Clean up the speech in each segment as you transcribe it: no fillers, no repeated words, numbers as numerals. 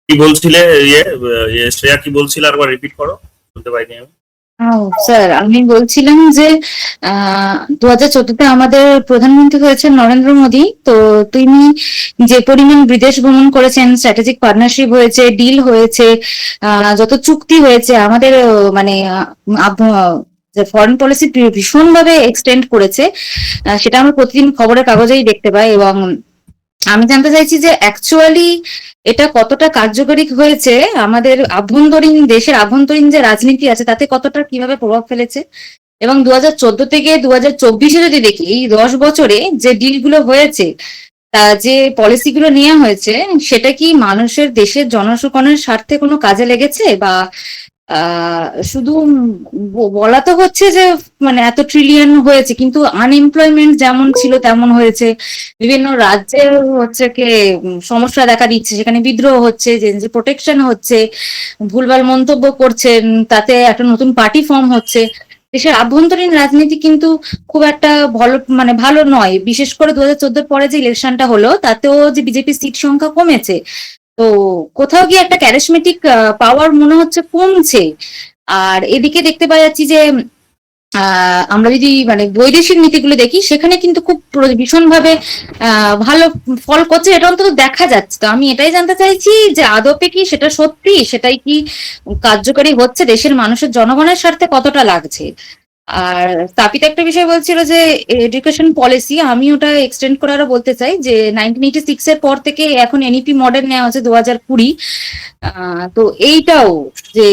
কি বলছিলে? শ্রেয়া কি বলছিলে, আরেকবার রিপিট করো, শুনতে পাইনি আমি। স্যার, আমি বলছিলাম যে 2014-তে আমাদের প্রধানমন্ত্রী হয়েছেন নরেন্দ্র মোদী। তো তিনি যে পরিমাণ বিদেশ ভ্রমণ করেছেন, স্ট্র্যাটেজিক পার্টনারশিপ হয়েছে, ডিল হয়েছে, যত চুক্তি হয়েছে, আমাদের মানে যে ফরেন পলিসি ভীষণভাবে এক্সটেন্ড করেছে, সেটা আমরা প্রতিদিন খবরের কাগজেই দেখতে পাই। এবং আমি জানতে চাইছি যে অ্যাকচুয়ালি এটা কতটা কার্যকরী হয়েছে, আমাদের দেশের আভ্যন্তরীণ যে রাজনীতি আছে তাতে কতটা কিভাবে প্রভাব ফেলেছে। এবং 2014 থেকে 2024-এ যদি দেখি, এই 10 বছরে যে ডিলগুলো হয়েছে, যে পলিসিগুলো নেওয়া হয়েছে, সেটা কি মানুষের, দেশের জনগণের স্বার্থে কোনো কাজে লেগেছে? বা শুধু বলা তো হচ্ছে যে মানে এত ট্রিলিয়ন হয়েছে, কিন্তু আনএমপ্লয়মেন্ট যেমন ছিল তেমন হয়েছে। বিভিন্ন রাজ্যে হচ্ছে কি সমস্যা দেখা দিচ্ছে, সেখানে বিদ্রোহ হচ্ছে, যে প্রোটেকশন হচ্ছে, ভুলভাল মন্তব্য করছেন, তাতে একটা নতুন পার্টি ফর্ম হচ্ছে। দেশের আভ্যন্তরীণ রাজনীতি কিন্তু খুব একটা ভালো নয়। বিশেষ করে 2014 পরে যে ইলেকশনটা হলো, তাতেও যে বিজেপি সিট সংখ্যা কমেছে। তো কোথাও গিয়ে একটা ক্যারিসমেটিক পাওয়ার মনে হচ্ছে কমছে। আর এদিকে দেখতে পাওয়া যাচ্ছি যে আমরা যদি বৈদেশিক নীতিগুলো দেখি, সেখানে কিন্তু খুব ভীষণভাবে ভালো ফল করছে, এটা অন্তত দেখা যাচ্ছে। তো আমি এটাই জানতে চাইছি যে আদপে কি সেটা সত্যি, সেটাই কি কার্যকরী হচ্ছে, দেশের মানুষের জনগণের স্বার্থে কতটা লাগছে। আর তাপিত একটা বিষয় বলছিল যে এডুকেশন পলিসি, আমি ওটা এক্সটেন্ড করে আরো বলতে চাই যে 1986-এর পর থেকে এখন এনইপি মডেল নেওয়া হচ্ছে 2020। তো এইটাও যে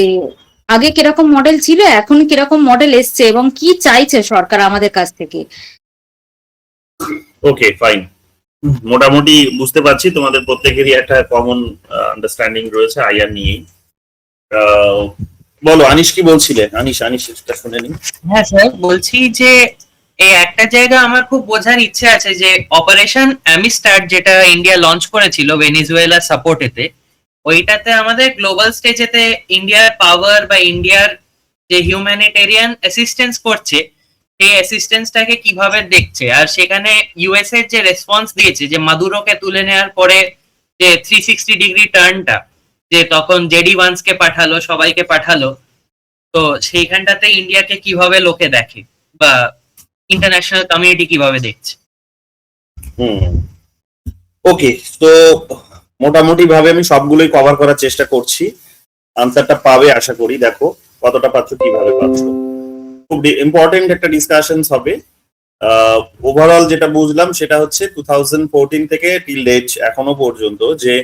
আগে কিরকম মডেল ছিল, এখন কিরকম মডেল এসছে, এবং কি চাইছে সরকার আমাদের কাছ থেকে। ওকে, ফাইন। মোটামুটি বুঝতে পারছি তোমাদের প্রত্যেকেরই একটা কমন আন্ডারস্ট্যান্ডিং রয়েছে আইআর নিয়েই। বলো, আনিশ কি বলছিলে? আনিশ এটা শুনে নি। হ্যাঁ স্যার, বলছি যে এই একটা জায়গা আমার খুব বোঝার ইচ্ছে আছে, যে অপারেশন অ্যামিস্টার যেটা ইন্ডিয়া লঞ্চ করেছিল ভেনিজুয়েলার সাপোর্টেতে, ওইটাতে আমাদের গ্লোবাল স্টেজেতে ইন্ডিয়ার পাওয়ার বা ইন্ডিয়ার যে হিউম্যানিটেরিয়ান অ্যাসিস্ট্যান্স করছে, সেই অ্যাসিস্ট্যান্সটাকে কিভাবে দেখছে। আর সেখানে ইউএস এর যে রেসপন্স দিয়েছে, যে মাদুরোকে তুলে নেওয়ার পরে যে 360 ডিগ্রি টার্নটা, যে তখন জেডি ওয়ান্সকে পাঠালো, সবাইকে পাঠালো, তো সেইখানটাতে ইন্ডিয়াকে কিভাবে লোকে দেখে বা ইন্টারন্যাশনাল কমিউনিটি কিভাবে দেখছে। ওকে, তো মোটামুটি ভাবে আমি সবগুলোই কভার করার চেষ্টা করছি। আনসারটা পাবে আশা করি। দেখো কতটা পাচ্ছ, কিভাবে পাচ্ছ। খুব ইম্পর্টেন্ট একটা ডিসকাশনস হবে। ওভারঅল যেটা বুঝলাম সেটা হচ্ছে 2014 থেকে টিল ডেট এখনো পর্যন্ত যে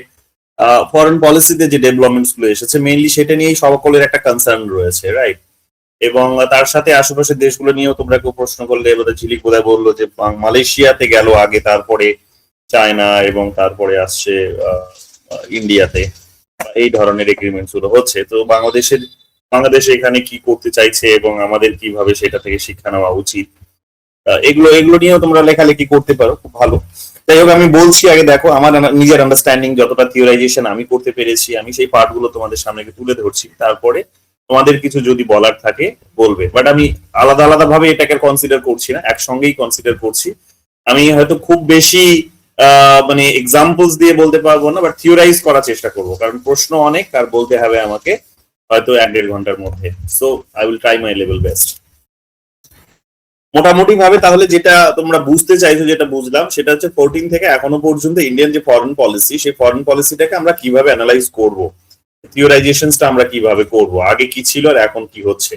ফরেন পলিসিতে যে ডেভেলপমেন্টস গুলো এসেছে, মেইনলি সেটা নিয়েই সকলের একটা কনসার্ন রয়েছে, রাইট? এবং তার সাথে আশেপাশের দেশগুলো নিয়েও তোমরা কেউ প্রশ্ন করলে, এবার ঝিলিক বোধহয় বললো যে মালয়েশিয়াতে গেল আগে, তারপরে চায়না, এবং তারপরে আসছে ইন্ডিয়াতে। এই ধরনের এগ্রিমেন্টস গুলো হচ্ছে। তো বাংলাদেশ এখানে কি করতে চাইছে এবং আমাদের কিভাবে সেটা থেকে শিক্ষা নেওয়া উচিত, এগুলো নিয়েও তোমরা লেখালেখি করতে পারো, খুব ভালো। যাই হোক, আমি বলছি আগে, দেখো আমার নিজের আন্ডারস্ট্যান্ডিং যতটা থিওরাইজেশন আমি করতে পেরেছি, আমি সেই পার্টগুলো তোমাদের সামনে তুলে ধরছি। তারপরে তোমাদের কিছু যদি বলার থাকে বলবে, বাট আমি আলাদা আলাদা ভাবে এটাকে কনসিডার করছি না, একসঙ্গেই কনসিডার করছি। আমি হয়তো খুব বেশি এক্সাম্পলস দিয়ে বলতে পারবো না, বাট থিওরাইজ করার চেষ্টা করবো, কারণ প্রশ্ন অনেক আর বলতে হবে আমাকে হয়তো 1-1.5 ঘন্টার মধ্যে। So I will try my level best. মোটামুটি ভাবে তাহলে যেটা তোমরা বুঝতে চাইছো, যেটা বুঝলাম সেটা হচ্ছে 14 থেকে এখনো পর্যন্ত ইন্ডিয়ান যে ফরেন পলিসি, সেই ফরেন পলিসিটাকে আমরা কিভাবে অ্যানালাইজ করব, থিওরাইজেশনসটা আমরা কিভাবে করব, আগে কি ছিল আর এখন কি হচ্ছে।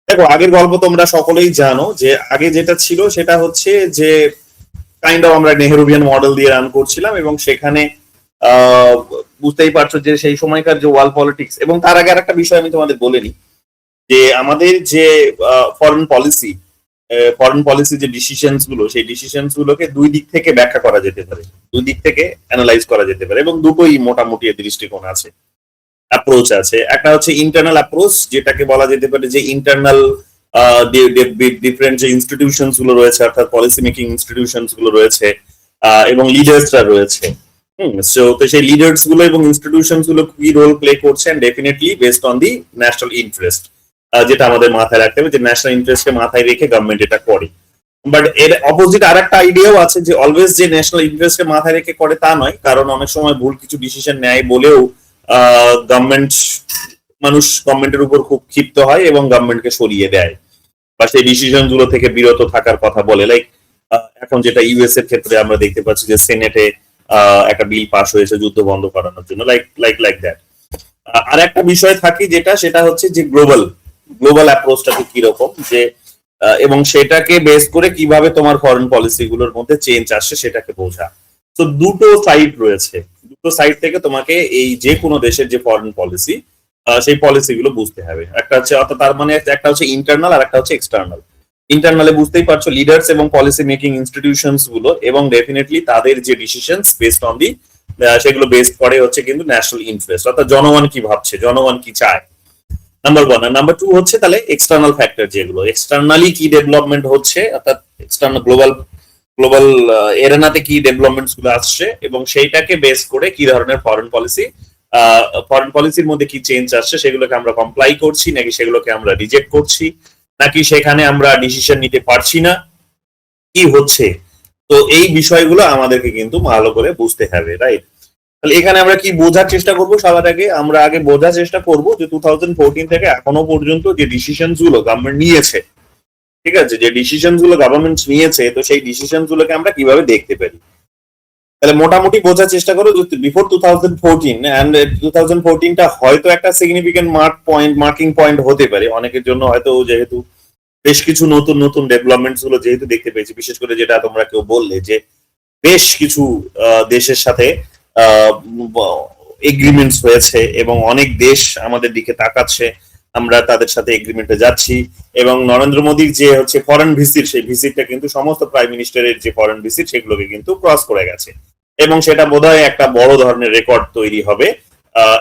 দেখো, আগের গল্প তোমরা সকলেই জানো, যে আগে যেটা ছিল সেটা হচ্ছে যে কাইন্ড অফ আমরা নেহেরুভিয়ান মডেল দিয়ে রান করছিলাম, এবং সেখানে বুঝতেই পারছো যে সেই সময়কার যে ওয়ার্ল্ড পলিটিক্স, এবং তার আগে আর একটা বিষয় আমি তোমাদের বলিনি, যে আমাদের যে ফরেন পলিসি যে ডিসিশনস গুলো, সেই ডিসিশনস গুলোকে দুই দিক থেকে ব্যাখ্যা করা যেতে পারে, দুই দিক থেকে অ্যানালাইজ করা যেতে পারে, এবং দুটোই মোটামুটি দৃষ্টিকোণ আছে, অ্যাপ্রোচ আছে। একটা হচ্ছে ইন্টারনাল অ্যাপ্রোচ, যেটাকে বলা যেতে পারে যে ইন্টারনাল ডিফারেন্ট যে ইনস্টিটিউশনস গুলো রয়েছে, অর্থাৎ পলিসি মেকিং ইনস্টিটিউশনস গুলো রয়েছে, এবং লিডার্সরা রয়েছে। তো সেই লিডার্স গুলো এবং ইনস্টিটিউশনস গুলো কি রোল প্লে করছে, and definitely based on the national interest, যেটা আমাদের মাথায় রাখতে হবে, যে ন্যাশনাল ইন্টারেস্টকে মাথায় রেখে গভর্নমেন্ট এটা করে। বাট এর অপোজিট আর একটা আইডিয়াও আছে, যে অলওয়েজ যে ন্যাশনাল ইন্টারেস্টকে মাথায় রেখে করে তা নয়, কারণ অনেক সময় ভুল কিছু ডিসিশন নেয় বলেও গভর্নমেন্ট মানুষ গভর্নমেন্টের উপর খুব ক্ষিপ্ত হয় এবং গভর্নমেন্টকে সরিয়ে দেয় বা সেই ডিসিশন গুলো থেকে বিরত থাকার কথা বলে। লাইক এখন যেটা ইউএস এর ক্ষেত্রে আমরা দেখতে পাচ্ছি যে সেনেটে একটা বিল পাস হয়েছে যুদ্ধ বন্ধ করানোর জন্য, লাইক দ্যাট। আর একটা বিষয় থাকে যেটা, সেটা হচ্ছে যে গ্লোবাল অ্যাপ্রোচটাকে কিরকম, যে এবং সেটাকে বেস করে কিভাবে তোমার ফরেন পলিসি গুলোর মধ্যে চেঞ্জ আসছে সেটাকে বোঝা। তো দুটো সাইড রয়েছে, দুটো সাইড থেকে তোমাকে এই যে কোনো দেশের যে ফরেন পলিসি সেই পলিসি গুলো বুঝতে হবে। একটা হচ্ছে, অর্থাৎ তার মানে একটা হচ্ছে ইন্টারনাল আর একটা হচ্ছে এক্সটার্নাল। ইন্টারনালে বুঝতেই পারছো লিডার্স এবং পলিসি মেকিং ইনস্টিটিউশনস গুলো, এবং ডেফিনেটলি তাদের যে ডিসিশনস বেসড অন দি সেগুলো বেস করে হচ্ছে কিন্তু ন্যাশনাল ইন্টারেস্ট, অর্থাৎ জনগণ কি ভাবছে, জনগণ কি চায়, নাম্বার ওয়ান। আর নাম্বার টু হচ্ছে তাহলে এক্সটার্নাল ফ্যাক্টর, যেগুলো এক্সটার্নালি কি ডেভেলপমেন্ট হচ্ছে, অর্থাৎ এক্সটার্নাল গ্লোবাল এরেনাতে কি ডেভেলপমেন্টস গুলো আসছে এবং সেইটাকে বেস করে কি ধরনের ফরেন পলিসির মধ্যে কি চেঞ্জ আসছে, সেগুলোকে আমরা কমপ্লাই করছি নাকি সেগুলোকে আমরা রিজেক্ট করছি, নাকি সেখানে আমরা ডিসিশন নিতে পারছি না, কি হচ্ছে। তো এই বিষয়গুলো আমাদেরকে কিন্তু ভালো করে বুঝতে হবে, রাইট? তাহলে এখানে আমরা কি বোঝার চেষ্টা করবো? সবার আগে আমরা বোঝার চেষ্টা করবো যে 2014 থেকে এখনো পর্যন্ত যে ডিসিশন গুলো গভর্নমেন্ট নিয়েছে, ঠিক আছে, যে ডিসিশন গুলো গভর্নমেন্ট নিয়েছে, তো সেই ডিসিশন গুলোকে আমরা কিভাবে দেখতে পারি। তাহলে মোটামুটি বোঝার চেষ্টা করো যে বিফোর 2014 এন্ড 2014টা হয়তো একটা সিগনিফিকেন্ট মার্কিং পয়েন্ট হতে পারে অনেকের জন্য, হয়তো যেহেতু বেশ কিছু নতুন নতুন ডেভেলপমেন্টস গুলো যেহেতু দেখতে পেয়েছি, বিশেষ করে যেটা তোমরা কেউ বললে যে বেশ কিছু দেশের সাথে এগ্রিমেন্টস হয়েছে এবং অনেক দেশ আমাদের দিকে তাকাচ্ছে, আমরা তাদের সাথে এগ্রিমেন্টে যাচ্ছি, এবং নরেন্দ্র মোদীর যে হচ্ছে ফরেন ভিজিট, সেই ভিজিটটা কিন্তু সমস্ত প্রাইম মিনিস্টারের যে ফরেন ভিজিট সেগুলোকে কিন্তু ক্রস করে গেছে, এবং সেটা বোধহয় একটা বড় ধরনের রেকর্ড তৈরি হবে,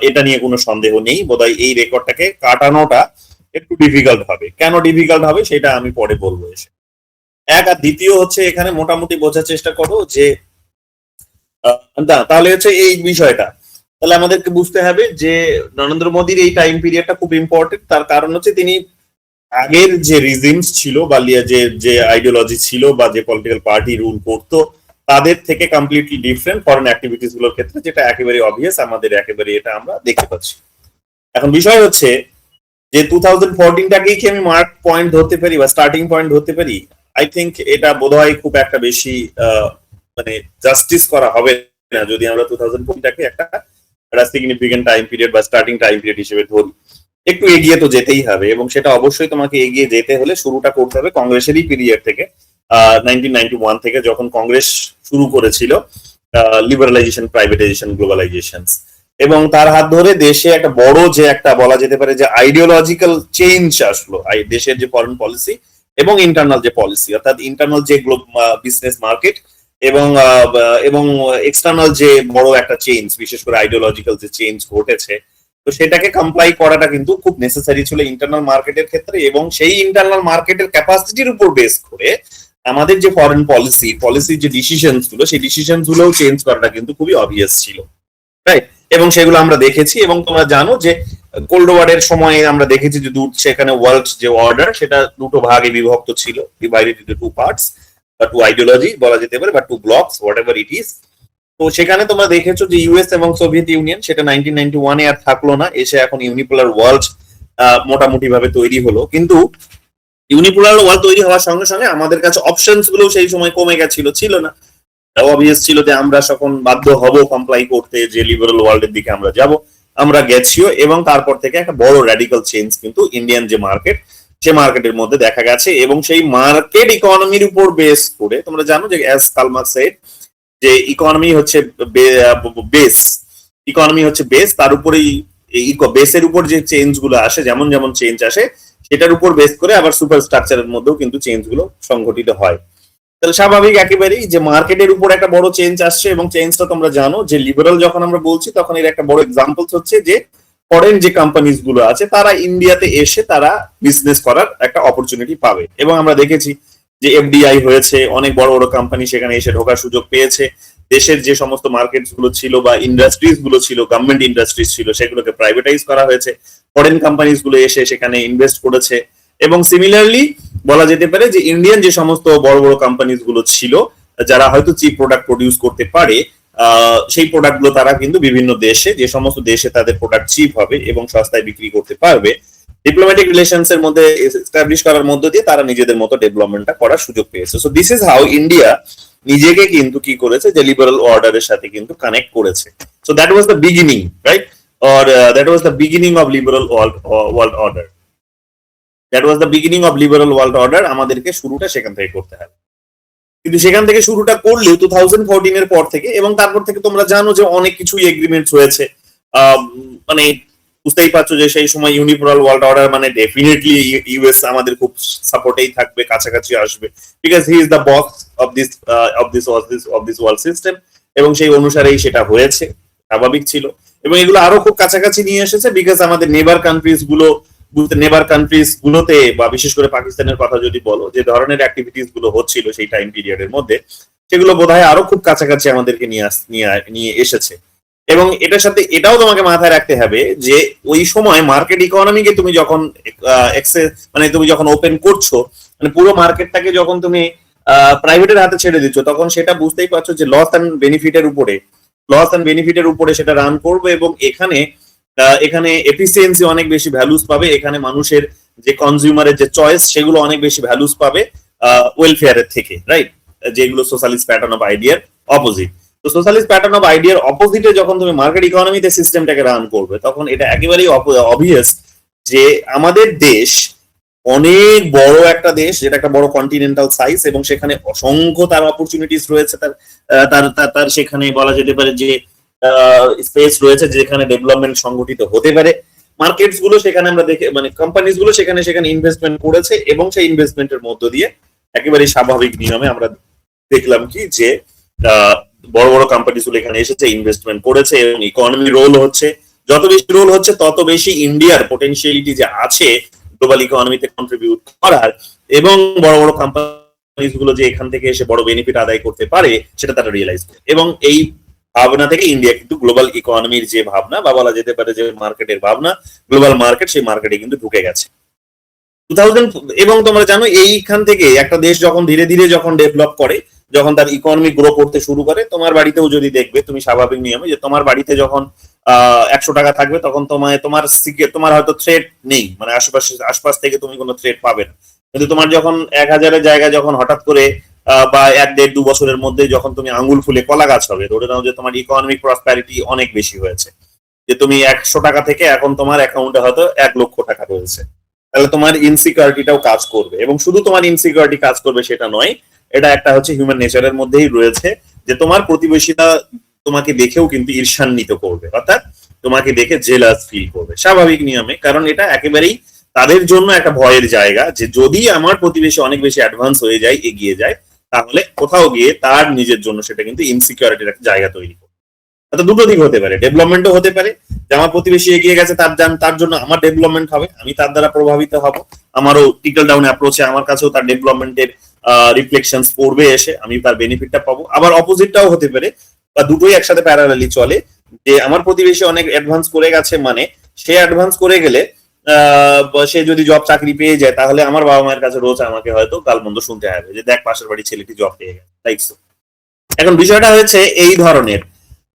এটা নিয়ে কোনো সন্দেহ নেই। বোধহয় এই রেকর্ডটাকে কাটানোটা একটু ডিফিকাল্ট হবে। কেন ডিফিকাল্ট হবে সেটা আমি পরে বলবো এসে। এক, আর দ্বিতীয় হচ্ছে এখানে মোটামুটি বোঝার চেষ্টা করো যে তাহলে হচ্ছে এই বিষয়টা, তাহলে আমাদেরকে বুঝতে হবে যে নরেন্দ্র মোদীর এই টাইম পিরিয়ডটা খুব ইম্পর্টেন্ট। তার কারণ হচ্ছে তিনি আগের যে রিজিমস ছিল বা যে আইডিওলজি ছিল বা যে পলিটিক্যাল পার্টি রুল করতো তাদের থেকে কমপ্লিটলি ডিফারেন্ট ফরেন অ্যাক্টিভিটিস গুলোর ক্ষেত্রে, যেটা একেবারে অবভিয়াস, আমাদের একেবারে এটা আমরা দেখতে পাচ্ছি। এখন বিষয় হচ্ছে যে 2014টাকেই কি আমি মার্ক পয়েন্ট ধরতে পারি বা স্টার্টিং পয়েন্ট ধরতে পারি? আই থিঙ্ক এটা বোধহয় খুব একটা বেশি মানে জাস্টিস করা হবে না যদি আমরা 2014টাকে একটা সিগনিফিকেন্ট টাইম পিরিয়ড বা স্টার্টিং টাইম পিরিয়ড হিসেবে ধরি। একটু এগিয়ে তো যেতেই হবে, এবং সেটা অবশ্যই তোমাকে এগিয়ে যেতে হলে শুরুটা করতে হবে কংগ্রেসেরই পিরিয়ড থেকে, 1991 থেকে, যখন কংগ্রেস শুরু করেছিল লিবারালাইজেশন, প্রাইভেটাইজেশন, গ্লোবালাইজেশন, এবং তার হাত ধরে দেশে একটা বড় যে একটা বলা যেতে পারে যে আইডিওলজিক্যাল চেঞ্জ আসলো দেশের যে ফরেন পলিসি এবং ইন্টারনাল যে পলিসি, অর্থাৎ ইন্টারনাল যে বিজনেস মার্কেট এবং এক্সটার্নাল যে বড় একটা চেঞ্জ, বিশেষ করে আইডিওলজিক্যাল যে চেঞ্জ ঘটেছে, তো সেটাকে কমপ্লাই করাটা কিন্তু খুব নেসেসারি ছিল ইন্টারনাল মার্কেটের ক্ষেত্রে, এবং সেই ইন্টারনাল মার্কেটের ক্যাপাসিটির উপর বেস করে আমাদের যে ফরেন পলিসির যে ডিসিশন গুলো, সেই ডিসিশন গুলো চেঞ্জ করাটা কিন্তু খুবই অবভিয়াস ছিল, রাইট? এবং সেগুলো আমরা দেখেছি, এবং তোমরা জানো যে কোল্ড ওয়ারের সময় আমরা দেখেছি যে সেখানে ওয়ার্ল্ড যে অর্ডার সেটা দুটো ভাগে বিভক্ত ছিল, ডিভাইডেড ইনটু টু পার্টস বা টু আইডিওলজি বলা যেতে পারে, বা two blocks, whatever it is. তো সেখানে তোমরা দেখেছো যে ইউএস এবং সোভিয়েত ইউনিয়ন সেটা 1991-এ আর থাকলো না, এসে এখন ইউনিপোলার ওয়ার্ল্ড মোটামুটি ভাবে তৈরি হলো। কিন্তু ইউনিপোলার ওয়ার্ল্ড তৈরি হওয়ার সঙ্গে সঙ্গে আমাদের কাছে অপশনস গুলো সেই সময় কমে গেছিল, ছিল না। অবভিয়াস ছিল যে আমরা তখন বাধ্য হব কমপ্লাই করতে, যে লিবারাল ওয়ার্ল্ডের দিকে আমরা যাব, আমরা গেছিও, এবং তারপর থেকে একটা বড় র্যাডিক্যাল চেঞ্জ কিন্তু ইন্ডিয়ান যে মার্কেট, সে মার্কেটের মধ্যে দেখা গেছে, এবং সেই মার্কেট ইকোনমির উপর বেস করে তোমরা জানো যে অ্যাজ কার্ল মার্কস সেড যে ইকোনমি হচ্ছে বেস, ইকোনমি হচ্ছে বেস, তার উপরেই বেসের উপর যে চেঞ্জ গুলো আসে, যেমন যেমন চেঞ্জ আসে সেটার উপর বেস করে আবার সুপার স্ট্রাকচারের মধ্যেও কিন্তু চেঞ্জ গুলো সংঘটিত হয়। তাহলে স্বাভাবিক একেবারেই যে মার্কেটের উপর একটা বড় চেঞ্জ আসছে, এবং চেঞ্জটা তোমরা জানো যে লিবারাল যখন আমরা বলছি তখন এর একটা বড় এক্সাম্পল হচ্ছে যে ফরেন যে কোম্পানিজ গুলো আছে তারা ইন্ডিয়াতে এসে তারা বিজনেস করার একটা অপরচুনিটি পাবে, এবং আমরা দেখেছি যে এফডিআই হয়েছে, অনেক বড় বড় কোম্পানি সেখানে এসে ঢোকার সুযোগ পেয়েছে। দেশের যে সমস্ত মার্কেটস গুলো ছিল বা ইন্ডাস্ট্রিজ গুলো ছিল, গভর্নমেন্ট ইন্ডাস্ট্রিজ ছিল, সেগুলোকে প্রাইভেটাইজ করা হয়েছে, ফরেন কোম্পানিজ গুলো এসে সেখানে ইনভেস্ট করেছে। এবং সিমিলারলি বলা যেতে পারে যে ইন্ডিয়ান যে সমস্ত বড় বড় কোম্পানিজ গুলো ছিল যারা হয়তো চিপ প্রোডাক্ট প্রডিউস করতে পারে, সেই প্রোডাক্টগুলো তারা কিন্তু বিভিন্ন দেশে, যে সমস্ত দেশে তাদের প্রোডাক্ট চিপ হবে এবং সস্তায় বিক্রি করতে পারবে, ডিপ্লোম্যাটিক রিলেশনস এর মধ্যে এস্টাবলিশ করার মধ্য দিয়ে তারা নিজেদের মতো ডেভেলপমেন্টটা করার সুযোগ পেয়েছে। So this is how India নিজেকে কিন্তু কি করেছে, যে লিবারাল অর্ডারের সাথে কিন্তু কানেক্ট করেছে। So that was the beginning, right? or that was the beginning of liberal world order. That was the beginning of liberal world order. আমাদেরকে শুরুটা সেখান থেকে করতে হবে, কিন্তু সেখান থেকে শুরুটা করলেও 2014 এর পর থেকে, এবং তারপর থেকে তোমরা জানো যে অনেক কিছুই এগ্রিমেন্টস হয়েছে। মানে বুঝতেই পারছো যে সেই সময় ইউনিপোলার ওয়ার্ল্ড অর্ডার মানে ডেফিনেটলি ইউএস আমাদের খুব সাপোর্টেই থাকবে, কাছাকাছি আসবে, because he is the boss of this world system, এবং সেই অনুসারেই সেটা হয়েছে, স্বাভাবিক ছিল। এবং এগুলো আরো খুব কাছাকাছি নিয়ে এসেছে, বিকজ আমাদের নেবার কান্ট্রিজ গুলোতে, বা বিশেষ করে পাকিস্তানের কথা যদি বলো, যে ধরনের অ্যাক্টিভিটিস গুলো হচ্ছিল সেই টাইম পিরিয়ডের মধ্যে, সেগুলো বোধহয় আরো খুব কাছাকাছি আমাদেরকে নিয়ে এসেছে। এবং এটার সাথে এটাও তোমাকে মাথায় রাখতে হবে যে ওই সময় মার্কেট ইকোনমিকে তুমি যখন তুমি যখন ওপেন করছো, মানে পুরো মার্কেটটাকে যখন তুমি প্রাইভেটের হাতে ছেড়ে দিচ্ছ, তখন সেটা বুঝতেই পারছো যে লস অ্যান্ড বেনিফিটের উপরে সেটা রান করবে, এবং এখানে এফিসিয়েন্সি অনেক বেশি ভ্যালুস পাবে, এখানে মানুষের যে কনজিউমারের যে চয়েস সেগুলো অনেক বেশি ভ্যালুস পাবে ওয়েলফেয়ারের থেকে, রাইট? যেগুলো সোশ্যালিস্ট প্যাটার্ন অফ আইডিয়ার অপোজিট। তো সোশ্যালিস্ট প্যাটার্ন অফ আইডিয়ার অপোজিটে যখন তুমি মার্কেট ইকোনমিতে সিস্টেমটাকে রান করবে, তখন এটা একেবারেই অবভিয়াস যে আমাদের দেশ অনেক বড় একটা দেশ, যেটা একটা বড় কন্টিনেন্টাল সাইজ, এবং সেখানে অসংখ্য তার অপরচুনিটিস রয়েছে, তার সেখানে বলা যেতে পারে যে স্পেস রয়েছে যেখানে ডেভেলপমেন্ট সংগঠিত হতে পারে। মার্কেটস গুলো সেখানে আমরা দেখে, মানে কোম্পানিজ গুলো সেখানে ইনভেস্টমেন্ট করেছে, এবং সেই ইনভেস্টমেন্টের মধ্য দিয়ে একেবারে স্বাভাবিক নিয়মে আমরা দেখলাম কি যে বড় বড় কোম্পানিজ গুলো এখানে এসেছে, ইনভেস্টমেন্ট করেছে, এবং ইকোনমি রোল হচ্ছে। যত বেশি রোল হচ্ছে তত বেশি ইন্ডিয়ার পোটেনশিয়ালিটি যে আছে গ্লোবাল ইকোনমিতে কন্ট্রিবিউট করার, এবং বড় বড় কোম্পানিজ গুলো যে এখান থেকে এসে বড় বেনিফিট আদায় করতে পারে, সেটা তারা রিয়েলাইজ করে। এবং এই ভাবনা থেকে ইন্ডিয়া কিন্তু গ্লোবাল ইকোনমির যে ভাবনা, বা বলা যেতে পারে যে মার্কেটের ভাবনা, গ্লোবাল মার্কেট, সেই মার্কেটে কিন্তু ঢুকে গেছে 2000। এবং তোমরা জানো এইখান থেকে একটা দেশ যখন ধীরে ধীরে যখন ডেভেলপ করে, যখন তার ইকোনমি গ্রো করতে শুরু করে, তোমার বাড়িতেও যদি দেখবে তুমি স্বাভাবিক নিয়মে যে তোমার বাড়িতে যখন 100 টাকা থাকবে, তখন তোমার হয়তো থ্রেট নেই, মানে আশপাশ থেকে তুমি কোনো থ্রেট পাবে না। কিন্তু তোমার যখন 1000-এর জায়গায় যখন হঠাৎ করে বা 1-1.5-2 বছরের মধ্যে যখন তুমি আঙ্গুল ফুলে কলা গাছ হবে, ধরে নাও যে তোমার ইকোনমিক প্রসপ্যারিটি অনেক বেশি হয়েছে, যে তুমি 100 টাকা থেকে এখন তোমার অ্যাকাউন্টে হয়তো 1 লক্ষ টাকা রয়েছে, তাহলে তোমার ইনসিকিউরিটিটাও কাজ করবে। এবং শুধু তোমার ইনসিকিউরিটি কাজ করবে সেটা নয়, এটা একটা হচ্ছে হিউম্যান নেচারের মধ্যেই রয়েছে, যে তোমার প্রতিবেশীরা তোমাকে দেখেও কিন্তু ঈর্ষান্বিত করবে, অর্থাৎ তোমাকে দেখে জেলাস ফিল করবে, স্বাভাবিক নিয়মে। কারণ এটা একেবারেই তাদের জন্য একটা ভয়ের জায়গা, যে যদি আমার প্রতিবেশী অনেক বেশি অ্যাডভান্স হয়ে যায়, এগিয়ে যায়, তাহলে কোথাও গিয়ে তার নিজের জন্য সেটা কিন্তু ইনসিকিউরিটির একটা জায়গা তৈরি করবে। অর্থাৎ দুটো দিক হতে পারে, ডেভেলপমেন্টও হতে পারে, যে আমার প্রতিবেশী এগিয়ে গেছে, তার জন্য আমার ডেভেলপমেন্ট হবে, আমি তার দ্বারা প্রভাবিত হব, আমারও টিকল ডাউন অ্যাপ্রোচে আমার কাছেও তার ডেভেলপমেন্টের রিফ্লেকশনস পড়বে, এসে আমি তার বেনিফিটটা পাবো। আবার অপোজিটটাও হতে পারে, বা দুটোই একসাথে প্যারালালি চলে, যে আমার প্রতিবেশী অনেক অ্যাডভান্স করে গেছে, মানে সে অ্যাডভান্স করে গেলে সে যদি জব চাকরি পেয়ে যায়, তাহলে আমার বাবা মায়ের কাছে রোজ আমাকে হয়তো গালমন্দ শুনতে হবে, যে দেখ পাশের বাড়ির ছেলেটি জব পেয়ে গেছে, লাইক সো। এখন বিষয়টা হচ্ছে এই ধরনের,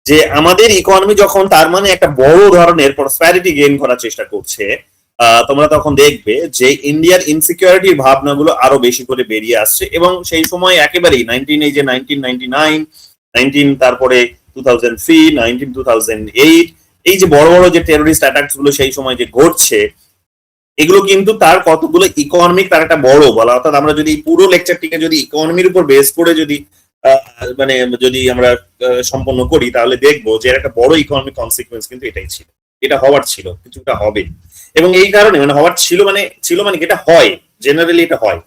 যে আমাদের ইকোনমি যখন তার মানে একটা বড় ধরনের প্রসপ্যারিটি গেইন করার চেষ্টা করছে, তোমরা তখন দেখবে যে ইন্ডিয়ার ইনসিকিউরিটির ভাবনাগুলো আরো বেশি করে বেরিয়ে আসছে। এবং সেই সময় একেবারেই 1999, তারপরে 2003, 2008, এই যে বড় বড় যে টেরোরিস্ট অ্যাটাকস গুলো সেই সময় যে ঘটছে, এগুলো কিন্তু তার কতগুলো ইকোনমিক তার একটা বড় বলা। অর্থাৎ আমরা যদি পুরো লেকচারটিকে যদি ইকোনমির উপর বেস করে যদি যদি আমরা সম্পন্ন করি, তাহলে দেখবো যে একটা বড় ইকোনমিক কনসিকুয়েন্স কিন্তু এটাই ছিল, এটা হওয়ার ছিল, কিছুটা হবে। এবং এই কারণে মানে হওয়ার ছিল মানে এটা হয়, জেনারেলি এটা হয়।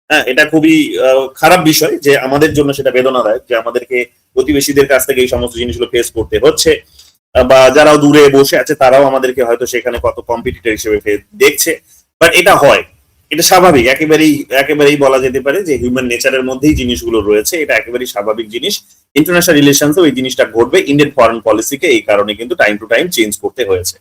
হ্যাঁ, এটা খুবই খারাপ বিষয়, যে আমাদের জন্য সেটা বেদনাদায়ক, যে আমাদেরকে প্রতিবেশীদের কাছ থেকে এই সমস্ত জিনিসগুলো ফেস করতে হচ্ছে, বা যারাও দূরে বসে আছে তারাও আমাদেরকে হয়তো সেখানে কত কম্পিটিটর হিসেবে দেখছে। বাট এটা হয়, এটা স্বাভাবিক, একেবারেই বলা যেতে পারে যে হিউম্যান নেচারের মধ্যেই জিনিসগুলো রয়েছে, এটা একেবারেই স্বাভাবিক জিনিস। ইন্টারন্যাশনাল রিলেশনসেও এই জিনিসটা ঘটবে, ইন্ডিয়ান ফরেন পলিসিকে এই কারণে কিন্তু টাইম টু টাইম চেঞ্জ করতে হয়েছে।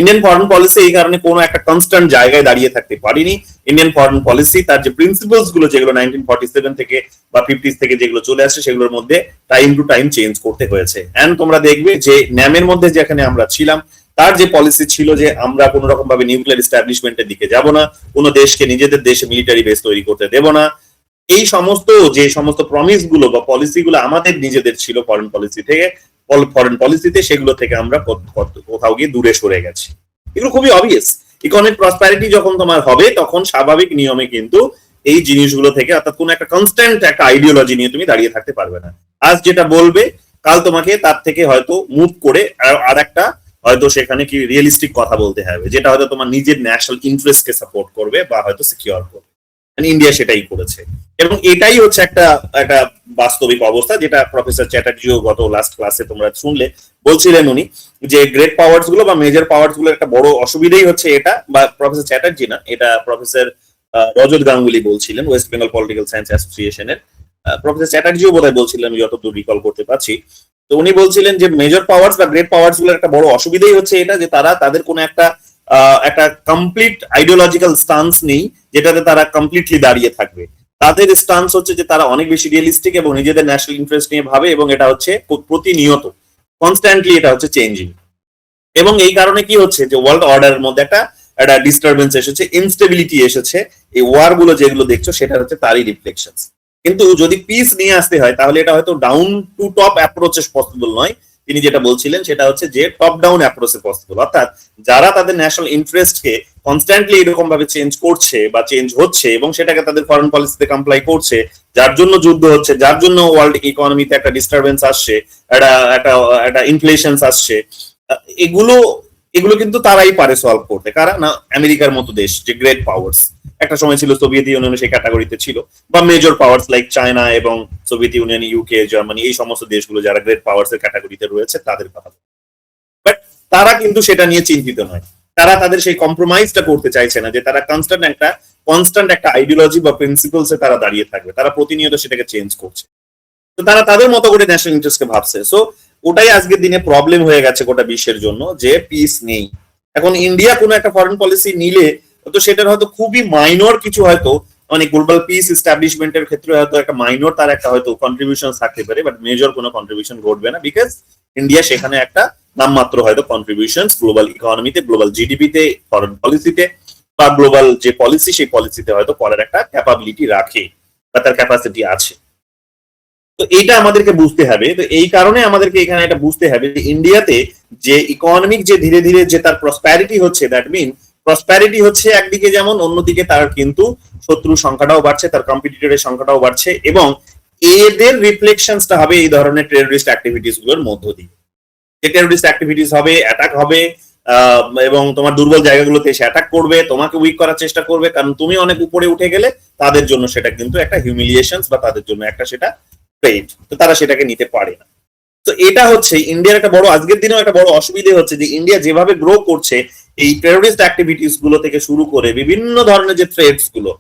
ইন্ডিয়ান ফরেন পলিসি এই কারণে কোনো একটা কনস্ট্যান্ট জায়গায় দাঁড়িয়ে থাকতে পারিনি। ইন্ডিয়ান ফরেন পলিসি তার যে প্রিন্সিপালস গুলো যেগুলো 1947 থেকে বা 50s থেকে যেগুলো চলে আসছে সেগুলোর মধ্যে টাইম টু টাইম চেঞ্জ করতে হয়েছে। এন্ড তোমরা দেখবে যে ন্যামের মধ্যে যেখানে আমরা ছিলাম তার যে পলিসি ছিল যে আমরা কোন রকম ভাবে নিউক্লিয়ার এস্টাবলিশমেন্টের দিকে যাব না, কোনো দেশকে নিজেদের দেশে মিলিটারি বেস তৈরি করতে দেব না, এই সমস্ত যে সমস্ত প্রমিস গুলো বা পলিসি গুলো আমাদের নিজেদের ছিল ফরেন পলিসি থেকে, ফরেন পলিসিতে, সেগুলো থেকে আমরা কোথাও গিয়ে দূরে সরে গেছি। এগুলো খুবই অবভিয়াস। ইকোনমিক প্রসপ্যারিটি যখন তোমার হবে তখন স্বাভাবিক নিয়মে কিন্তু এই জিনিসগুলো থেকে, অর্থাৎ কোন একটা কনস্ট্যান্ট একটা আইডিওলজি নিয়ে তুমি দাঁড়িয়ে থাকতে পারবে না। আজ যেটা বলবে কাল তোমাকে তার থেকে হয়তো মুভ করে আর একটা হয়তো সেখানে কি রিয়েলিস্টিক কথা বলতে হবে, যেটা হয়তো তোমার নিজের ন্যাশনাল ইন্টারেস্টকে সাপোর্ট করবে বা হয়তো সিকিউর করবে। ইন্ডিয়া সেটাই করেছে এবং এটাই হচ্ছে একটা একটা বাস্তবিক অবস্থা, যেটা প্রফেসর চ্যাটার্জিও গত লাস্ট ক্লাসে তোমরা শুনলে বলছিলেন উনি যে গ্রেট পাওয়ার্স গুলো বা মেজর পাওয়ার্স গুলো একটা বড় অসুবিধাই হচ্ছে এটা, বা প্রফেসর চ্যাটার্জি না, এটা প্রফেসর রজত গাঙ্গুলি বলছিলেন ওয়েস্ট বেঙ্গল পলিটিক্যাল সায়েন্স অ্যাসোসিয়েশনের। প্রফেসর চ্যাটার্জিও বোধহয় বলছিলেন, আমি যতদূর রিকল করতে পারছি। তো উনি বলছিলেন যে মেজর পাওয়ার্স বা গ্রেট পাওয়ার্স গুলোর একটা বড় অসুবিধাই হচ্ছে এটা যে তারা তাদের কোনো একটা কমপ্লিট আইডিওলজিক্যাল স্টান্স নেই যেটাতে তারা কমপ্লিটলি দাঁড়িয়ে থাকবে। তাদের স্টান্স হচ্ছে যে তারা অনেক বেশি রিয়েলিস্টিক এবং নিজেদের ন্যাশনাল ইন্টারেস্ট নিয়ে ভাবে, এবং এটা হচ্ছে প্রতিনিয়ত কনস্ট্যান্টলি এটা হচ্ছে চেঞ্জিং। এবং এই কারণে কি হচ্ছে যে ওয়ার্ল্ড অর্ডারের মধ্যে একটা একটা ডিস্টারবেন্স এসেছে, ইনস্টেবিলিটি এসেছে। এই ওয়ার গুলো যেগুলো দেখছো সেটা হচ্ছে তারই রিফ্লেকশন। কিন্তু যদি পিস নিয়ে আসতে হয় তাহলে এটা হয়তো ডাউন টু টপ অ্যাপ্রোচে পসিবল নয়। তিনি যেটা বলছিলেন সেটা হচ্ছে যে টপ ডাউন অ্যাপ্রোচে পসিবল, অর্থাৎ যারা তাদের ন্যাশনাল ইন্টারেস্টকে কনস্ট্যান্টলি এরকম ভাবে চেঞ্জ করছে বা চেঞ্জ হচ্ছে এবং সেটাকে তাদের ফরেন পলিসিতে কমপ্লাই করছে, যার জন্য যুদ্ধ হচ্ছে, যার জন্য ওয়ার্ল্ড ইকোনমিতে একটা ডিস্টারবেন্স আসছে, একটা ইনফ্লেশন আসছে, এগুলো এগুলো কিন্তু তারাই পারে সলভ করতে। কারা না? আমেরিকার মতো দেশ যে গ্রেট পাওয়ার্স, একটা সময় ছিল সোভিয়েত ইউনিয়ন সেই ক্যাটাগরিতে ছিল, বা মেজর পাওয়ার্স লাইক চায়না এবং সোভিয়েত ইউনিয়ন, ইউকে, জার্মানি, এই সমস্ত দেশগুলো যারা গ্রেট পাওয়ার্স এর ক্যাটাগরিতে রয়েছে তাদের কথা। বাট তারা কিন্তু সেটা নিয়ে চিন্তিত নয়। তারা তাদের সেই কম্প্রোমাইজটা করতে চাইছে না যে তারা কনস্ট্যান্ট একটা আইডিওলজি বা প্রিন্সিপালসে তারা দাঁড়িয়ে থাকবে। তারা প্রতিনিয়ত সেটাকে চেঞ্জ করছে। তো তারা তাদের মতো করে ন্যাশনাল ইন্টারেস্টকে ভাবছে। সো ওটাই আজকের দিনে প্রবলেম হয়ে গেছে গোটা বিশ্বের জন্য, যে পিস নেই। এখন ইন্ডিয়া কোনো একটা ফরেন পলিসি নিলে তো সেটার হয়তো খুবই মাইনর কিছু, হয়তো মানে গ্লোবাল পিস এস্টাবলিশমেন্টের ক্ষেত্রে হয়তো একটা মাইনর তার একটা হয়তো কন্ট্রিবিউশন থাকতে পারে, বাট মেজর কোনো কন্ট্রিবিউশন ঘটবে না, বিকজ ইন্ডিয়া সেখানে একটা নামমাত্র হয়তো কন্ট্রিবিউশন গ্লোবাল ইকোনমিতে, গ্লোবাল জিডিপিতে, ফরেন পলিসিতে বা গ্লোবাল যে পলিসি সেই পলিসিতে হয়তো করার একটা ক্যাপাবিলিটি রাখে বা তার ক্যাপাসিটি আছে। তো এইটা আমাদেরকে বুঝতে হবে। তো এই কারণে আমাদেরকে এখানে এটা বুঝতে হবে যে ইন্ডিয়াতে যে ইকোনমিক যে ধীরে ধীরে যে তার প্রসপ্যারিটি হচ্ছে, দ্যাট মিন প্রসপ্যারিটি হচ্ছে একদিকে যেমন, অন্যদিকে তার কিন্তু শত্রুর সংখ্যাটাও বাড়ছে, তার কম্পিটিটরের সংখ্যাটাও বাড়ছে, এবং এদের রিফ্লেকশনসটা হবে এই ধরনের টেররিস্ট অ্যাক্টিভিটিস গুলোর মধ্য দিয়ে। যে টেররিস্ট অ্যাক্টিভিটিস হবে, অ্যাটাক হবে, এবং তোমার দুর্বল জায়গাগুলোতে এসে অ্যাটাক করবে, তোমাকে উইক করার চেষ্টা করবে, কারণ তুমি অনেক উপরে উঠে গেলে তাদের জন্য সেটা কিন্তু একটা হিউমিলিয়েশন বা তাদের জন্য একটা সেটা ট্রেড, তো তারা সেটাকে নিতে পারে না। তো এটা হচ্ছে ইন্ডিয়ার একটা বড়, আজকের দিনেও একটা বড় অসুবিধা হচ্ছে যে ইন্ডিয়া যেভাবে গ্রো করছে এই টেররিস্ট অ্যাক্টিভিটিস গুলো থেকে শুরু করে বিভিন্ন ধরনের যে থ্রেটস গুলো,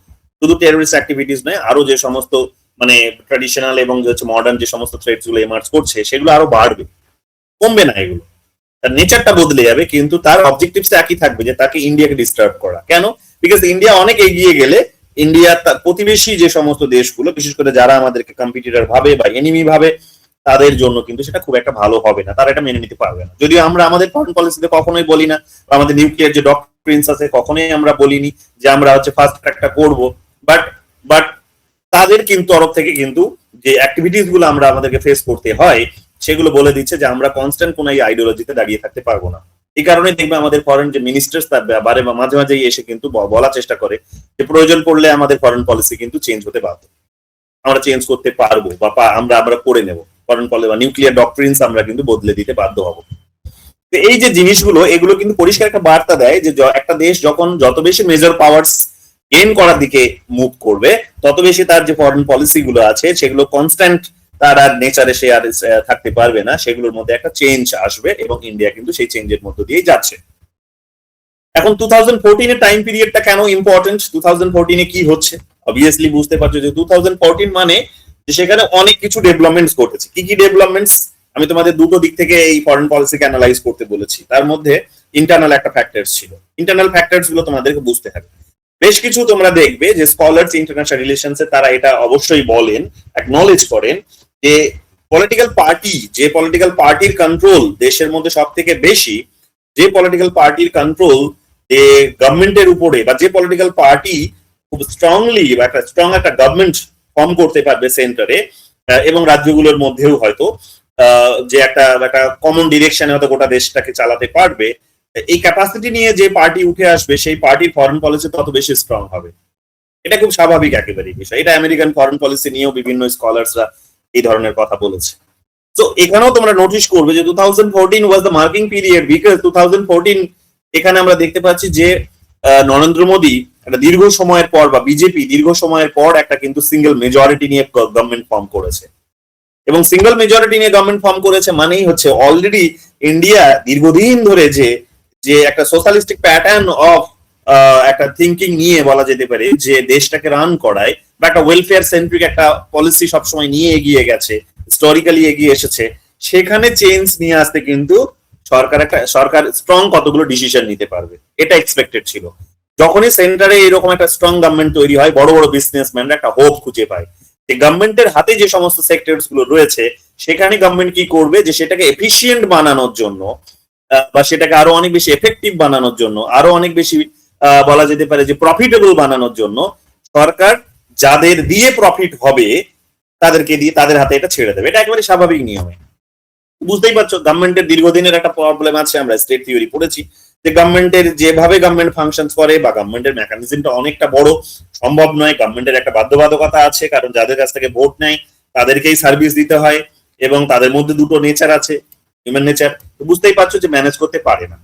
শুধু টেররিস্ট অ্যাক্টিভিটিস নয়, আরো যে সমস্ত মানে ট্র্যাডিশনাল এবং হচ্ছে মডার্ন যে সমস্ত থ্রেটস গুলো এমার্জ করছে সেগুলো আরো বাড়বে, কমবে না। এগুলো তার নেচারটা বদলে যাবে, কিন্তু তার অবজেক্টিভসটা একই থাকবে, যে তাকে ইন্ডিয়াকে ডিস্টার্ব করা। কেন? বিকজ ইন্ডিয়া অনেক এগিয়ে গেলে ইন্ডিয়া তার প্রতিবেশী যে সমস্ত দেশগুলো, বিশেষ করে যারা আমাদেরকে কম্পিটিটর ভাবে বা এনিমি ভাবে, তাদের জন্য কিন্তু সেটা খুব একটা ভালো হবে না, তারা এটা মেনে নিতে পারবে না। যদিও আমরা আমাদের ফরেন পলিসিতে কখনোই বলি না, বা আমাদের নিউক্লিয়ার যে ডক্ট্রিনস আছে কখনোই আমরা বলিনি যে আমরা হচ্ছে ফার্স্ট ট্র্যাকটা করবো, বাট তাদের কিন্তু তরফ থেকে কিন্তু যে অ্যাক্টিভিটিস গুলো আমরা আমাদেরকে ফেস করতে হয় সেগুলো বলে দিচ্ছে যে আমরা কনস্ট্যান্ট কোন এই আইডিওলজিতে দাঁড়িয়ে থাকতে পারবো না। এই কারণে দেখবে আমাদের ফরেন যে মিনিস্টার্স তার বারে বা মাঝে মাঝেই এসে কিন্তু বলার চেষ্টা করে যে প্রয়োজন পড়লে আমাদের ফরেন পলিসি কিন্তু চেঞ্জ হতে বাধ্য, আমরা চেঞ্জ করতে পারবো বা আমরা করে নেব, ফরেন পলিসি বা নিউক্লিয়ার ডক্ট্রিনস আমরা কিন্তু বদলে দিতে বাধ্য হব। তো এই যে জিনিসগুলো, এগুলো কিন্তু পরিষ্কার একটা বার্তা দেয় যে একটা দেশ যখন যত বেশি মেজর পাওয়ার্স গেইন করার দিকে মুভ করবে, তত বেশি তার যে ফরেন পলিসি গুলো আছে সেগুলো কনস্ট্যান্ট তার আর নেচারে সে আর থাকতে পারবে না, সেগুলোর মধ্যে একটা চেঞ্জ আসবে, এবং ইন্ডিয়া কিন্তু সেই চেঞ্জের মধ্য দিয়েই যাচ্ছে। এখন 2014 এর টাইম পিরিয়ডটা কেন ইম্পর্টেন্ট, 2014 এ কি হচ্ছে? অবভিয়াসলি বুঝতে পারছো যে 2014 মানে যে সেখানে অনেক কিছু ডেভেলপমেন্টস ঘটেছে। কি কি ডেভেলপমেন্টস? আমি তোমাদের দুটো দিক থেকে এই ফরেন পলিসিকে অ্যানালাইজ করতে বলেছি। তার মধ্যে ইন্টারনাল একটা ফ্যাক্টরস ছিল। ইন্টারনাল ফ্যাক্টরস গুলো তোমাদেরকে বুঝতে হবে। বেশ কিছু তোমরা দেখবে যে স্কলার্স ইন্টারন্যাশনাল রিলেশনসে তারা এটা অবশ্যই বলেন, অ্যাকনলেজ করেন যে পলিটিক্যাল পার্টি, যে পলিটিক্যাল পার্টির কন্ট্রোল দেশের মধ্যে সব থেকে বেশি, যে পলিটিক্যাল পার্টির কন্ট্রোল যে গভর্নমেন্টের উপরে, বা যে পলিটিক্যাল পার্টি খুব স্ট্রংলি একটা স্ট্রং একটা গভর্নমেন্ট ফর্ম করতে পারবে সেন্টারে এবং রাজ্যগুলোর মধ্যেও হয়তো যে একটা কমন ডিরেকশনে হয়তো গোটা দেশটাকে চালাতে পারবে, এই ক্যাপাসিটি নিয়ে যে পার্টি উঠে আসবে সেই পার্টির ফরেন পলিসি তত বেশি স্ট্রং হবে। এটা খুব স্বাভাবিক একেবারেই বিষয়। এটা আমেরিকান ফরেন পলিসি নিয়েও বিভিন্ন স্কলার্সরা এই ধরনের কথা বলেছে। তো এখানেও তোমরা নোটিস করবে যে 2014 was the marking period, because 2014 এখানে আমরা দেখতে পাচ্ছি যে নরেন্দ্র মোদী একটা দীর্ঘ সময়ের পর, বা বিজেপি দীর্ঘ সময়ের পর একটা কিন্তু সিঙ্গেল মেজরিটি নিয়ে গভর্নমেন্ট ফর্ম করেছে। এবং সিঙ্গেল মেজরিটি নিয়ে গভর্নমেন্ট ফর্ম করেছে মানেই হচ্ছে অলরেডি ইন্ডিয়া দীর্ঘদিন ধরে যে একটা সোশ্যালিস্টিক প্যাটার্ন অফ একটা থিঙ্কিং নিয়ে বলা যেতে পারে যে দেশটাকে রান করায়, বা একটা ওয়েলফেয়ার সেন্ট্রিক একটা পলিসি সবসময় নিয়ে এগিয়ে গেছে, হিস্টোরিক্যালি এগিয়ে এসেছে, সেখানে চেঞ্জ নিয়ে আসতে কিন্তু সরকার স্ট্রং কতগুলো ডিসিশন নিতে পারবে, এটা এক্সপেক্টেড ছিল। যখনই সেন্টারে এরকম একটা স্ট্রং গভর্নমেন্ট তৈরি হয়, বড় বড় বিজনেসম্যানরা একটা হোপ খুঁজে পায় যে গভর্নমেন্টের হাতে যে সমস্ত সেক্টরস গুলো রয়েছে সেখানে গভর্নমেন্ট কি করবে, যে সেটাকে এফিশিয়েন্ট বানানোর জন্য বা সেটাকে আরো অনেক বেশি এফেক্টিভ বানানোর জন্য, আরো অনেক বেশি বলা যেতে পারে যে প্রফিটেবল বানানোর জন্য সরকার যাদের দিয়ে প্রফিট হবে তাদেরকে দিয়ে তাদের হাতে এটা ছেড়ে দেবে। এটা একেবারে স্বাভাবিক নিয়মে। বুঝতেই পারছো গভর্নমেন্টের দীর্ঘদিনের একটা প্রবলেম আছে, আমরা স্টেট থিওরি পড়েছি যে গভর্নমেন্টের যেভাবে গভর্নমেন্ট ফাংশনস করে বা গভর্নমেন্টের মেকানিজমটা অনেকটা বড়, সম্ভব নয়। গভর্নমেন্টের একটা বাধ্যবাধকতা আছে, কারণ যাদের কাছ থেকে ভোট নেয় তাদেরকেই সার্ভিস দিতে হয়, এবং তাদের মধ্যে দুটো নেচার আছে, হিউম্যান নেচার। বুঝতেই পারছো যে ম্যানেজ করতে পারে না,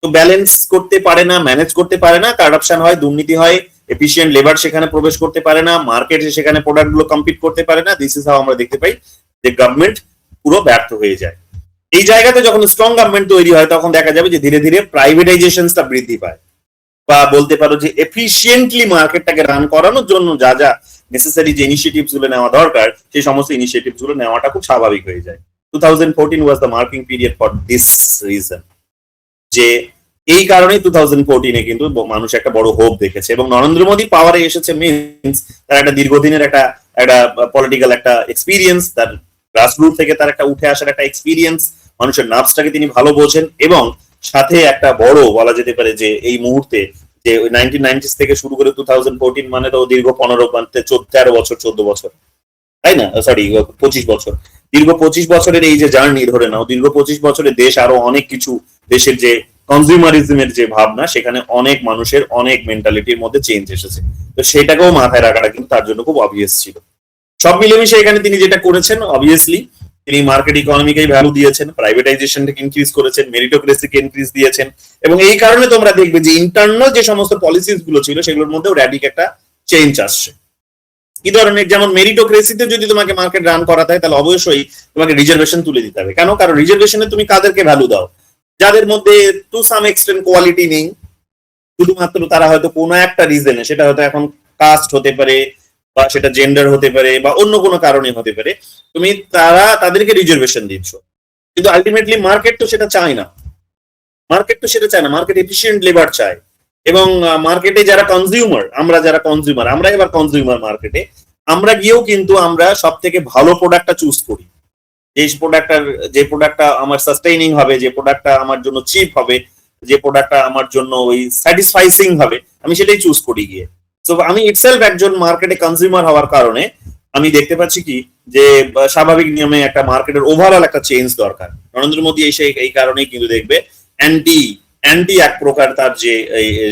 তো ব্যালেন্স করতে পারে না, ম্যানেজ করতে পারে না, কারাপশন হয়, দুর্নীতি হয়, এফিশিয়েন্ট লেবার সেখানে প্রবেশ করতে পারে না, মার্কেটে সেখানে প্রোডাক্ট গুলো কম্পিট করতে পারে না। দিস ইজ হাউ আমরা দেখতে পাই যে গভর্নমেন্ট পুরো ব্যর্থ হয়ে যায়। এই জায়গাতে যখন স্ট্রং গভর্নমেন্ট তৈরি হয় তখন দেখা যাবে যে ধীরে ধীরে প্রাইভেটাইজেশনটা বৃদ্ধি পায়, বা বলতে পারো যে এফিশিয়েন্টলি মার্কেটটাকে রান করানোর জন্য যা যা নেসেসারি যে ইনিশিয়েটিভস গুলো নেওয়া দরকার সেই সমস্ত ইনিশিয়েটিভস গুলো নেওয়াটা খুব স্বাভাবিক হয়ে যায়। 2014 was the marking period for this reason, যে এই কারণেই 2014 কিন্তু মানুষ একটা বড় হোপ দেখেছে, এবং নরেন্দ্র মোদী পাওয়ারে এসেছে মিন্স তার একটা দীর্ঘদিনের একটা পলিটিক্যাল একটা এক্সপিরিয়েন্স, তার গ্রাসরুট থেকে তার একটা উঠে আসার একটা এক্সপিরিয়েন্স, মানুষের নার্ভসটাকে তিনি ভালো বোঝেন, এবং সাথে একটা বড় বলা যেতে পারে যে এই মুহূর্তে যে 1990s থেকে শুরু করে 2014 মানে তো দীর্ঘ 13 বছর 14 বছর, তাই না? সরি 25 বছর, দীর্ঘ 25 বছরের এই যে জার্নি ধরে নাও, দীর্ঘ 25 বছরে দেশ আরো অনেক কিছু, দেশের যে কনজিউমারিজমের যে ভাবনা সেখানে অনেক মানুষের অনেক মেন্টালিটির মধ্যে চেঞ্জ এসেছে। তো সেটাকেও মাথায় রাখাটা কিন্তু তার জন্য খুব অবভিয়াস ছিল। সব মিলেমিশে এখানে তিনি যেটা করেছেন, অবভিয়াসলি তিনি মার্কেট ইকোনমিকেই ভ্যালু দিয়েছেন, প্রাইভেটাইজেশনটাকে ইনক্রিজ করেছেন, মেরিটোক্রেসিকে ইনক্রিজ দিয়েছেন, এবং এই কারণে তোমরা দেখবে যে ইন্টারনাল যে সমস্ত পলিসিস গুলো ছিল সেগুলোর মধ্যেও র্যাডিক একটা চেঞ্জ আসছে। কি ধরনের, যেমন মেরিটোক্রেসিতে যদি তোমাকে মার্কেট রান করাতে হয় তাহলে অবশ্যই তোমাকে রিজার্ভেশন তুলে দিতে হবে। কেন? কারণ রিজার্ভেশনে তুমি কাদেরকে ভ্যালু দাও? যাদের মধ্যে টু সাম এক্সটেন্ট কোয়ালিটি নেই, শুধুমাত্র তারা হয়তো কোনো একটা রিজনে, সেটা হয়তো এখন কাস্ট হতে পারে, বা সেটা জেন্ডার হতে পারে, বা অন্য কোনো কারণে হতে পারে, তুমি তাদেরকে রিজার্ভেশন দিচ্ছ। কিন্তু আলটিমেটলি মার্কেট তো সেটা চায় না, মার্কেট এফিশিয়েন্ট লেবার চায়। এবং মার্কেটে যারা কনজিউমার, আমরা এবার কনজিউমার মার্কেটে আমরা গিয়েও কিন্তু আমরা সব থেকে ভালো প্রোডাক্টটা চুজ করি, যে প্রোডাক্টটা আমার সাস্টেইনিং হবে, যে প্রোডাক্টটা আমার জন্য চিপ হবে, যে প্রোডাক্টটা আমার জন্য ওই স্যাটিসফাইসিং হবে, আমি সেটাই চুজ করি গিয়ে। তো আমি ইটসেলফ একজন মার্কেটে কনজিউমার হওয়ার কারণে আমি দেখতে পাচ্ছি কি যে স্বাভাবিক নিয়মে একটা মার্কেটের ওভারঅল একটা চেঞ্জ দরকার। নরেন্দ্র মোদী এসে এই কারণেই কিন্তু দেখবে অ্যান্টি এক প্রকার তার যে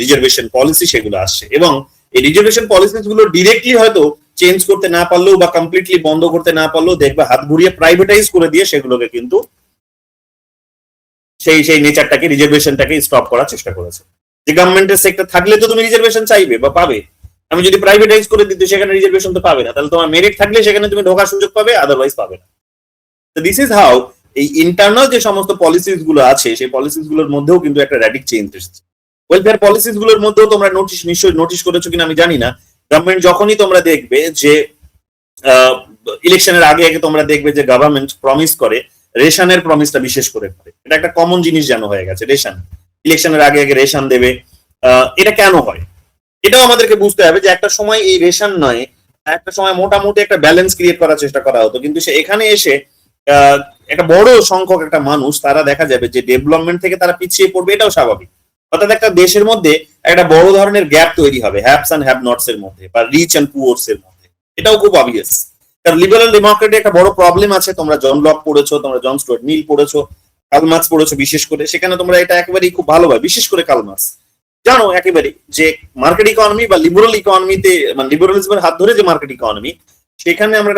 রিজার্ভেশন পলিসি সেগুলো আসছে, এবং এই রিজার্ভেশন পলিসি গুলো ডিরেক্টলি হয়তো চেঞ্জ করতে না পারলেও বা কমপ্লিটলি বন্ধ করতে না পারলেও দেখবে হাত ঘুরিয়ে প্রাইভেটাইজ করে দিয়ে সেগুলোকে কিন্তু সেই নেচারটাকে, রিজার্ভেশনটাকে স্টপ করার চেষ্টা করেছে। যে গভর্নমেন্টের সেক্টর থাকলে তো তুমি রিজার্ভেশন চাইবে বা পাবে, আমি যদি প্রাইভেটাইজ করে দিতে সেখানে রিজার্ভেশন তো পাবে না, তাহলে তোমার মেরিট থাকলে সেখানে তুমি ঢোকার সুযোগ পাবে, আদারওয়াইজ পাবে না। তো দিস ইজ হাউ এই ইন্টারনাল যে সমস্ত পলিসিস গুলো আছে সেই পলিসিস গুলোর মধ্যেও কিন্তু একটা র্যাডিক চেঞ্জ এসেছে। ওয়েলফেয়ার পলিসিস গুলোর মধ্যেও তোমরা নিশ্চয়ই নোটিস করেছো কিনা আমি জানি না, গভর্নমেন্ট যখনই তোমরা দেখবে যে ইলেকশনের আগে তোমরা দেখবে যে গভর্নমেন্ট প্রমিস করে, রেশনের প্রমিসটা বিশেষ করে করে, এটা একটা কমন জিনিস যেন হয়ে গেছে রেশন। ইলেকশনের আগে আগে রেশন দেবে। এটা কেন হয় এটাও আমাদেরকে বুঝতে হবে যে একটা সময় এই রেশন নয়, একটা সময় মোটামুটি একটা ব্যালেন্স ক্রিয়েট করার চেষ্টা করা হতো, কিন্তু সে এখানে এসে একটা বড় সংখ্যক একটা মানুষ তারা দেখা যাবে যে ডেভেলপমেন্ট থেকে তারা পিছিয়ে পড়বে, এটাও স্বাভাবিক। অর্থাৎ একটা দেশের মধ্যে একটা বড় ধরনের গ্যাপ তৈরি হবে হ্যাভস অ্যান্ড হ্যাভ নটস এর মধ্যে বা রিচ অ্যান্ড পুয়ার্স এর মধ্যে, এটাও খুব অবভিয়াস। কারণ লিবারাল ডেমোক্রেটে একটা বড় প্রবলেম আছে, তোমরা জন লক পড়েছো, তোমরা জন স্টুয়ার্ট মিল পড়েছো, কার্ল মার্কস পড়েছো বিশেষ করে, সেখানে তোমরা এটা একেবারেই খুব ভালোভাবে, বিশেষ করে কার্ল মার্কস জানো একেবারে যে মার্কেট ইকোনমি বা লিবারাল ইকোনমিতে মানে লিবারালিজমের হাত ধরে যে মার্কেট ইকোনমি, সেখানে আমরা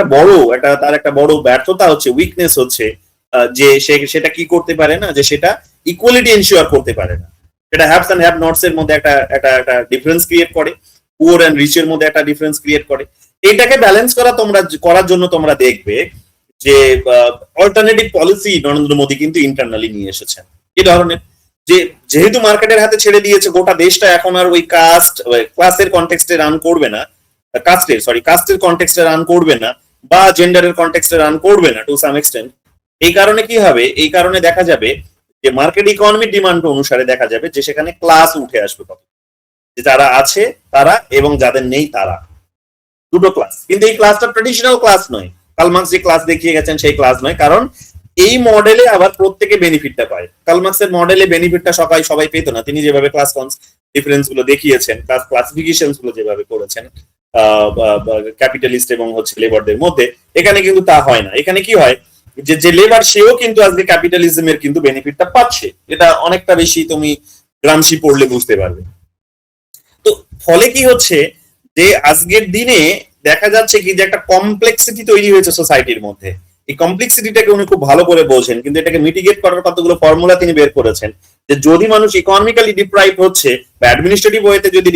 তার একটা বড় ব্যর্থতা হচ্ছে, উইকনেস হচ্ছে যে সেটা কি করতে পারে না, যে সেটা ইকুয়ালিটি এনশিওর করতে পারে না। সেটা হ্যাভস অ্যান্ড হ্যাভ নটস এর মধ্যে একটা ডিফারেন্স ক্রিয়েট করে, পুয়ার অ্যান্ড রিচ এর মধ্যে একটা ডিফারেন্স ক্রিয়েট করে। এটাকে ব্যালেন্স করার জন্য তোমরা দেখবে যে অল্টারনেটিভ পলিসি নরেন্দ্র মোদী কিন্তু ইন্টারনালি নিয়ে এসেছেন। এই ধরনের যেহেতু মার্কেটের হাতে ছেড়ে দিয়েছে গোটা দেশটা, এখন আর ওই ক্লাসের কনটেক্সটে রান করবে না, কাস্টের কনটেক্সটে রান করবে না, বা জেন্ডারের কনটেক্সটে রান করবে না টু সাম এক্সটেন্ট। এই কারণে কি হবে, এই কারণে দেখা যাবে যে মার্কেট ইকোনমির ডিমান্ড অনুসারে দেখা যাবে যে সেখানে ক্লাস উঠে আসবে, কত যে যারা আছে তারা এবং যাদের নেই তারা, দুটো ক্লাস। কিন্তু এই ক্লাসটা ট্রেডিশনাল ক্লাস নয়, কার্ল মার্কস যে ক্লাস দেখিয়ে গেছেন সেই ক্লাস নয়, কারণ এই মডেলে আবার প্রত্যেকে বেনিফিটটা পায়। কার্ল মার্কসের মডেলে বেনিফিটটা সবাই পেত না, তিনি যেভাবে ক্লাস ডিফারেন্স গুলো দেখিয়েছেন, ক্লাসিফিকেশন গুলো যেভাবে করেছেন ক্যাপিটালিস্ট এবং লেবারদের মধ্যে, এখানে কিন্তু তা হয় না। এখানে কি হয় যে লেবার সেও কিন্তু আজকে ক্যাপিটালিজমের কিন্তু বেনিফিটটা পাচ্ছে, এটা অনেকটা বেশি তুমি গ্রামসি পড়লে বুঝতে পারবে। তো ফলে কি হচ্ছে যে আজকের দিনে দেখা যাচ্ছে কি যে একটা কমপ্লেক্সিটি তৈরি হয়েছে সোসাইটির মধ্যে। এই কমপ্লেক্সিটিটাকে উনি খুব ভালো করে বোঝেন, কিন্তু এটাকে মিটিগেট করার কতগুলো ফর্মুলা তিনি বের করেছেন। যে যদি মানুষ ইকোনমিক্যালি ডিপ্রাইভ হচ্ছে বা অ্যাডমিনিস্ট্রেটিভ ওয়েতে যদি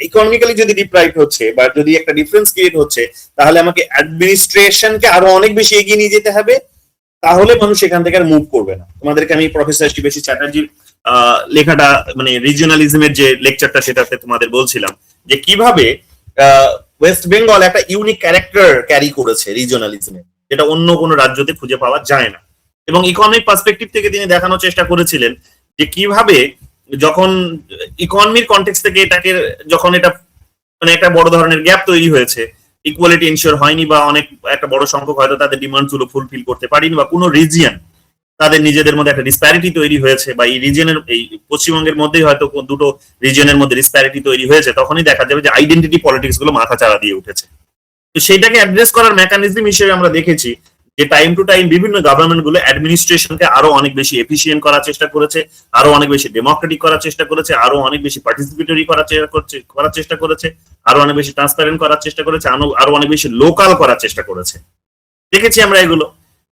ইকোনমিক্যালি যদি ডিপ্রাইভ হচ্ছে বা যদি একটা ডিফারেন্স ক্রিয়েট হচ্ছে, তাহলে আমাকে অ্যাডমিনিস্ট্রেশনকে আরো অনেক বেশি এগিয়ে নিয়ে যেতে হবে, তাহলে মানুষ এখান থেকে আর মুভ করবে না। তোমাদেরকে আমি প্রফেসর শিবাশী চ্যাটার্জির লেখাটা মানে রিজিওনালিজমের যে লেকচারটা সেটাতে তোমাদের বলছিলাম যে কিভাবে ওয়েস্ট বেঙ্গল একটা ইউনিক ক্যারেক্টার ক্যারি করেছে রিজিওনালিজমে, যেটা অন্য কোনো রাজ্যতে খুঁজে পাওয়া যায় না। এবং ইকোনমিক পার্সপেক্টিভ থেকে তিনি দেখানোর চেষ্টা করেছিলেন যে কিভাবে যখন ইকোনমির কনটেক্সট থেকে যখন এটা মানে একটা বড় ধরনের গ্যাপ তৈরি হয়েছে, ইকুয়ালিটি এনশিওর হয়নি বা অনেক একটা বড় সংখ্যক হয়তো তাদের ডিমান্ড গুলো ফুলফিল করতে পারেনি, বা কোনো রিজিয়ন তাদের নিজেদের মধ্যে একটা ডিসপ্যারিটি তৈরি হয়েছে, বা এই রিজিয়নের এই পশ্চিমবঙ্গের মধ্যেই হয়তো দুটো রিজিয়নের মধ্যে ডিসপ্যারিটি তৈরি হয়েছে, তখনই দেখা যাবে যে আইডেন্টিটি পলিটিক্স গুলো মাথা চাড়া দিয়ে উঠেছে। তো সেইটাকে অ্যাড্রেস করার মেকানিজম হিসেবে আমরা দেখেছি যে টাইম টু টাইম বিভিন্ন গভর্নমেন্ট গুলো অ্যাডমিনিস্ট্রেশনকে আরো অনেক বেশি এফিসিয়েন্ট করার চেষ্টা করেছে, আরো অনেক বেশি ডেমোক্রেটিক করার চেষ্টা করেছে, আরো অনেক বেশি পার্টিসিপেটরি করার চেষ্টা করেছে, আরো অনেক বেশি ট্রান্সপারেন্ট করার চেষ্টা করেছে, আরো অনেক বেশি লোকাল করার চেষ্টা করেছে। দেখেছি আমরা এগুলো,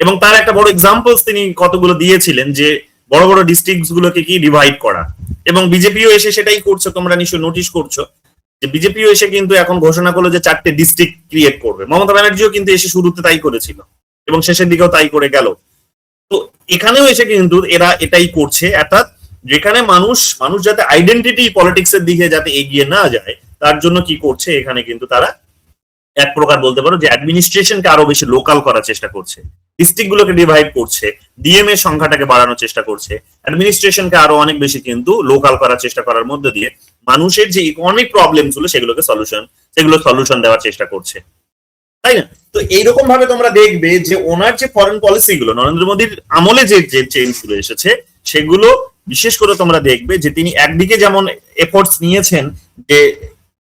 এবং তার একটা বড় এক্সাম্পলস তিনি কতগুলো দিয়েছিলেন যে বড় বড় ডিস্ট্রিক্ট গুলোকে কি ডিভাইড করা। এবং বিজেপিও এসে সেটাই করছে, তোমরা নিশ্চয়ই নোটিশ করছো যে বিজেপিও এসে কিন্তু এখন ঘোষণা করলো যে 4টে ডিস্ট্রিক্ট ক্রিয়েট করবে। মমতা ব্যানার্জিও কিন্তু এসে শুরুতে তাই করেছিল এবং শেষের দিকেও তাই করে গেল। তো এখানেও এসে কিন্তু এরা এটাই করছে, অর্থাৎ যেখানে মানুষ যাতে আইডেন্টিটি পলিটিক্স এর দিকে যাতে এগিয়ে না যায়, তার জন্য কি করছে এখানে কিন্তু তারা এক প্রকার বলতে পারো যে অ্যাডমিনিস্ট্রেশনকে আরো বেশি লোকাল করার চেষ্টা করছে, ডিস্ট্রিক্ট গুলোকে ডিভাইড করছে, ডিএম এর সংখ্যাটাকে বাড়ানোর চেষ্টা করছে, অ্যাডমিনিস্ট্রেশনকে আরো অনেক বেশি কিন্তু লোকাল করার চেষ্টা করার মধ্যে দিয়ে মানুষের যে ইকোনমিক প্রবলেম গুলো সেগুলো সলিউশন দেওয়ার চেষ্টা করছে, তাই না? তো এইরকম ভাবে তোমরা দেখবে যে ওনার যে ফরেন পলিসি গুলো নরেন্দ্র মোদীর আমলে যে চেঞ্জ গুলো এসেছে, সেগুলো বিশেষ করে তোমরা দেখবে যে তিনি একদিকে যেমন এফোর্টস নিয়েছেন যে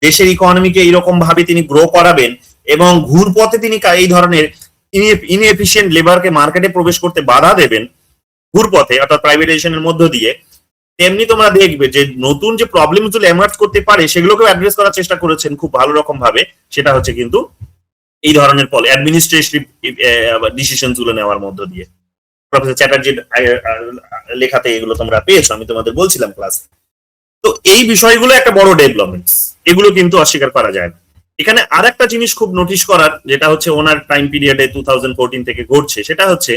দেশের ইকোনমিকে এইরকম ভাবে তিনি গ্রো করাবেন এবং ঘুরপথে তিনি এই ধরনের ইনএফিশিয়েন্ট লেবারকে মার্কেটে প্রবেশ করতে বাধা দেবেন ঘুরপথে, অর্থাৎ প্রাইভেটাইজেশনের মধ্য দিয়ে, তেমনি তোমরা দেখবে যে নতুন যে প্রবলেম গুলো এমার্জ করতে পারে সেগুলোকে অ্যাড্রেস করার চেষ্টা করেছেন খুব ভালো রকম ভাবে। সেটা হচ্ছে কিন্তু এই ধরনের অ্যাডমিনিস্ট্রেটিভ ডিসিশন গুলো নেওয়ার মধ্য দিয়ে। প্রফেসর চ্যাটার্জির লেখাতে এগুলো তোমরা পেয়েছো, আমি তোমাদের বলছিলাম ক্লাসে। তো এই বিষয়গুলো একটা বড় ডেভেলপমেন্টস, এগুলো কিন্তু অস্বীকার করা যায় না। এখানে আর একটা জিনিস খুব নোটিশ করার, যেটা হচ্ছে ওনার টাইম পিরিয়ডে 2014 থেকে ঘটছে, সেটা হচ্ছে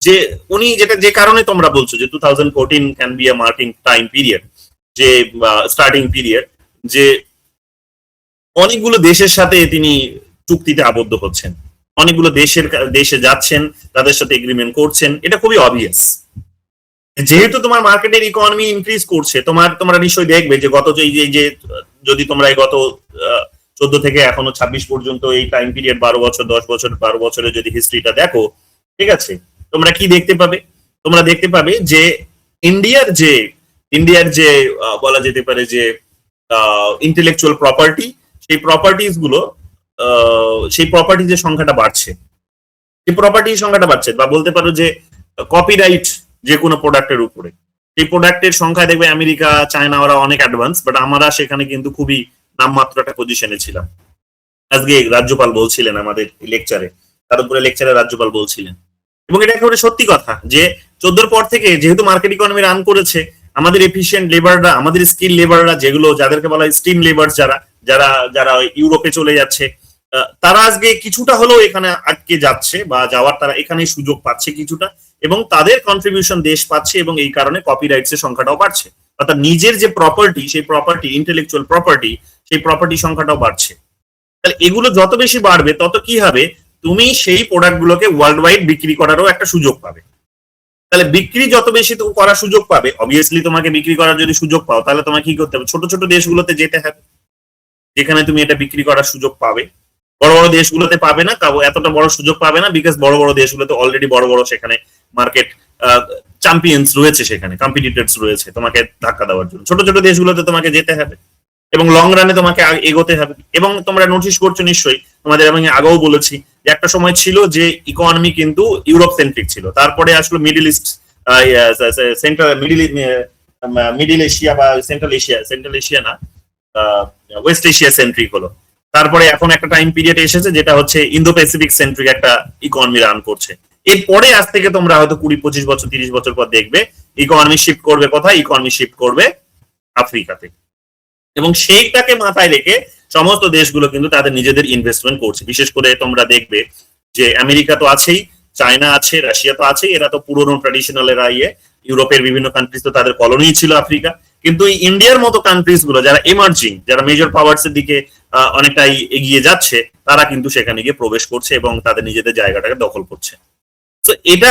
যে উনি যে কারণে তোমরা বলছো যে 2014 can be a marking time period, যে স্টার্টিং পিরিয়ড, যে অনেকগুলো দেশের সাথে তিনি চুক্তিতে আবদ্ধ হচ্ছেন, অনেকগুলো দেশে যাচ্ছেন, তাদের সাথে এগ্রিমেন্ট করছেন, এটা খুবই অবভিয়াস। যেহেতু তোমার মার্কেটের ইকোনমি ইনক্রিজ করছে, তোমরা নিশ্চয়ই দেখবে যে গত যে যদি তোমরা এই গত 14 থেকে এখনো 26 পর্যন্ত এই টাইম পিরিয়ড 12 বছর 10 বছর 12 বছরের যদি হিস্ট্রিটা দেখো, ঠিক আছে, তোমরা কি দেখতে পাবে? তোমরা দেখতে পাবে যে ইন্ডিয়ার যে বলা যেতে পারে যে ইন্টেলেকচুয়াল প্রপার্টি, সেই প্রপার্টিজ গুলো সেই প্রপার্টিজের সংখ্যাটা বাড়ছে। এই প্রপার্টির সংখ্যাটা বাড়ছে, বা বলতে পারো যে কপিরাইট যে কোনো প্রোডাক্টের উপরে, এই প্রোডাক্টের সংখ্যায় দেখবে আমেরিকা, চায়না ওরা অনেক অ্যাডভান্স, বাট আমরা সেখানে কিন্তু খুবই নামমাত্র একটা পজিশনে ছিলাম। আজকে রাজ্যপাল বলছিলেন আমাদের লেকচারে, তার উপরে লেকচারে রাজ্যপাল বলছিলেন, এবং এটা একেবারে সত্যি কথা যে 14 পর থেকে যেহেতু মার্কেট ইকোনমি রান করেছে, আমাদের এফিশিয়েন্ট লেবাররা, আমাদের স্কিল লেবাররা, যেগুলো যাদেরকে বলা হয় স্টিম লেবার, যারা ইউরোপে চলে যাচ্ছে, তারা আজকে কিছুটা হলেও এখানে আটকে যাচ্ছে বা যাওয়ার তারা এখানে সুযোগ পাচ্ছে কিছুটা, এবং তাদের কন্ট্রিবিউশন দেশ পাচ্ছে, এবং এই কারণে কপিরাইটস এর সংখ্যাটাও বাড়ছে। অর্থাৎ নিজের যে প্রপার্টি, সেই প্রপার্টি, ইন্টেলেকচুয়াল প্রপার্টি, সেই প্রপার্টি সংখ্যাটাও বাড়ছে। তাহলে এগুলো যত বেশি বাড়বে তত কি হবে, তুমি সেই প্রোডাক্ট গুলোকে ওয়ার্ল্ড ওয়াইড বিক্রি করারও একটা সুযোগ পাবে। তাহলে বিক্রি যত বেশি করার সুযোগ পাবে, অবভিয়াসলি তোমাকে বিক্রি করার যদি সুযোগ পাও, তাহলে তোমাকে কি করতে হবে, ছোট ছোট দেশগুলোতে যেতে হবে যেখানে তুমি এটা বিক্রি করার সুযোগ পাবে। বড় বড় দেশগুলোতে পাবে না, এতটা বড় সুযোগ পাবে না, বিকজ বড় বড় দেশগুলোতে অলরেডি বড় বড় সেখানে মার্কেট চ্যাম্পিয়ন্স রয়েছে, সেখানে কম্পিটিটরস রয়েছে তোমাকে ধাক্কা দেওয়ার জন্য। ছোট ছোট দেশগুলোতে তোমাকে যেতে হবে এবং লং রানে তোমাকে এগোতে হবে। এবং তোমরা নোটিস করছো নিশ্চয়ই, তোমাদের আমি আগেও বলেছি যে একটা সময় ছিল যে ইকোনমি কিন্তু ইউরোপ সেন্ট্রিক ছিল, তারপরে আসলো মিডল ইস্ট, মিডল এশিয়া বা সেন্ট্রাল এশিয়া না, ওয়েস্ট এশিয়া সেন্ট্রিক হলো। তারপরে এখন একটা টাইম পিরিয়ড এসেছে যেটা হচ্ছে ইন্দো প্যাসিফিক সেন্ট্রিক একটা ইকোনমি রান করছে। এরপরে আজ থেকে তোমরা হয়তো 20-25 বছর 30 বছর পর দেখবে ইকোনমি শিফট করবে কোথায়, ইকোনমি শিফট করবে আফ্রিকাতে। এবং সেইটাকে মাথায় রেখে সমস্ত দেশগুলো কিন্তু তাদের নিজেদের ইনভেস্টমেন্ট করছে। বিশেষ করে তোমরা দেখবে যে আমেরিকা তো আছেই, চায়না আছে, রাশিয়া তো আছেই, এরা তো পুরোনো ট্র্যাডিশনাল এরা ইউরোপের বিভিন্ন কান্ট্রিজ তো তাদের কলোনি ছিল আফ্রিকা। কিন্তু ইন্ডিয়ার মতো কান্ট্রিজ গুলো যারা এমার্জিং, যারা মেজর পাওয়ার্স এর দিকে অনেকটাই এগিয়ে যাচ্ছে, তারা কিন্তু সেখানে গিয়ে প্রবেশ করছে এবং তাদের নিজেদের জায়গাটাকে দখল করছে। তো এটা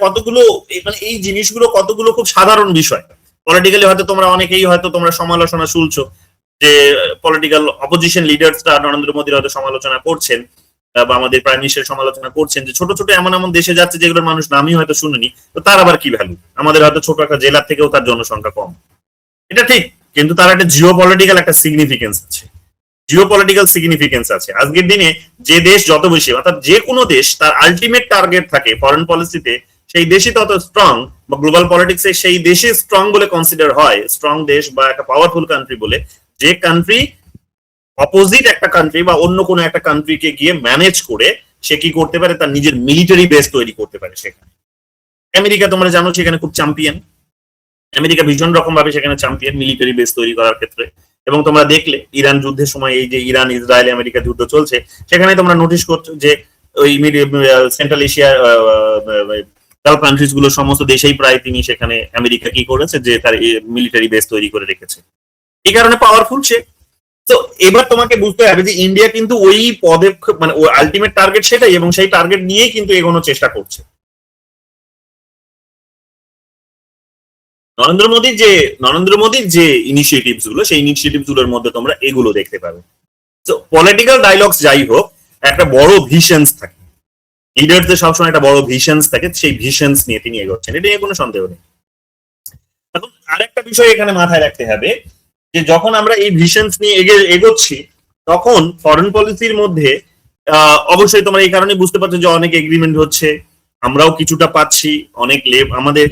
কতগুলো, মানে এই জিনিসগুলো কতগুলো খুব সাধারণ বিষয়। পলিটিক্যালি হয়তো তোমরা অনেকেই হয়তো তোমরা সমালোচনা শুনছো যে পলিটিক্যাল অপোজিশন লিডার্সরা নরেন্দ্র মোদীর হয়তো সমালোচনা করছেন বা আমাদের প্রাইম মিনিস্টার সমালোচনা করছেন যে ছোট ছোট এমন এমন দেশে যাচ্ছে যেগুলোর মানুষ নামই হয়তো শুনেনি, তো তার আবার কি ভ্যালু, আমাদের হয়তো ছোট একটা জেলার থেকেও তার জনসংখ্যা কম। এটা ঠিক, কিন্তু তার একটা জিও পলিটিক্যাল একটা সিগনিফিকেন্স আছে, জিও পলিটিক্যাল সিগনিফিকেন্স আছে। আজকের দিনে যে দেশ যত বেশি, অর্থাৎ যে কোনো দেশ তার আলটিমেট টার্গেট থাকে ফরেন পলিসিতে, সেই দেশই তত স্ট্রং, বা গ্লোবাল পলিটিক্সে সেই দেশে স্ট্রং বলে কনসিডার হয়, স্ট্রং দেশ বা একটা পাওয়ারফুল কান্ট্রি বলে, যে কান্ট্রি অপোজিট একটা কান্ট্রি বা অন্য কোনো একটা কান্ট্রিকে গিয়ে ম্যানেজ করে সে কি করতে পারে, তার নিজের মিলিটারি বেস তৈরি করতে পারে। সেখানে আমেরিকা তোমরা জানো সেখানে খুব চ্যাম্পিয়ন, আমেরিকা ভীষণ রকম ভাবে সেখানে চ্যাম্পিয়ন মিলিটারি বেস তৈরি করার ক্ষেত্রে। এবং তোমরা দেখলে ইরান যুদ্ধের সময়, এই যে ইরান ইসরায়েল আমেরিকা যুদ্ধ চলছে, সেখানে তোমরা নোটিস করছো যে ওই সেন্ট্রাল এশিয়া গালফ কান্ট্রিজ গুলো সমস্ত দেশেই প্রায় তিনি সেখানে আমেরিকা কি করেছে যে তার মিলিটারি বেস তৈরি করে রেখেছে, এই কারণে পাওয়ারফুল সে। তো এবার তোমাকে বুঝতে হবে যে ইন্ডিয়া কিন্তু ওই পদক্ষেপ, মানে ওই আলটিমেট টার্গেট সেটাই, এবং সেই টার্গেট নিয়েই কিন্তু এগোনোর চেষ্টা করছে। নরেন্দ্র মোদীর যে ইনিশিয়েটিভস গুলো, সেই ইনিশিয়েটিভস গুলোর মধ্যে তোমরা এগুলো দেখতে পাবে। তো পলিটিক্যাল ডায়লগস যাই হোক, একটা বড় ভিশনস থাকে, লিডারদের সবসময় একটা বড় ভিশনস থাকে, সেই ভিশনস নিয়ে তিনি এগোচ্ছেন, এটা নিয়ে কোনো সন্দেহ নেই। এখন আরেকটা বিষয় এখানে মাথায় রাখতে হবে যে যখন আমরা এই ভিশনস নিয়ে এগোচ্ছি, তখন ফরেন পলিসির মধ্যে অবশ্যই তোমরা এই কারণে বুঝতে পারছো যে অনেক এগ্রিমেন্ট হচ্ছে, আমরাও কিছুটা পাচ্ছি, অনেক আমাদের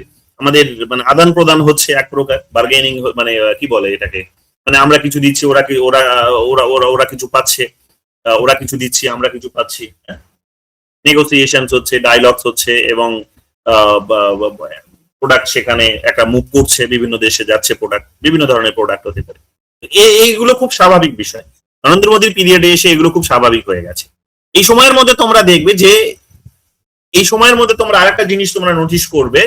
মানে আদান প্রদান হচ্ছে, এক প্রকার বার্গেনিং, মানে কি বলে এটাকে, মানে আমরা কিছু দিচ্ছি, ওরা কিছু পাচ্ছে, ওরা কিছু দিচ্ছি, আমরা কিছু পাচ্ছি, নেগোসিয়েশন হচ্ছে, ডায়লগস হচ্ছে, এবং প্রোডাক্ট সেখানে একটা মুভ করছে, বিভিন্ন দেশে যাচ্ছে প্রোডাক্ট, বিভিন্ন ধরনের প্রোডাক্ট হতে পারে। এইগুলো খুব স্বাভাবিক বিষয়, নরেন্দ্র মোদীর পিরিয়ডে এসে এগুলো খুব স্বাভাবিক হয়ে গেছে। এই সময়ের মধ্যে তোমরা দেখবে যে এই সময়ের মধ্যে তোমরা আরেকটা জিনিস তোমরা নোটিস করবে,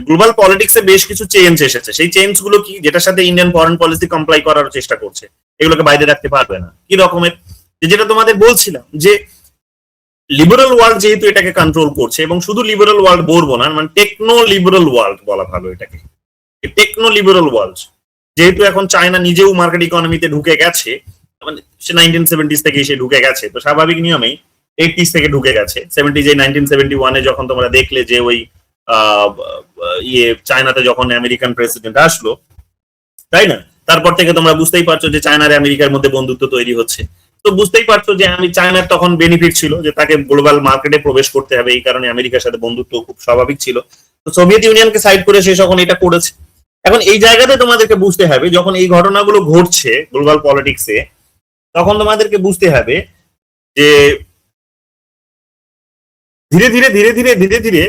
গ্লোবাল পলিটিক্সে বেশ কিছু চেঞ্জ এসেছে। সেই চেঞ্জ গুলো কি, যেটার সাথে ইন্ডিয়ান ফরেন পলিসি কমপ্লাই করার চেষ্টা করছে, এগুলোকে বাইরে রাখতে পারবে না। কি রকমের, যেটা তোমাদের বলছিলাম যে লিবারাল ওয়ার্ল্ড যেহেতু এটাকে কন্ট্রোল করছে, এবং শুধু লিবারাল ওয়ার্ল্ড বলবো না, মানে টেকনো লিবারাল ওয়ার্ল্ড বলা ভালো এটাকে, টেকনো লিবারাল ওয়ার্ল্ড, যেহেতু এখন চায়না নিজেও মার্কেট ইকোনমিতে ঢুকে গেছে, মানে সে 1970s থেকে সে ঢুকে গেছে, তো স্বাভাবিক নিয়মেই 80s থেকে ঢুকে গেছে। 70s 1971-এ যখন তোমরা দেখলে যে ওই চায়নাতে যখন আমেরিকান প্রেসিডেন্ট আসলো, তাই না, তারপর থেকে তোমরা বুঝতেই পারছো যে চায়নার আমেরিকার মধ্যে বন্ধুত্ব তৈরি হচ্ছে। তো বুঝতেই পারছো যে চায়নার তখন বেনিফিট ছিল যে তাকে গ্লোবাল মার্কেটে প্রবেশ করতে হবে, এই কারণে আমেরিকার সাথে বন্ধুত্ব খুব স্বাভাবিক ছিল। তো সোভিয়েত ইউনিয়নকে সাইড করে সে যখন এটা করেছে, এখন এই জায়গাতে তোমাদেরকে বুঝতে হবে যখন এই ঘটনাগুলো ঘটছে গ্লোবাল পলিটিক্সে, তখন তোমাদেরকে বুঝতে হবে যে ধীরে ধীরে ধীরে ধীরে ধীরে ধীরে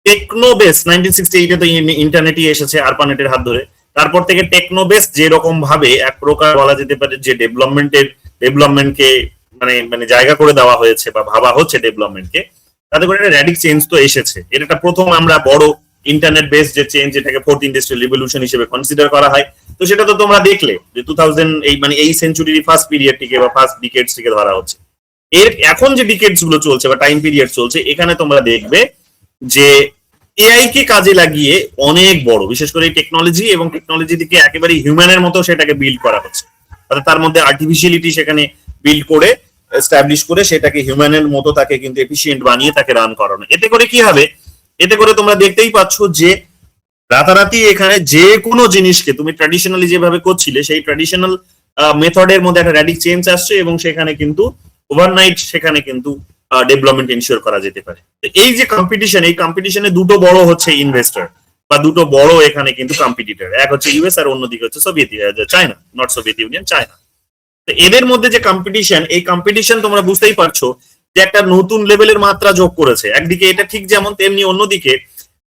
টেকনোবেস 1968-এ তো ইন্টারনেটই এসেছে আরপানেটের হাত ধরে, তারপর থেকে টেকনোবেস যেরকম ভাবে এক প্রকার বলা যেতে পারে যে ডেভেলপমেন্টকে মানে মানে জায়গা করে দেওয়া হয়েছে বা ভাবা হচ্ছে ডেভেলপমেন্টকে, তাতে করে একটা র্যাডিক চেঞ্জ তো এসেছে। এটা একটা প্রথম আমরা বড় ইন্টারনেট বেস যে চেঞ্জ, যেটাকে ফোর্থ ইন্ডাস্ট্রিয়াল রিভলিউশন হিসেবে কনসিডার করা হয়। তো সেটা তো তোমরা দেখলে যে 2000 মানে এই সেঞ্চুরির ফার্স্ট পিরিয়ডটিকে বা ফার্স্ট ডিকেডসটিকে ধরা হচ্ছে। এর এখন যে ডিকেডস গুলো চলছে বা টাইম পিরিয়ড চলছে, এখানে তোমরা দেখবে যে এআই কে কাজে লাগিয়ে অনেক বড়, বিশেষ করে টেকনোলজি এবং টেকনোলজি দিকে একেবারে হিউম্যানের মতো সেটাকে বিল্ড করা হচ্ছে, তার মধ্যে আর্টিফিশিয়ালিটি সেখানে বিল্ড করে এস্টাবলিশ করে সেটাকে হিউম্যানের মতো তাকে কিন্তু এফিশিয়েন্ট বানিয়ে তাকে রান করানো। এতে করে কি হবে, এতে করে তোমরা দেখতেই পাচ্ছ যে রাতারাতি এখানে যে কোনো জিনিসকে তুমি ট্র্যাডিশনালি যেভাবে করছিলে সেই ট্র্যাডিশনাল মেথডের মধ্যে একটা র্যাডিক চেঞ্জ আসছে, এবং সেখানে কিন্তু ওভারনাইট সেখানে কিন্তু ডেভেলপমেন্ট এনশিওর করা যেতে পারে। এই যে কম্পিটিশন, এই কম্পিটিশনে দুটো বড় হচ্ছে ইনভেস্টর বা দুটো বড় এখানে কিন্তু কম্পিটিটর, এক হচ্ছে ইউএস আর অন্যদিকে হচ্ছে China, not Soviet union, China. তো এদের মধ্যে যে কম্পিটিশন, এই কম্পিটিশন তোমরা বুঝতেই পারছো যে একটা নতুন লেভেলের মাত্রা যোগ করেছে। একদিকে এটা ঠিক যেমন, তেমনি অন্যদিকে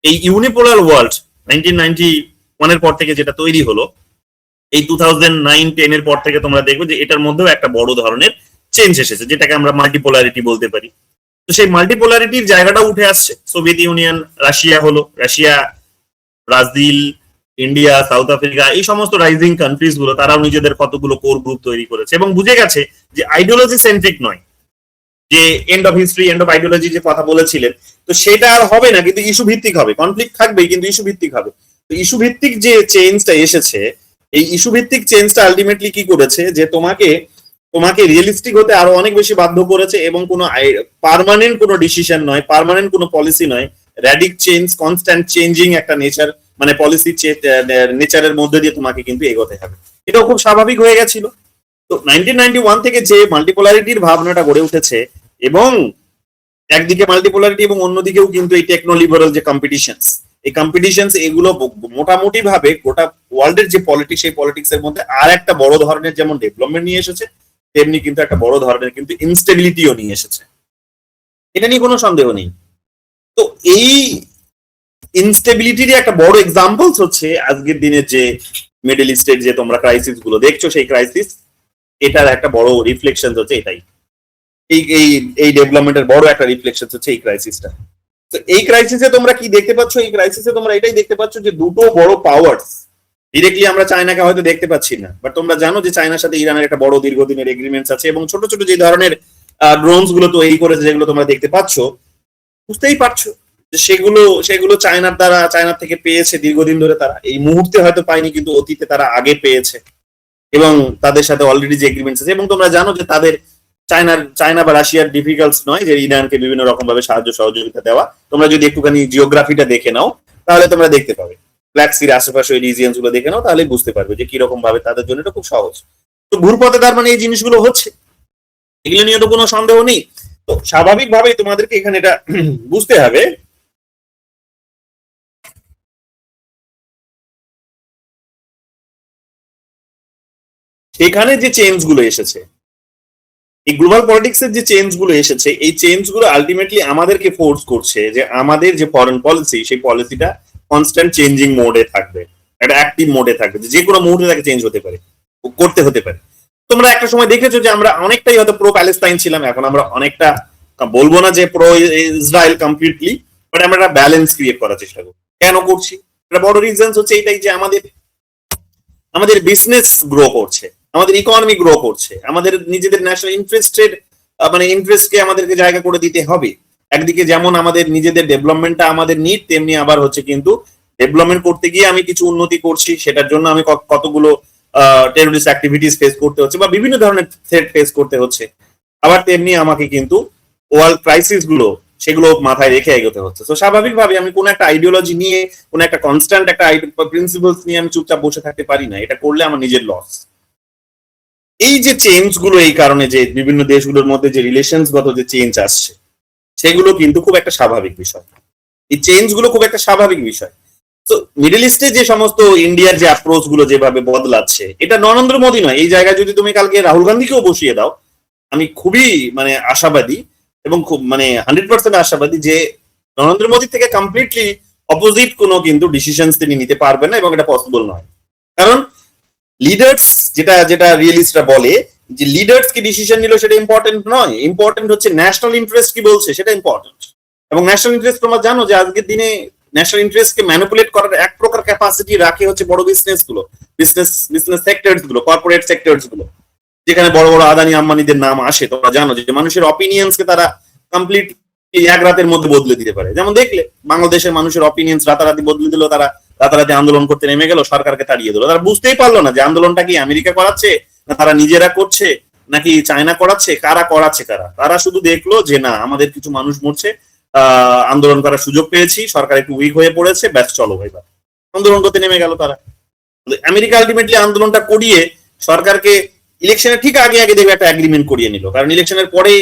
এই ইউনিপোলার ওয়ার্ল্ড 1991-এর পর থেকে যেটা তৈরি হলো, এই 2009-10 এর পর থেকে তোমরা দেখবে যে এটার মধ্যেও একটা বড় ধরনের চেঞ্জ এসেছে, যেটাকে আমরা মাল্টিপোলারিটি বলতে পারি। তো সেই মাল্টিপোলারিটির জায়গাটা উঠে আসছে। সোভিয়েত ইউনিয়ন, রাশিয়া হলো, Russia, Brazil, India, south Africa, এই সমস্ত রাইজিং কান্ট্রিজ গুলো তারাও নিজেদের কতগুলো কোর গ্রুপ তৈরি করেছে এবং বুঝে গেছে যে আইডিওলজি সেন্ট্রিক নয়, যে end of history, end of ideology যে কথা বলেছিলেন, তো সেটা আর হবে না, কিন্তু ইস্যু ভিত্তিক হবে। কনফ্লিক্ট থাকবেই, কিন্তু ইস্যু ভিত্তিক হবে। তো ইস্যু ভিত্তিক যে চেঞ্জটা এসেছে, এই ইস্যু ভিত্তিক চেঞ্জটা আলটিমেটলি কি করেছে যে তোমাকে রিয়েলিস্টিক হতে আরো অনেক বেশি বাধ্য করেছে, এবং কোনো পার্মানেন্ট কোনো ডিসিশন নয়, পার্মানেন্ট কোনো পলিসি নয়, র্যাডিক চেঞ্জ, কনস্ট্যান্ট চেঞ্জিং একটা নেচার, মানে পলিসি নেচারের মধ্যে দিয়ে তোমাকে কিন্তু এগোতে হবে। এটাও খুব স্বাভাবিক হয়ে গেছিল। তো 1991 থেকে যে মাল্টিপোলারিটির ভাবনাটা গড়ে উঠেছে, এবং একদিকে মাল্টিপোলারিটি এবং অন্যদিকেও কিন্তু এই টেকনো লিবারাল যে কম্পিটিশনস, এই কম্পিটিশনস এগুলো মোটামুটি ভাবে গোটা ওয়ার্ল্ডের যে পলিটিক্স, সেই পলিটিক্স এর মধ্যে আর একটা বড় ধরনের যেমন ডেভেলপমেন্ট নিয়ে এসেছে, তেমনি কিন্তু একটা বড় ধরনের কিন্তু ইনস্টেবিলিটিও নিয়ে এসেছে। এটা নিয়ে কোনো সন্দেহ নেই। তো এই ইনস্টেবিলিটির একটা বড় এক্সাম্পলস হচ্ছে আজকের দিনের যে মিডল ইস্টের যে তোমরা ক্রাইসিস গুলো দেখছো, সেই ক্রাইসিস, এটার একটা বড় রিফ্লেকশন হচ্ছে এটাই। এই ডেভেলপমেন্টের বড় একটা রিফ্লেকশন হচ্ছে এই ক্রাইসিসটা। তো এই ক্রাইসিসে তোমরা কি দেখতে পাচ্ছ, এই ক্রাইসিসে তোমরা এটাই দেখতে পাচ্ছ যে দুটো বড় পাওয়ার্স, ডিরেক্টলি আমরা চায়নাকে হয়তো দেখতে পাচ্ছি না, বাট তোমরা জানো যে চায়নার সাথে ইরানের একটা বড় দীর্ঘদিনের এগ্রিমেন্টস আছে, এবং ছোট ছোট যে ধরনের ড্রোনস গুলো তৈরি করেছে যেগুলো তোমরা দেখতে পাচ্ছ, বুঝতেই পারছো যে সেগুলো চায়নার থেকে পেয়েছে দীর্ঘদিন ধরে। তারা এই মুহূর্তে হয়তো পায়নি, কিন্তু অতীতে তারা আগে পেয়েছে, এবং তাদের সাথে অলরেডি যে এগ্রিমেন্টস আছে। এবং তোমরা জানো যে তাদের চায়না বা রাশিয়ার ডিফিকাল্টস নয় যে ইরানকে বিভিন্ন রকম ভাবে সাহায্য সহযোগিতা দেওয়া। তোমরা যদি একটুখানি জিওগ্রাফিটা দেখে নাও, তাহলে তোমরা দেখতে পাবে, ব্ল্যাক সির আশেপাশে ওই রিজিয়নস গুলো দেখে নাও, তাহলে বুঝতে পারবে যে কিরকম ভাবে তাদের জন্য এটা খুব সহজ। তো ঘুরপথে তার মানে এই জিনিসগুলো হচ্ছে, এগুলো নিয়ে তো কোনো সন্দেহ নেই। তো স্বাভাবিকভাবেই তোমাদেরকে এখানে এটা বুঝতে হবে সেখানে যে চেঞ্জ গুলো এসেছে, এই গ্লোবাল পলিটিক্স এর যে চেঞ্জ গুলো এসেছে, এই চেঞ্জ গুলো আলটিমেটলি আমাদেরকে ফোর্স করছে যে আমাদের যে ফরেন পলিসি, সেই পলিসিটা কনস্ট্যান্ট চেঞ্জিং মোডে থাকবে, একটা অ্যাক্টিভ মোডে থাকবে, যে কোনো মুহূর্তে তাকে চেঞ্জ হতে পারে, করতে হতে পারে। তোমরা একটা সময় দেখেছো যে আমরা অনেকটাই হয়তো প্রো প্যালেস্তাইন ছিলাম, এখন আমরা অনেকটা, বলবো না যে প্রো ইসরায়েল কমপ্লিটলি, বাট আমরা একটা ব্যালেন্স ক্রিয়েট করার চেষ্টা করছি। কেন করছি? একটা বড় রিজনস হচ্ছে এটাই যে আমাদের বিজনেস গ্রো করছে, আমাদের ইকোনমি গ্রো করছে, আমাদের নিজেদের ন্যাশনাল ইন্টারেস্টের মানে ইন্টারেস্টকে আমাদেরকে জায়গা করে দিতে হবে। একদিকে যেমন আমাদের নিজেদের ডেভেলপমেন্টটা আমাদের নিড, তেমনি আবার হচ্ছে কিন্তু ডেভেলপমেন্ট করতে গিয়ে আমি কিছু উন্নতি করছি, সেটার জন্য আমি কতগুলো টেরোরিস্ট অ্যাক্টিভিটিস ফেস করতে হচ্ছে বা বিভিন্ন ধরনের থ্রেট ফেস করতে হচ্ছে। আবার তেমনি আমাকে কিন্তু ওয়ার্ল্ড ক্রাইসিস গুলো সেগুলো মাথায় রেখে এগোতে হচ্ছে। তো স্বাভাবিকভাবে আমি কোনো একটা আইডিওলজি নিয়ে, কোনো একটা কনস্ট্যান্ট একটা প্রিন্সিপালস নিয়ে আমি চুপচাপ বসে থাকতে পারি না, এটা করলে আমার নিজের লস। এই যে চেঞ্জ গুলো, এই কারণে যে বিভিন্ন দেশগুলোর মধ্যে যে রিলেশনসগত যে চেঞ্জ আসছে, সেগুলো কিন্তু খুব একটা স্বাভাবিক বিষয়। এই চেঞ্জ গুলো খুব একটা স্বাভাবিক বিষয়। তো মিডল ইস্টে যে সমস্ত ইন্ডিয়ার যে অ্যাপ্রোচ গুলো যেভাবে বদলাচ্ছে, এটা নরেন্দ্র মোদী নয়। এই জায়গায় যদি তুমি কালকে রাহুল গান্ধীকেও বসিয়ে দাও, আমি খুবই মানে আশাবাদী এবং খুব মানে 100% আশাবাদী যে নরেন্দ্র মোদী থেকে কমপ্লিটলি অপোজিট কোনো কিন্তু ডিসিশনস তিনি নিতে পারবেন না, এবং এটা পসিবল নয়। কারণ লিডার্স যেটা যেটা রিয়েলিস্টরা বলে যে লিডার্স কি ডিসিশন নিল সেটা ইম্পর্টেন্ট নয়, ইম্পর্টেন্ট হচ্ছে ন্যাশনাল ইন্টারেস্ট কি বলছে সেটা ইম্পর্টেন্ট। এবং ন্যাশনাল ইন্টারেস্ট তোমরা জানো যে আজকের দিনে ন্যাশনাল ইন্টারেস্টকে ম্যানিপুলেট করার এক প্রকার ক্যাপাসিটি রাখে হচ্ছে বড় বিজনেস গুলো, বিজনেস সেক্টরস গুলো, কর্পোরেট সেক্টরস গুলো, যেখানে বড় বড় আদানি আম্বানিদের নাম আসে। তোমরা জানো যে মানুষের অপিনিয়ন্সকে তারা কমপ্লিট এক রাতের মধ্যে বদলে দিতে পারে। যেমন দেখলে বাংলাদেশের মানুষের অপিনিয়ন্স রাতারাতি বদলে দিল, তারা রাতারাতি আন্দোলন করতে নেমে গেল, সরকারকে তাড়িয়ে দিল। তারা বুঝতেই পারলো না যে আন্দোলনটা কি আমেরিকা করাচ্ছে, না তারা নিজেরা করছে, নাকি চায়না করাচ্ছে, কারা করাচ্ছে কারা। তারা শুধু দেখলো যে না, আমাদের কিছু মানুষ মরছে, আন্দোলন করার সুযোগ পেয়েছি, সরকার একটু উইক হয়ে পড়েছে, ব্যাস চলো ভাই, আন্দোলন করতে নেমে গেল তারা। আমেরিকা আলটিমেটলি আন্দোলনটা করিয়ে সরকারকে ইলেকশনের ঠিক আগে আগে দেখবে একটা এগ্রিমেন্ট করিয়ে নিল। কারণ ইলেকশনের পরে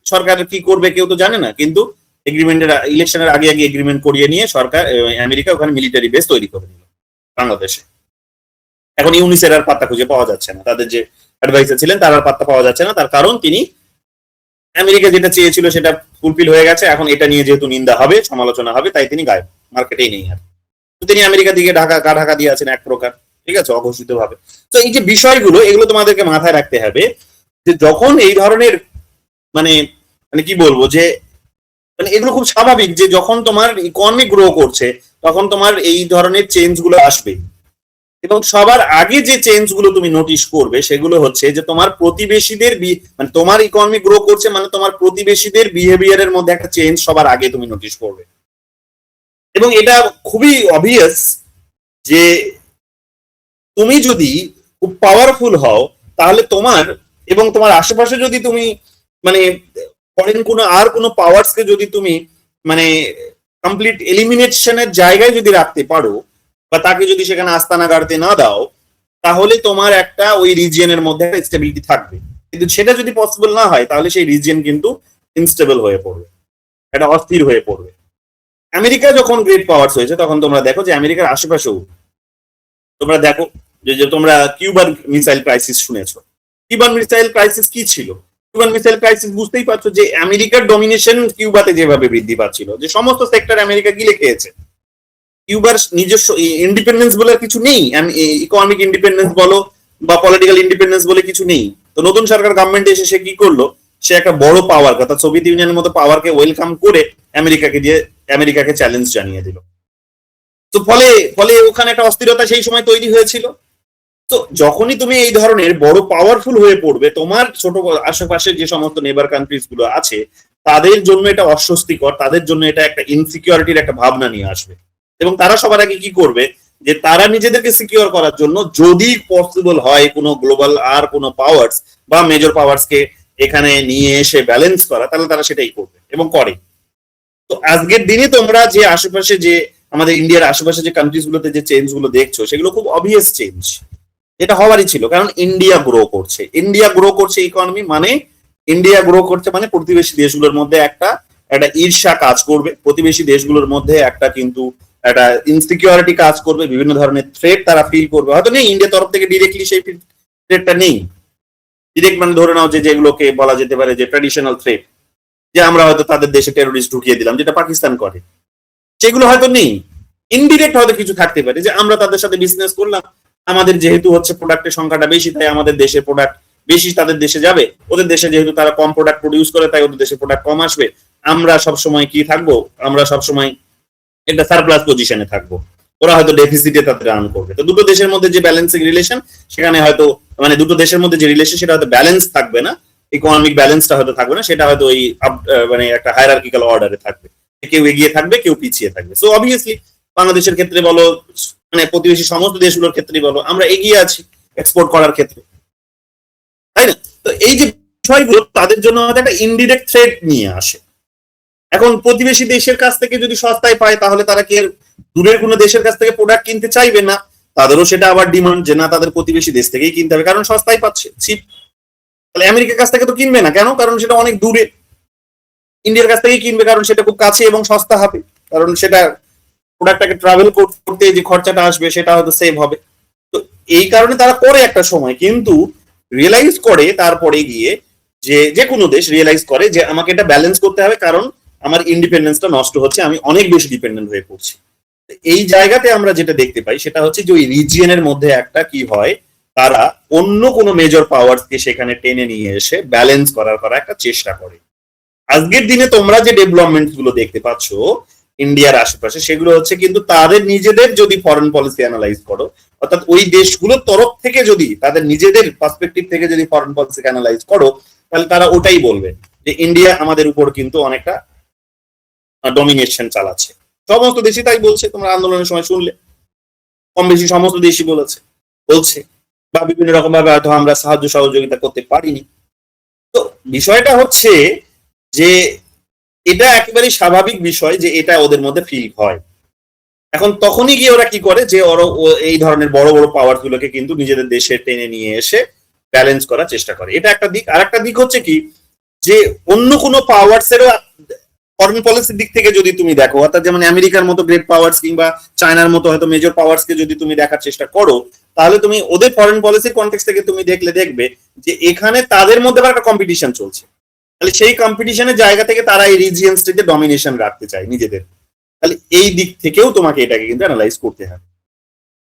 সরকার কি করবে কেউ তো জানে না, কিন্তু এগ্রিমেন্টের ইলেকশনের আগে আগে এগ্রিমেন্ট করিয়ে নিয়ে সরকার আমেরিকা ওখানে মিলিটারি বেস তৈরি করে নিল বাংলাদেশে। এখন ইউনিসের আর পাত্তা খুঁজে পাওয়া যাচ্ছে না, তাদের যে অ্যাডভাইসার ছিলেন তার আর পাত্তা পাওয়া যাচ্ছে না। তার কারণ তিনি আমেরিকা যেটা চেয়েছিল সেটা ফুলফিল হয়ে গেছে। এখন এটা নিয়ে যেহেতু নিন্দা হবে, সমালোচনা হবে, তাই তিনি গায়েব, মার্কেটেই নেই আর। তিনি আমেরিকা দিকে ঢাকা দিয়ে আছেন এক প্রকার, ঠিক আছে, অঘোষিত ভাবে। তো এই যে বিষয়গুলো, এগুলো তোমাদেরকে মাথায় রাখতে হবে যে যখন এই ধরনের মানে মানে কি বলবো যে মানে এগুলো খুব স্বাভাবিক যে যখন তোমার ইকোনমি গ্রো করছে তখন তোমার এই ধরনের চেঞ্জ গুলো আসবে। এবং সবার আগে যে চেঞ্জ গুলো তুমি নোটিশ করবে সেগুলো হচ্ছে যে তোমার প্রতিবেশীদের মানে তোমার ইকোনমি গ্রো করছে মানে তোমার প্রতিবেশীদের বিহেভিয়ারের মধ্যে একটা চেঞ্জ সবার আগে তুমি নোটিশ করবে। এবং এটা খুবই অবভিয়াস যে তুমি যদি খুব পাওয়ারফুল হও তাহলে তোমার এবং তোমার আশেপাশে যদি তুমি মানে ফরেন কোনো পাওয়ার্স কে যদি তুমি মানে কমপ্লিট এলিমিনেশনের জায়গায় যদি রাখতে পারো বা তাকে যদি সেখানে আস্তানা গাড়তে না দাও, তাহলে তোমার একটা ওই রিজিয়নের মধ্যে একটা স্টেবিলিটি থাকবে। কিন্তু সেটা যদি পসিবল না হয় তাহলে সেই রিজিয়ন কিন্তু ইনস্টেবল হয়ে পড়বে, এটা অস্থির হয়ে পড়বে। আমেরিকা যখন গ্রেট পাওয়ার্স হয়েছে তখন তোমরা দেখো যে আমেরিকার আশেপাশেও তোমরা দেখো যে তোমরা কিউবার মিসাইল ক্রাইসিস শুনেছো। কিউবার মিসাইল ক্রাইসিস কি ছিল? কিউবার মিসাইল ক্রাইসিস বুঝতেই পারছো যে আমেরিকার ডমিনেশন কিউবাতে যেভাবে বৃদ্ধি পাচ্ছিল, যে সমস্ত সেক্টর আমেরিকা গিলে খেয়েছে। কিউবার নিজস্ব ইন্ডিপেন্ডেন্স বলে কিছু নেই, ইকোনমিক ইন্ডিপেন্ডেন্স বলো বা পলিটিক্যাল ইন্ডিপেন্ডেন্স বলে কিছু নেই। তো নতুন সরকার গভর্নমেন্ট এসে সে কি করলো, সে একটা বড় পাওয়ার, অর্থাৎ সোভিয়েত ইউনিয়নের মতো পাওয়ারকে ওয়েলকাম করে আমেরিকাকে চ্যালেঞ্জ জানিয়ে দিল। তো ফলে ওখানে একটা অস্থিরতা সেই সময় তৈরি হয়েছিল। তো যখনই তুমি এই ধরনের বড় পাওয়ারফুল হয়ে পড়বে, তোমার ছোট আশেপাশে যে সমস্ত নেবার কান্ট্রিজ গুলো আছে তাদের জন্য এটা অস্বস্তিকর, তাদের জন্য এটা একটা ইনসিকিউরিটির একটা ভাবনা নিয়ে আসবে। এবং তারা সবার আগে কি করবে যে তারা নিজেদেরকে সিকিউর করার জন্য যদি পসিবল হয় কোনো গ্লোবাল আর কোনো পাওয়ার্স বা মেজর পাওয়ার্স কে এখানে নিয়ে এসে ব্যালেন্স করা, তাহলে তারা সেটাই করবে এবং করে। তো আজকের দিনে তোমরা যে আশেপাশে যে আমাদের ইন্ডিয়ার আশেপাশে যে কান্ট্রিজ গুলোতে যে চেঞ্জ গুলো দেখছো সেগুলো খুব অবভিয়াস চেঞ্জ, এটা হওয়ারই ছিল। কারণ ইন্ডিয়া গ্রো করছে ইকোনমি মানে ইন্ডিয়া গ্রো করছে মানে প্রতিবেশী দেশগুলোর মধ্যে একটা ঈর্ষা কাজ করবে, প্রতিবেশী দেশগুলোর মধ্যে একটা কিন্তু একটা ইনসিকিউরিটি কাজ করবে, বিভিন্ন ধরনের থ্রেট তারা ফিল করবে। হয়তো নেই ইন্ডিয়ার তরফ থেকে ডিরেক্টলি সেই থ্রেটটা নেই, ডিরেক্ট মানে ধরে নাও যে যেগুলোকে বলা যেতে পারে যে ট্র্যাডিশনাল থ্রেট, যে আমরা হয়তো তাদের দেশে টেরোরিস্ট ঢুকিয়ে দিলাম, যেটা পাকিস্তান করে, সেগুলো হয়তো নেই। ইনডিরেক্ট হয়তো কিছু থাকতে পারে যে আমরা তাদের সাথে বিজনেস করলাম, আমাদের যেহেতু হচ্ছে প্রোডাক্টের সংখ্যাটা বেশি তাই আমাদের দেশের প্রোডাক্ট বেশি তাদের দেশে যাবে, ওদের দেশে যেহেতু তারা কম প্রোডাক্ট প্রডিউস করে তাই ওদের দেশে প্রোডাক্ট কম আসবে, আমরা সবসময় কি থাকবো, আমরা সবসময় একটা সারপ্লাস পজিশনে থাকবো, ওরা হয়তো ডেফিসিটে তাদের রান করবে। তো দুটো দেশের মধ্যে যে ব্যালেন্সিং রিলেশন সেখানে হয়তো মানে দুটো দেশের মধ্যে যে রিলেশন সেটা হয়তো ব্যালেন্স থাকবে না, ইকোনমিক ব্যালেন্সটা হয়তো থাকবে না, সেটা হয়তো ওই মানে একটা হায়ারার্কিক্যাল অর্ডারে থাকবে, কেউ এগিয়ে থাকবে কেউ পিছিয়ে থাকবে। সো অবভিয়াসলি বাংলাদেশের ক্ষেত্রে বলো, মানে প্রতিবেশী সমস্ত দেশগুলোর ক্ষেত্রে বলো, আমরা এগিয়ে আছি এক্সপোর্ট করার ক্ষেত্রে, তাই না? তো এই যে বিষয়গুলো তাদের জন্য একটা ইনডিরেক্ট থ্রেট নিয়ে আসে। এখন প্রতিবেশী দেশের কাছ থেকে যদি সস্তায় পায় তাহলে তারা কি দূরের কোনো দেশের কাছ থেকে প্রোডাক্ট কিনতে চাইবে না? তাদেরও সেটা আবার ডিমান্ড যে না, তাদের প্রতিবেশী দেশ থেকেই কিনতে হবে, কারণ সস্তায় পাচ্ছে, চিপ। তাহলে আমেরিকার কাছ থেকে তো কিনবে না, কেন? কারণ সেটা অনেক দূরে। ইন্ডিয়ার কাছ থেকেই কিনবে কারণ সেটা খুব কাছে এবং সস্তা হবে, কারণ সেটা প্রোডাক্টটাকে ট্রাভেল করতে যে খরচাটা আসবে সেটা হয়তো সেভ হবে। তো এই কারণে তারা করে একটা সময়, কিন্তু রিয়েলাইজ করে তারপরে গিয়ে যে কোনো দেশ রিয়েলাইজ করে যে আমাকে এটা ব্যালেন্স করতে হবে, কারণ আমার ইন্ডিপেন্ডেন্সটা নষ্ট হচ্ছে, আমি অনেক বেশি ডিপেন্ডেন্ট হয়ে পড়ছি। এই জায়গাতে আমরা যেটা দেখতে পাই সেটা হচ্ছে যে ওই রিজিয়নের মধ্যে একটা কি হয়, তারা অন্য কোনো মেজর পাওয়ারকে সেখানে টেনে নিয়ে এসে ব্যালেন্স করার একটা চেষ্টা করে। আজকের দিনে তোমরা যে ডেভেলপমেন্ট গুলো দেখতে পাচ্ছ ইন্ডিয়ার আশেপাশে, সেগুলো হচ্ছে কিন্তু তাদের নিজেদের যদি ফরেন পলিসি অ্যানালাইজ করো, অর্থাৎ ওই দেশগুলোর তরফ থেকে যদি তাদের নিজেদের পার্সপেক্টিভ থেকে যদি ফরেন পলিসি অ্যানালাইজ করো, তাহলে তারা ওটাই বলবে যে ইন্ডিয়া আমাদের উপর কিন্তু অনেকটা ডমিনেশন চালাচ্ছে। সমস্ত দেশই তাই বলছে, তোমরা আন্দোলনের সময় শুনলে কম বেশি সমস্ত দেশই বলছে, বা বিভিন্ন রকম ভাবে হয়তো আমরা সাহায্য সহযোগিতা করতে পারিনি। তো বিষয়টা হচ্ছে যে এটা একেবারেই স্বাভাবিক বিষয় যে এটা ওদের মধ্যে ফিল হয়। এখন তখনই গিয়ে ওরা কি করে যে এই ধরনের বড় বড় পাওয়ার গুলোকে কিন্তু নিজেদের দেশে টেনে নিয়ে এসে ব্যালেন্স করার চেষ্টা করে। এটা একটা দিক। আর একটা দিক হচ্ছে কি, যে অন্য কোনো পাওয়ার্স এরও ফরেন পলিসির দিক থেকে যদি তুমি দেখো, অর্থাৎ যেমন আমেরিকার মতো গ্রেট পাওয়ার্স কিংবা চায়নার মতো হয়তো মেজর পাওয়ার্স কে যদি তুমি দেখার চেষ্টা করো, তাহলে তুমি ওদের ফরেন পলিসির কনটেক্সট থেকে তুমি দেখবে যে এখানে তাদের মধ্যে একটা কম্পিটিশন চলছে। তাহলে সেই কম্পিটিশনের জায়গা থেকে তারা এই রিজিয়নসটিতে ডমিনেশন রাখতে চায় নিজেদের। তাহলে এই দিক থেকেও তোমাকে এটাকে কিন্তু অ্যানালাইজ করতে হবে।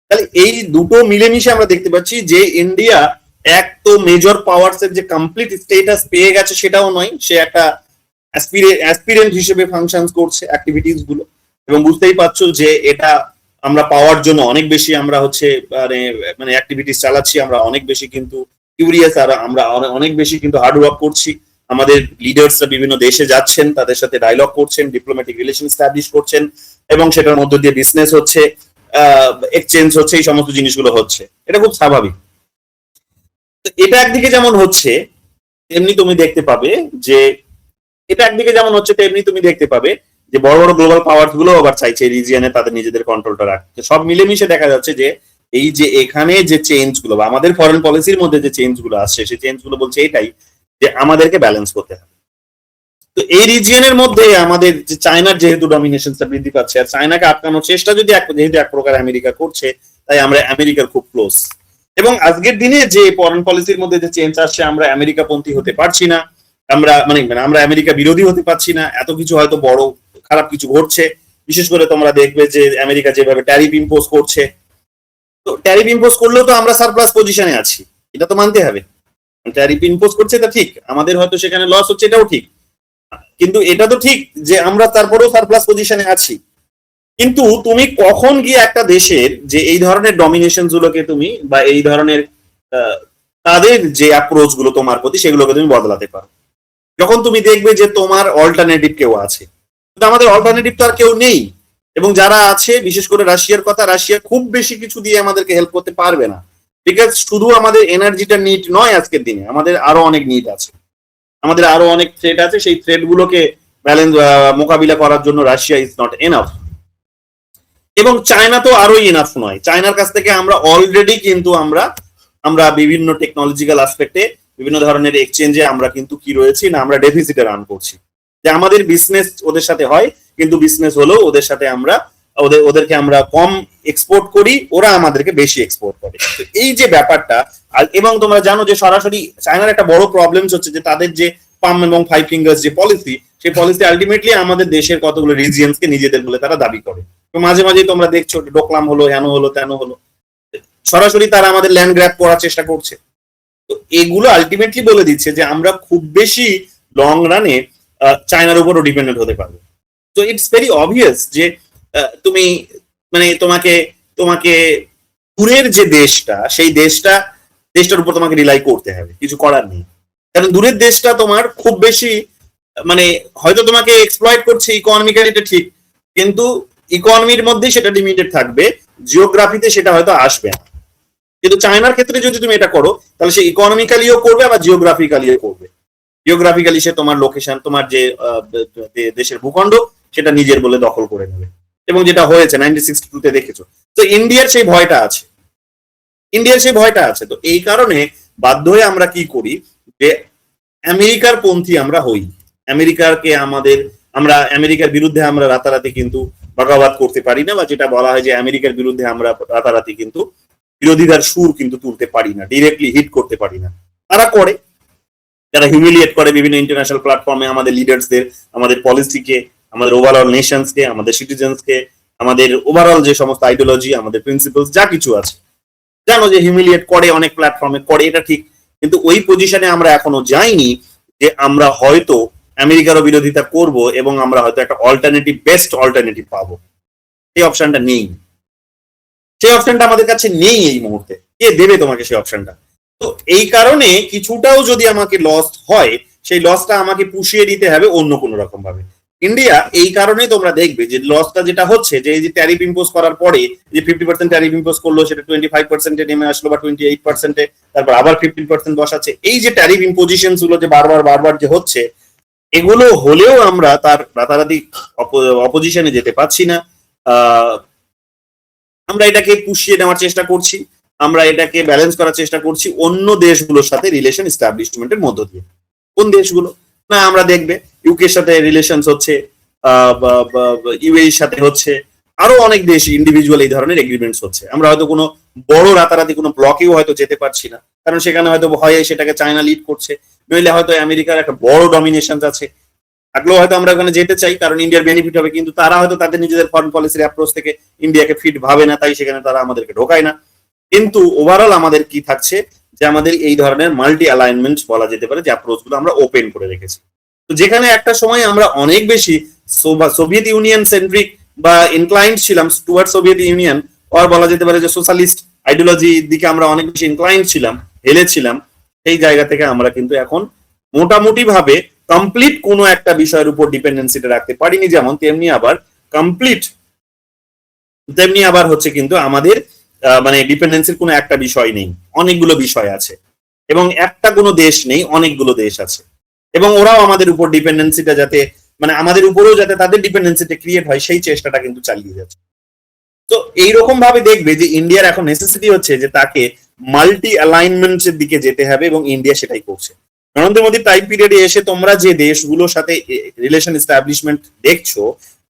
তাহলে এই দুটো মিলেমিশে আমরা দেখতে পাচ্ছি যে ইন্ডিয়া এক তো মেজর পাওয়ার্স এর যে কমপ্লিট স্টেটাস পেয়ে গেছে সেটাও নয়, সে একটা অ্যাসপিরেন্ট হিসেবে ফাংশন করছে অ্যাক্টিভিটিস গুলো, এবং বুঝতেই পারছো যে এটা আমরা পাওয়ার জন্য অনেক বেশি আমরা হচ্ছে মানে অ্যাক্টিভিটিস চালাচ্ছি, আমরা অনেক বেশি কিন্তু কিউরিয়াস, আর আমরা অনেক বেশি কিন্তু হার্ড ওয়ার্ক করছি। আমাদের লিডার্সরা বিভিন্ন দেশে যাচ্ছেন, তাদের সাথে ডায়লগ করছেন, ডিপ্লোম্যাটিক রিলেশন এস্টাবলিশ করছেন, এবং সেটার মধ্য দিয়ে বিজনেস হচ্ছে, এক্সচেঞ্জ হচ্ছে, এই সমস্ত জিনিসগুলো হচ্ছে। এটা খুব স্বাভাবিক। এটা একদিকে যেমন হচ্ছে তেমনি তুমি দেখতে পাবে যে বড় বড় গ্লোবাল পাওয়ার গুলো আবার চাইছে রিজিয়নে তাদের নিজেদের কন্ট্রোলটা রাখতে। সব মিলেমিশে দেখা যাচ্ছে যে এই যে এখানে যে চেঞ্জ গুলো বা আমাদের ফরেন পলিসির মধ্যে যে চেঞ্জ গুলো আসছে, সেই চেঞ্জ গুলো বলছে এটাই যে আমাদেরকে ব্যালেন্স করতে হবে। তো এই রিজিয়নের মধ্যে আমাদের যে চায়নার যেহেতু ডমিনেশনটা বৃদ্ধি পাচ্ছে, আর চায়নাকে আটকানোর চেষ্টা যদি যেহেতু এক প্রকার আমেরিকা করছে, তাই আমরা আমেরিকার খুব ক্লোজ। এবং আজকের দিনে যে ফরেন পলিসির মধ্যে যে চেঞ্জ আসছে, আমরা আমেরিকা পন্থী হতে পারছি না, আমরা আমরা আমেরিকা বিরোধী হতে পারছি না, এত কিছু হয়তো বড় খারাপ কিছু ঘটছে। বিশেষ করে তোমরা দেখবে যে আমেরিকা যেভাবে ট্যারিফ ইম্পোজ করছে, তো ট্যারিফ ইম্পোজ করলেও তো আমরা সারপ্লাস পজিশনে আছি, এটা তো মানতে হবে। ট্যারিফ ইম্পোজ করছে তা ঠিক, আমাদের হয়তো সেখানে লস হচ্ছে, এটাও ঠিক, কিন্তু এটা তো ঠিক যে আমরা তারপরেও সারপ্লাস পজিশনে আছি। কিন্তু তুমি কখন গিয়ে একটা দেশের যে এই ধরনের ডমিনেশন গুলোকে তুমি বা এই ধরনের তাদের যে অ্যাপ্রোচ গুলো তোমার প্রতি, সেগুলোকে তুমি বদলাতে পারো, যখন তুমি দেখবে যে তোমার অল্টারনেটিভ কেউ আছে। কিন্তু আমাদের অল্টারনেটিভ তো আর কেউ নেই, এবং যারা আছে, বিশেষ করে রাশিয়ার কথা, রাশিয়া খুব বেশি কিছু দিয়ে আমাদেরকে হেল্প করতে পারবে না, বিকজ শুধু আমাদের এনার্জিটা নিড নয়, আজকের দিনে আমাদের আরো অনেক নিড আছে, আমাদের আরো অনেক থ্রেট আছে। সেই থ্রেট গুলোকে ব্যালেন্স মোকাবিলা করার জন্য রাশিয়া ইজ নট এনাফ, এবং চায়না তো আরোই এনাফ নয়। চায়নার কাছ থেকে আমরা অলরেডি কিন্তু আমরা বিভিন্ন টেকনোলজিক্যাল আসপেক্টে, বিভিন্ন ধরনের এক্সচেঞ্জে আমরা কিন্তু কি রয়েছি না, আমরা ডেফিসিটে রান করছি। যে আমাদের বিজনেস ওদের সাথে হয়, কিন্তু বিজনেস হলেও ওদের সাথে আমরা ওদেরকে আমরা কম এক্সপোর্ট করি, ওরা আমাদেরকে বেশি এক্সপোর্ট করে। তো এই যে ব্যাপারটা, এবং তোমরা জানো যে সরাসরি চায়নার একটা বড় প্রবলেম হচ্ছে যে তাদের যে পাম এবং ফাইভ ফিঙ্গার্স যে পলিসি, সেই পলিসি আলটিমেটলি আমাদের দেশের কতগুলো রিজিয়ন্সকে নিজেদের বলে তারা দাবি করে। তো মাঝে মাঝে তোমরা দেখছো ডোকলাম হলো, হেন হলো, তেন হলো, সরাসরি তারা আমাদের ল্যান্ড গ্র্যাব করার চেষ্টা করছে। তো এগুলো আলটিমেটলি বলে দিচ্ছে যে আমরা খুব বেশি লং রানে চায়নার উপরও ডিপেন্ডেন্ট হতে পারবো। তো ইটস ভেরি অবভিয়াস যে তুমি তোমাকে দূরের যে দেশটা, সেই দেশটার উপর তোমাকে রিলাই করতে হবে, কিছু করার নেই। কারণ দূরের দেশটা তোমার খুব বেশি মানে হয়তো তোমাকে এক্সপ্লয়েট করছে ইকোনমিক্যালি, এটা ঠিক, কিন্তু ইকোনমির মধ্যে সেটা লিমিটেড থাকবে, জিওগ্রাফিতে সেটা হয়তো আসবে না। কিন্তু চায়নার ক্ষেত্রে যদি তুমি এটা করো তাহলে সে ইকোনমিক্যালিও করবে আবার জিওগ্রাফিক্যালিও করবে। জিওগ্রাফিক্যালি সে তোমার লোকেশন, তোমার যে দেশের ভূখণ্ড সেটা নিজের বলে দখল করে নেবে, এবং যেটা হয়েছে 1962-তে দেখেছো। তো ইন্ডিয়ার সেই ভয়টা আছে, তো এই কারণে বাধ্য হয়ে আমরা কি করি যে আমেরিকার পন্থী আমরা হই। আমেরিকার বিরুদ্ধে আমরা রাতারাতি কিন্তু বগাবত করতে পারি না, বা যেটা বলা হয় যে আমেরিকার বিরুদ্ধে আমরা রাতারাতি কিন্তু বিরোধিতার সুর কিন্তু তুলতে পারি না, ডিরেক্টলি হিট করতে পারি না। তারা করে, যারা হিউমিলিয়েট করে বিভিন্ন ইন্টারন্যাশনাল প্ল্যাটফর্মে আমাদের লিডার্সদের, আমাদের পলিসিকে, আমাদের ওভারঅল নেশনসকে, আমাদের সিটিজেন্সকে, আমাদের ওভারঅল যে সমস্ত আইডিওলজি, আমাদের প্রিন্সিপালস যা কিছু আছে, জানো যে হিউমিলিয়েট করে, অনেক প্ল্যাটফর্মে করে, এটা ঠিক। কিন্তু ওই পজিশনে আমরা এখনো যাইনি যে আমরা হয়তো আমেরিকারও বিরোধিতা করব এবং আমরা হয়তো একটা অল্টারনেটিভ, বেস্ট অল্টারনেটিভ পাবো। সেই অপশনটা নেই, আমাদের কাছে নেই এই মুহূর্তে। কে দেবে তোমাকে সেই অপশনটা? তো এই কারণে কিছুটাও যদি আমাকে লস হয়, সেই লসটা আমাকে পুষিয়ে দিতে হবে অন্য কোনো রকম ভাবে। ইন্ডিয়া এই কারণেই তোমরা দেখবে যে লসটা যেটা হচ্ছে, যে এই যে ট্যারিফ ইম্পোজ করার পরে যে 50% ট্যারিফ ইম্পোজ করলো, সেটা 25%-এ নেমে আসলো বা 28%-এ, তারপর আবার 15% বসাচ্ছে। এই যে ট্যারিফ ইম্পোজিশন গুলো যে বারবার যে হচ্ছে, এগুলো হলেও আমরা তার রাতারাতি অপোজিশনে যেতে পারছি না। আমরা এটাকে পুষিয়ে নেওয়ার চেষ্টা করছি, আমরা এটাকে ব্যালেন্স করার চেষ্টা করছি অন্য দেশগুলোর সাথে রিলেশন এস্টাবলিশমেন্টের মধ্য দিয়ে। কোন দেশগুলো? না, আমরা দেখবে ইউকের সাথে রিলেশন হচ্ছে, ইউএইর সাথে হচ্ছে, আরো অনেক দেশ ইন্ডিভিজুয়াল এই ধরনের এগ্রিমেন্টস হচ্ছে। আমরা হয়তো কোনো বড় রাতারাতি কোনো ব্লকেও হয়তো যেতে পারছি না, কারণ সেখানে হয়তো ভয়ে সেটাকে চায়না লিড করছে, নইলে হয়তো আমেরিকার একটা বড় ডমিনেশন আছে, থাকলেও হয়তো আমরা ওখানে যেতে চাই কারণ ইন্ডিয়ার বেনিফিট হবে, কিন্তু তারা হয়তো তাদের নিজেদের ফরেন পলিসির অ্যাপ্রোচ থেকে ইন্ডিয়াকে ফিট ভাবে না, তাই সেখানে তারা আমাদেরকে ঢোকায় না। কিন্তু ওভারঅল আমাদের কি থাকছে যে আমাদের এই ধরনের মাল্টি অ্যালাইনমেন্ট বলা যেতে পারে, যে অ্যাপ্রোচ গুলো আমরা ওপেন করে রেখেছি। তো যেখানে একটা সময় আমরা অনেক বেশি সোভিয়েত ইউনিয়ন সেন্ট্রিক বা ইনক্লাইন্ড ছিলাম টুয়ার্ড সোভিয়েত ইউনিয়ন, আর বলা যেতে পারে যে সোশ্যালিস্ট আইডিওলজির দিকে আমরা অনেক বেশি ইনক্লাইন্ড ছিলাম, হেলেছিলাম, সেই জায়গা থেকে আমরা কিন্তু এখন মোটামুটি ভাবে কমপ্লিট কোনো একটা বিষয়ের উপর ডিপেন্ডেন্সিটা রাখতে পারিনি। যেমন তেমনি আবার হচ্ছে কিন্তু আমাদের মানে ডিপেন্ডেন্সির কোনো একটা বিষয় নেই, অনেকগুলো বিষয় আছে, এবং একটা কোনো দেশ নেই, অনেকগুলো দেশ আছে, এবং ওরাও আমাদের উপর ডিপেন্ডেন্সিটা যাতে মানে আমাদের উপরেও যাতে তাদের ডিপেন্ডেন্সিটা ক্রিয়েট হয়, সেই চেষ্টাটা কিন্তু চালিয়ে যাচ্ছে। তো এইরকম ভাবে দেখবে যে ইন্ডিয়ার এখন নেসেসিটি হচ্ছে যে তাকে মাল্টি অ্যালাইনমেন্টের দিকে যেতে হবে, এবং ইন্ডিয়া সেটাই করছে। নরেন্দ্র মোদী টাইম পিরিয়ডে এসে তোমরা যে দেশগুলোর সাথে রিলেশন এস্টাবলিশমেন্ট দেখছো,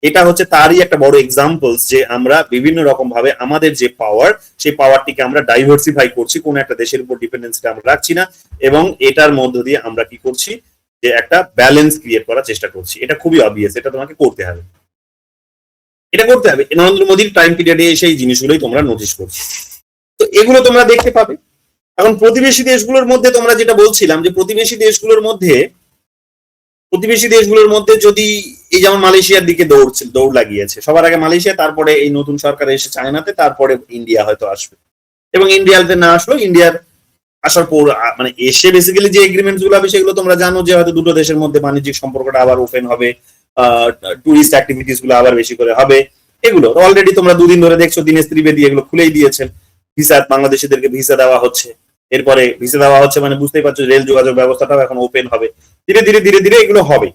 এটা হচ্ছে তারই একটা বড় এক্সাম্পল যে আমরা বিভিন্ন রকম ভাবে আমাদের যে পাওয়ার, সেই পাওয়ারটিকে আমরা ডাইভার্সিফাই করছি, কোন একটা দেশের উপর ডিপেন্ডেন্সিটা আমরা রাখছি না, এবং এটার মধ্য দিয়ে আমরা কি করছি যে একটা ব্যালেন্স ক্রিয়েট করার চেষ্টা করছি। এটা খুবই অবভিয়াস, এটা তোমাকে করতে হবে, নরেন্দ্র মোদীর টাইম পিরিয়ডে সেই জিনিসগুলোই তোমরা নোটিস করছো। তো এগুলো তোমরা দেখতে পাবে। এখন প্রতিবেশী দেশগুলোর মধ্যে তোমরা যেটা বলছিলাম, যে প্রতিবেশী দেশগুলোর মধ্যে যদি এই যেমন মালয়েশিয়ার দিকে দৌড় লাগিয়েছে, সবার আগে মালয়েশিয়া, তারপরে এই নতুন সরকার এসে চায়নাতে, তারপরে ইন্ডিয়া হয়তো আসবে, এবং ইন্ডিয়াতে না আসলো, ইন্ডিয়ার আসার পর মানে এসে বেসিক্যালি যে এগ্রিমেন্ট গুলো হবে সেগুলো তোমরা জানো, যে হয়তো দুটো দেশের মধ্যে বাণিজ্যিক সম্পর্কটা আবার ওপেন হবে, টুরিস্ট অ্যাক্টিভিটিস গুলো আবার বেশি করে হবে। এগুলো অলরেডি তোমরা দুদিন ধরে দেখছো, দীনেশ ত্রিবেদী এগুলো খুলেই দিয়েছেন, ভিসা, বাংলাদেশিদেরকে ভিসা দেওয়া হচ্ছে, এরপরে ভিসা দেওয়া হচ্ছে মানে বুঝতেই পারছো রেল যোগাযোগ ব্যবস্থাটাও এখন ওপেন হবে, ধীরে ধীরে এগুলো হবে।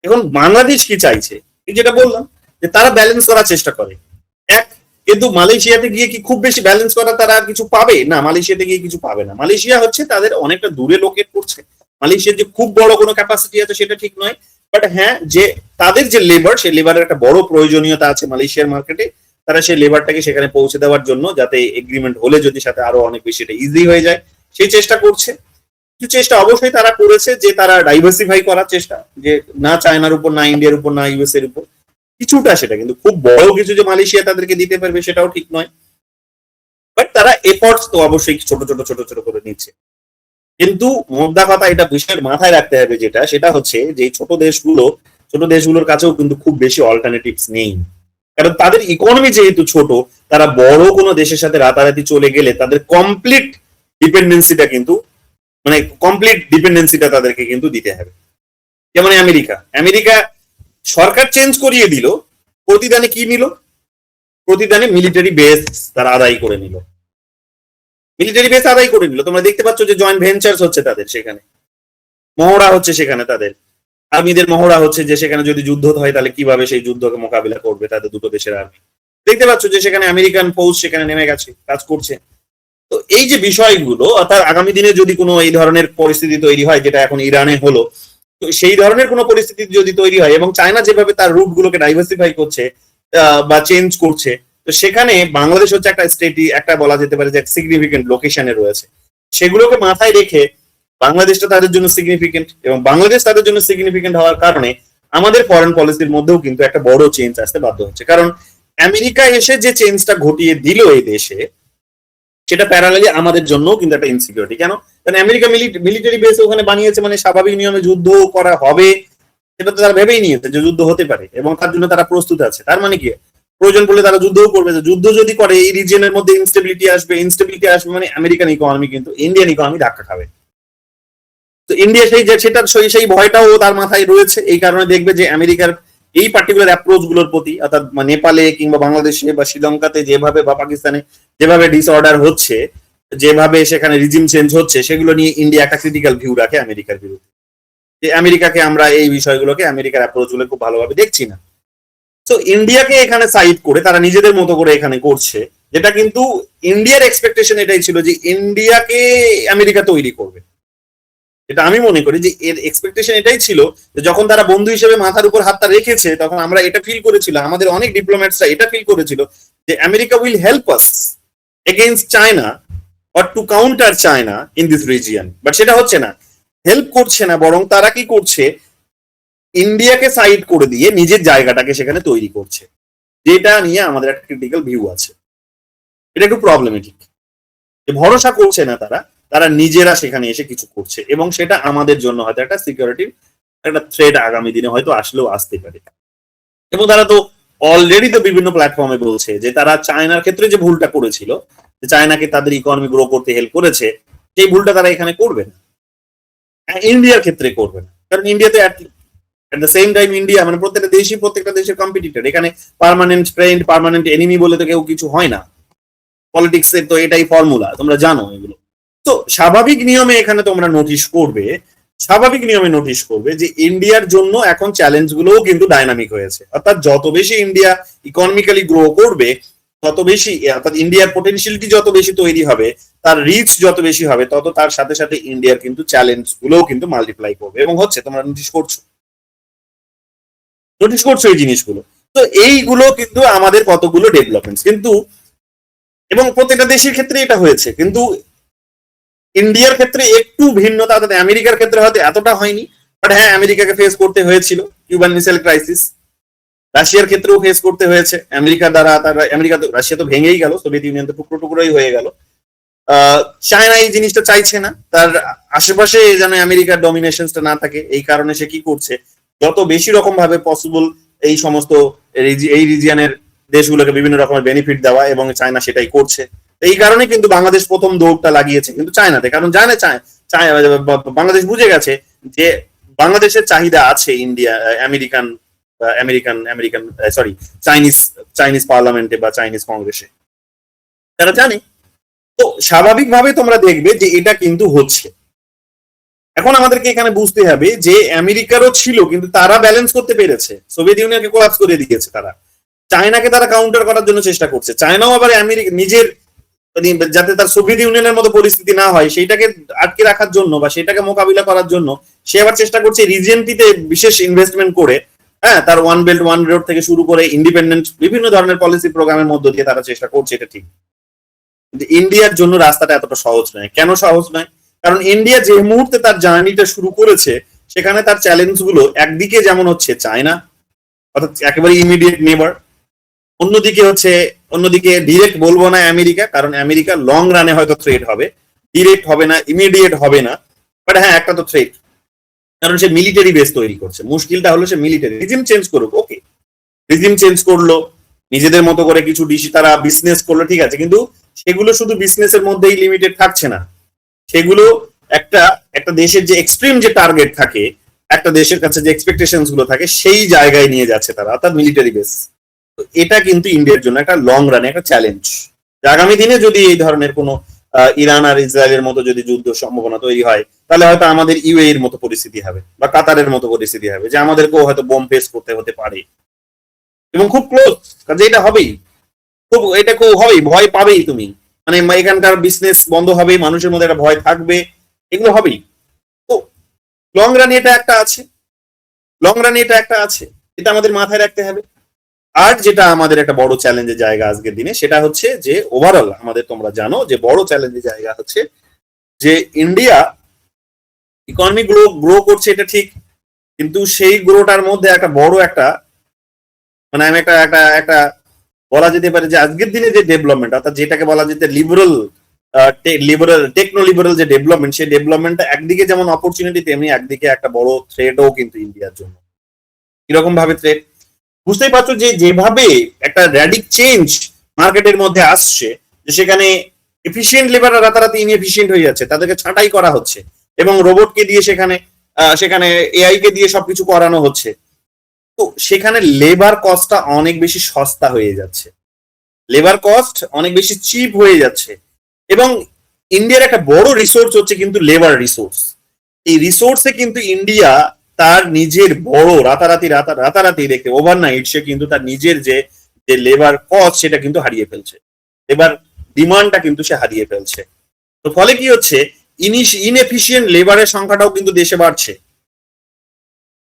এখন বাংলাদেশ কি চাইছে, যেটা বললাম যে তারা ব্যালেন্স করার চেষ্টা করে, কিন্তু মালয়েশিয়াতে গিয়ে কি খুব বেশি ব্যালেন্স করা তারা কিছু পাবে না, মালয়েশিয়াতে গিয়ে কিছু পাবে না। মালয়েশিয়া হচ্ছে তাদের অনেকটা দূরে লোকেট করছে, মালয়েশিয়ার যে খুব বড় কোনো ক্যাপাসিটি আছে সেটা ঠিক নয়, বাট হ্যাঁ, যে তাদের যে লেবার, সেই লেবারের একটা বড় প্রয়োজনীয়তা আছে মালয়েশিয়ার মার্কেটে, তারা সেই লেবারটাকে সেখানে পৌঁছে দেওয়ার জন্য, যাতে এগ্রিমেন্ট হলে যদি সাথে আরো অনেক বেশি এটা ইজি হয়ে যায়, সেই চেষ্টা করছে। কিছু চেষ্টা অবশ্যই তারা করেছে, যে তারা ডাইভার্সিফাই করার চেষ্টা, যে না চায়নার উপর, না ইন্ডিয়ার উপর, না ইউএস এর উপর, কিছুটা, সেটা কিন্তু খুব বড় কিছু যে মালয়েশিয়া তাদেরকে দিতে পারবে সেটাও ঠিক নয়, বাট তারা এফর্টস তো অবশ্যই ছোট ছোট করে নিচ্ছে। কিন্তু মোদ্দা কথা, এটা বিষয়ের মাথায় রাখতে হবে, সেটা হচ্ছে যে ছোট দেশগুলোর কাছেও কিন্তু খুব বেশি অল্টারনেটিভস নেই, কারণ তাদের ইকোনমি যেহেতু ছোট, তারা বড় কোনো দেশের সাথে রাতারাতি চলে গেলে তাদের কমপ্লিট ডিপেন্ডেন্সিটা কিন্তু মানে কমপ্লিট ডিপেন্ডেন্সিটা তাদেরকে কিন্তু দিতে হবে। যেমন আমেরিকা সরকার চেঞ্জ করিয়ে দিল, প্রতিদানে কি নিল? প্রতিদানে মিলিটারি বেস তারা আদায় করে নিল, তোমরা দেখতে পাচ্ছ যে জয়েন্ট ভেঞ্চার্স হচ্ছে তাদের, সেখানে মহড়া হচ্ছে, সেখানে তাদের আর্মিদের মহড়া হচ্ছে যে সেখানে যদি যুদ্ধ হয় তাহলে কিভাবে সেই যুদ্ধকে মোকাবিলা করবে তাদের দুটো দেশের আর্মি। দেখতে পাচ্ছ যে সেখানে আমেরিকান ফৌজ সেখানে নেমে গেছে, কাজ করছে। তো এই যে বিষয়গুলো, অর্থাৎ আগামী দিনে যদি কোনো এই ধরনের পরিস্থিতি তৈরি হয়, যেটা এখন ইরানে হলো, তো সেই ধরনের কোনো পরিস্থিতি যদি তৈরি হয় এবং চায়না যেভাবে তার রুট গুলোকে ডাইভার্সিফাই করছে বা চেঞ্জ করছে, তো সেখানে বাংলাদেশ হচ্ছে একটা স্টেটই, একটা বলা যেতে পারে যে সিগনিফিকেন্ট লোকেশনে রয়েছে। সেগুলোকে মাথায় রেখে বাংলাদেশটা তাদের জন্য সিগনিফিকেন্ট, এবং বাংলাদেশ তাদের জন্য সিগনিফিকেন্ট হওয়ার কারণে আমাদের ফরেন পলিসির মধ্যেও কিন্তু একটা বড় চেঞ্জ আসতে বাধ্য হচ্ছে। কারণ আমেরিকা এসে যে চেঞ্জটা ঘটিয়ে দিল এই দেশে, সেটা প্যারালালি আমাদের জন্য কিন্তু একটা ইনসিকিউরিটি। কেন? কারণ আমেরিকা মিলিটারি বেস ওখানে বানিয়েছে, মানে স্বাভাবিক নিয়মে যুদ্ধ করা হবে সেটা তো তারা ভেবেই নিয়েছে যে যুদ্ধ হতে পারে, এবং তার জন্য তারা প্রস্তুত আছে। তার মানে কি, প্রয়োজন পড়লে তারা যুদ্ধও করবে। যুদ্ধ যদি করে এই রিজিয়নের মধ্যে ইনস্টেবিলিটি আসবে মানে আমেরিকান ইকোনমি কিন্তু ইন্ডিয়ান ইকোনমি ধাক্কা খাবে। তো ইন্ডিয়া সেই ভয়টাও তার মাথায় রয়েছে। এই কারণে দেখবে যে আমেরিকার এই পার্টিকুলার অ্যাপ্রোচ গুলোর প্রতি, অর্থাৎ নেপালে কিংবা বাংলাদেশে বা শ্রীলঙ্কাতে যেভাবে বা পাকিস্তানে যেভাবে ডিসঅর্ডার হচ্ছে, যেভাবে সেখানে রিজিম চেঞ্জ হচ্ছে, সেগুলো নিয়ে ইন্ডিয়া একটা ক্রিটিক্যাল ভিউ রাখে আমেরিকার বিরুদ্ধে, যে আমেরিকাকে আমরা এই বিষয়গুলোকে, আমেরিকার অ্যাপ্রোচ গুলো খুব ভালোভাবে দেখছি না। তো ইন্ডিয়াকে এখানে সাইড করে তারা নিজেদের মতো করে এখানে করছে, যেটা কিন্তু ইন্ডিয়ার এক্সপেকটেশন এটাই ছিল যে ইন্ডিয়াকে আমেরিকা তৈরি করবে। এটা আমি মনে করি যে এর এক্সপেকটেশন এটাই ছিল যে যখন তারা বন্ধু হিসেবে মাথার উপর হাতটা রেখেছে, তখন আমরা এটা ফিল করেছিলাম, আমাদের অনেক ডিপ্লোম্যাটসরা এটা ফিল করেছিল যে America will help us against China or two counter China in this region. But সেটা হচ্ছে না, হেল্প করছে না, বরং তারা কি করছে, ইন্ডিয়াকে সাইড করে দিয়ে নিজের জায়গাটাকে সেখানে তৈরি করছে, যেটা নিয়ে আমাদের একটা ক্রিটিক্যাল ভিউ আছে। এটা একটু প্রবলেমেটিক, যে ভরসা করছে না তারা নিজেরা সেখানে এসে কিছু করছে, এবং সেটা আমাদের জন্য হয়তো একটা সিকিউরিটির একটা থ্রেট আগামী দিনে হয়তো আসলেও আসতে পারে। এবং তারা তো অলরেডি তো বিভিন্ন প্ল্যাটফর্মে বলছে যে তারা চায়নার ক্ষেত্রে যে ভুলটা করেছিল, যে চায়নাকে তাদের ইকোনমি গ্রো করতে হেল্প করেছে, সেই ভুলটা তারা এখানে করবে না, ইন্ডিয়ার ক্ষেত্রে করবে না। কারণ ইন্ডিয়াতে at the same time India মানে প্রত্যেকটা দেশের কম্পিটিটর। এখানে পার্মানেন্ট ফ্রেন্ড, পার্মানেন্ট এনিমি বলে তো কেউ কিছু হয় না। পলিটিক্স এর তো এটাই ফর্মুলা, তোমরা জানো এগুলো। তো স্বাভাবিক নিয়মে এখানে তোমরা নোটিশ করবে যে ইন্ডিয়ার জন্য এখন চ্যালেঞ্জ গুলোও কিন্তু ডাইনামিক হয়েছে। অর্থাৎ যত বেশি ইন্ডিয়া ইকোনমিক্যালি গ্রো করবে, তত বেশি, অর্থাৎ ইন্ডিয়ার পোটেনশিয়ালিটি যত বেশি তৈরি হবে, তার রিচ যত বেশি হবে, তত তার সাথে সাথে ইন্ডিয়ার কিন্তু চ্যালেঞ্জ গুলোও কিন্তু মাল্টিপ্লাই করবে, এবং হচ্ছে, তোমরা নোটিশ করছো এই জিনিসগুলো। তো এইগুলো কিন্তু আমাদের কতগুলো ডেভেলপমেন্টস কিন্তু, এবং প্রত্যেকটা দেশের ক্ষেত্রে এটা হয়েছে, কিন্তু ইন্ডিয়ার ক্ষেত্রে একটু ভিন্নতা। আমেরিকার ক্ষেত্রে হয়তো এতটা হয়নি, বাট হ্যাঁ, আমেরিকাকে ফেস করতে হয়েছিল কিউবান মিসাইল ক্রাইসিস। রাশিয়ার ক্ষেত্রেও ফেস করতে হয়েছে আমেরিকার দ্বারা। রাশিয়া তো ভেঙেই গেল, সোভিয়েত ইউনিয়ন তো টুকরোই হয়ে গেল। চায়না এই জিনিসটা চাইছে না, তার আশেপাশে যেন আমেরিকার ডমিনেশনটা না থাকে। এই কারণে সে কি করছে, যত বেশি রকম ভাবে পসিবল এই সমস্ত এই রিজিয়নের দেশগুলোকে বিভিন্ন রকমের বেনিফিট দেওয়া, এবং চায়না সেটাই করছে। এই কারণে কিন্তু বাংলাদেশ প্রথম দৌড়টা লাগিয়েছে কিন্তু চায়নাতে, কারণ জানে বাংলাদেশ বুঝে গেছে যে বাংলাদেশের চাহিদা আছে ইন্ডিয়া চাইনিজ পার্লামেন্টে বা চাইনিজ কংগ্রেসে, তারা জানে। তো স্বাভাবিকভাবে তোমরা দেখবে যে এটা কিন্তু হচ্ছে। এখন আমাদেরকে এখানে বুঝতে হবে যে আমেরিকারও ছিল, কিন্তু তারা ব্যালেন্স করতে পেরেছে, সোভিয়েত ইউনিয়নকে কোলাপস করে দিয়েছে তারা। চায়নাকে তারা কাউন্টার করার জন্য চেষ্টা করছে, চায়নাও আবার আমেরিকা নিজের, যাতে তার সোভিয়েত ইউনিয়নের মতো পরিস্থিতি না হয় সেইটাকে আটকে রাখার জন্য বা সেটাকে মোকাবিলা করার জন্য সে আবার চেষ্টা করছে রিজিয়নটিতে বিশেষ ইনভেস্টমেন্ট করে, হ্যাঁ, তার ওয়ান বেল্ট ওয়ান রোড থেকে শুরু করে ইন্ডিপেন্ডেন্ট বিভিন্ন ধরনের পলিসি প্রোগ্রামের মধ্য দিয়ে তারা চেষ্টা করছে, এটা ঠিক। কিন্তু ইন্ডিয়ার জন্য রাস্তাটা এতটা সহজ নয়। কেন সহজ নয়? কারণ ইন্ডিয়া যে মুহূর্তে তার জার্নিটা শুরু করেছে, সেখানে তার চ্যালেঞ্জ গুলো একদিকে যেমন হচ্ছে চায়না, অর্থাৎ একেবারে ইমিডিয়েট নেবার, অন্যদিকে ডিরেক্ট বলবো না আমেরিকা, কারণ আমেরিকা লং রানে হয়তো থ্রেট হবে, ডিরেক্ট হবে না, ইমিডিয়েট হবে না, বাট হ্যাঁ, একটা তো থ্রেট, কারণ সে মিলিটারি বেস তৈরি করছে। মুশকিলটা হলো সে মিলিটারি রিজিম চেঞ্জ করুক, ওকে, রিজিম চেঞ্জ করলো, নিজেদের মতো করে কিছু তারা বিজনেস করলো, ঠিক আছে, কিন্তু সেগুলো শুধু বিজনেসের মধ্যেই লিমিটেড থাকছে না, সেগুলো একটা একটা দেশের যে এক্সট্রিম যে টার্গেট থাকে, একটা দেশের কাছে যে এক্সপেকটেশনস গুলো থাকে সেই জায়গায় নিয়ে যাচ্ছে তারা, অর্থাৎ মিলিটারি বেস। তো এটা কিন্তু ইন্ডিয়ার জন্য একটা লং রানে একটা চ্যালেঞ্জ। আগামী দিনে যদি এই ধরনের কোনো ইরান আর ইসরায়েলের মতো যদি যুদ্ধ সম্ভাবনা তৈরি হয়, তাহলে হয়তো আমাদের ইউএই এর মতো পরিস্থিতি হবে বা কাতারের মতো পরিস্থিতি হবে, যে আমাদেরকেও হয়তো বোম ফেস করতে হতে পারে, এবং খুব ক্লোজ, কাজে এটা হবেই, খুব এটা খুব হবেই, ভয় পাবেই তুমি, মানে এখানকার বিজনেস বন্ধ হবে, মানুষের মধ্যে একটা ভয় থাকবে, এগুলো হবেই। তো লং রানে এটা একটা আছে, লং রানে এটা একটা আছে, এটা আমাদের মাথায় রাখতে হবে। আর যেটা আমাদের একটা বড় চ্যালেঞ্জের জায়গা আজকের দিনে, সেটা হচ্ছে যে ওভারঅল আমাদের, তোমরা জানো যে বড় চ্যালেঞ্জের জায়গা হচ্ছে যে ইন্ডিয়া ইকোনমি গ্রো করছে, এটা ঠিক, কিন্তু সেই গ্রোটার মধ্যে একটা বড় একটা, মানে আমি একটা একটা একটা বলা যেতে পারে যে আজকের দিনে যে ডেভেলপমেন্ট, অর্থাৎ যেটাকে বলা যেতে লিবারেল টেকনো লিবারেল যে ডেভেলপমেন্ট, সেই ডেভেলপমেন্টটা একদিকে যেমন অপরচুনিটি, তেমনি একদিকে একটা বড় থ্রেটও কিন্তু ইন্ডিয়ার জন্য। কিরকম ভাবে থ্রেট বুঝতেই পারছো, যে যেভাবে একটা র্যাডিক চেঞ্জ মার্কেটের মধ্যে আসছে, যে সেখানে এফিসিয়েন্ট লেবাররা রাতারাতি ইনএফিসিয়েন্ট হয়ে যাচ্ছে, তাদেরকে ছাঁটাই করা হচ্ছে, এবং রোবটকে দিয়ে সেখানে সেখানে এআই কে দিয়ে সবকিছু করানো হচ্ছে। তো সেখানে লেবার কস্টটা অনেক বেশি সস্তা হয়ে যাচ্ছে, লেবার কস্ট অনেক বেশি চিপ হয়ে যাচ্ছে, এবং ইন্ডিয়ার একটা বড় রিসোর্স হচ্ছে কিন্তু লেবার রিসোর্স। এই রিসোর্সে কিন্তু ইন্ডিয়া তার নিজের বড় রাতারাতি দেখতে ওভারনাইট সে কিন্তু তার নিজের যে যে লেবার কস্ট সেটা কিন্তু হারিয়ে ফেলছে, লেবার ডিমান্ডটা কিন্তু সে হারিয়ে ফেলছে। তো ফলে কি হচ্ছে, ইনএফিসিয়েন্ট লেবারের সংখ্যাটাও কিন্তু দেশে বাড়ছে।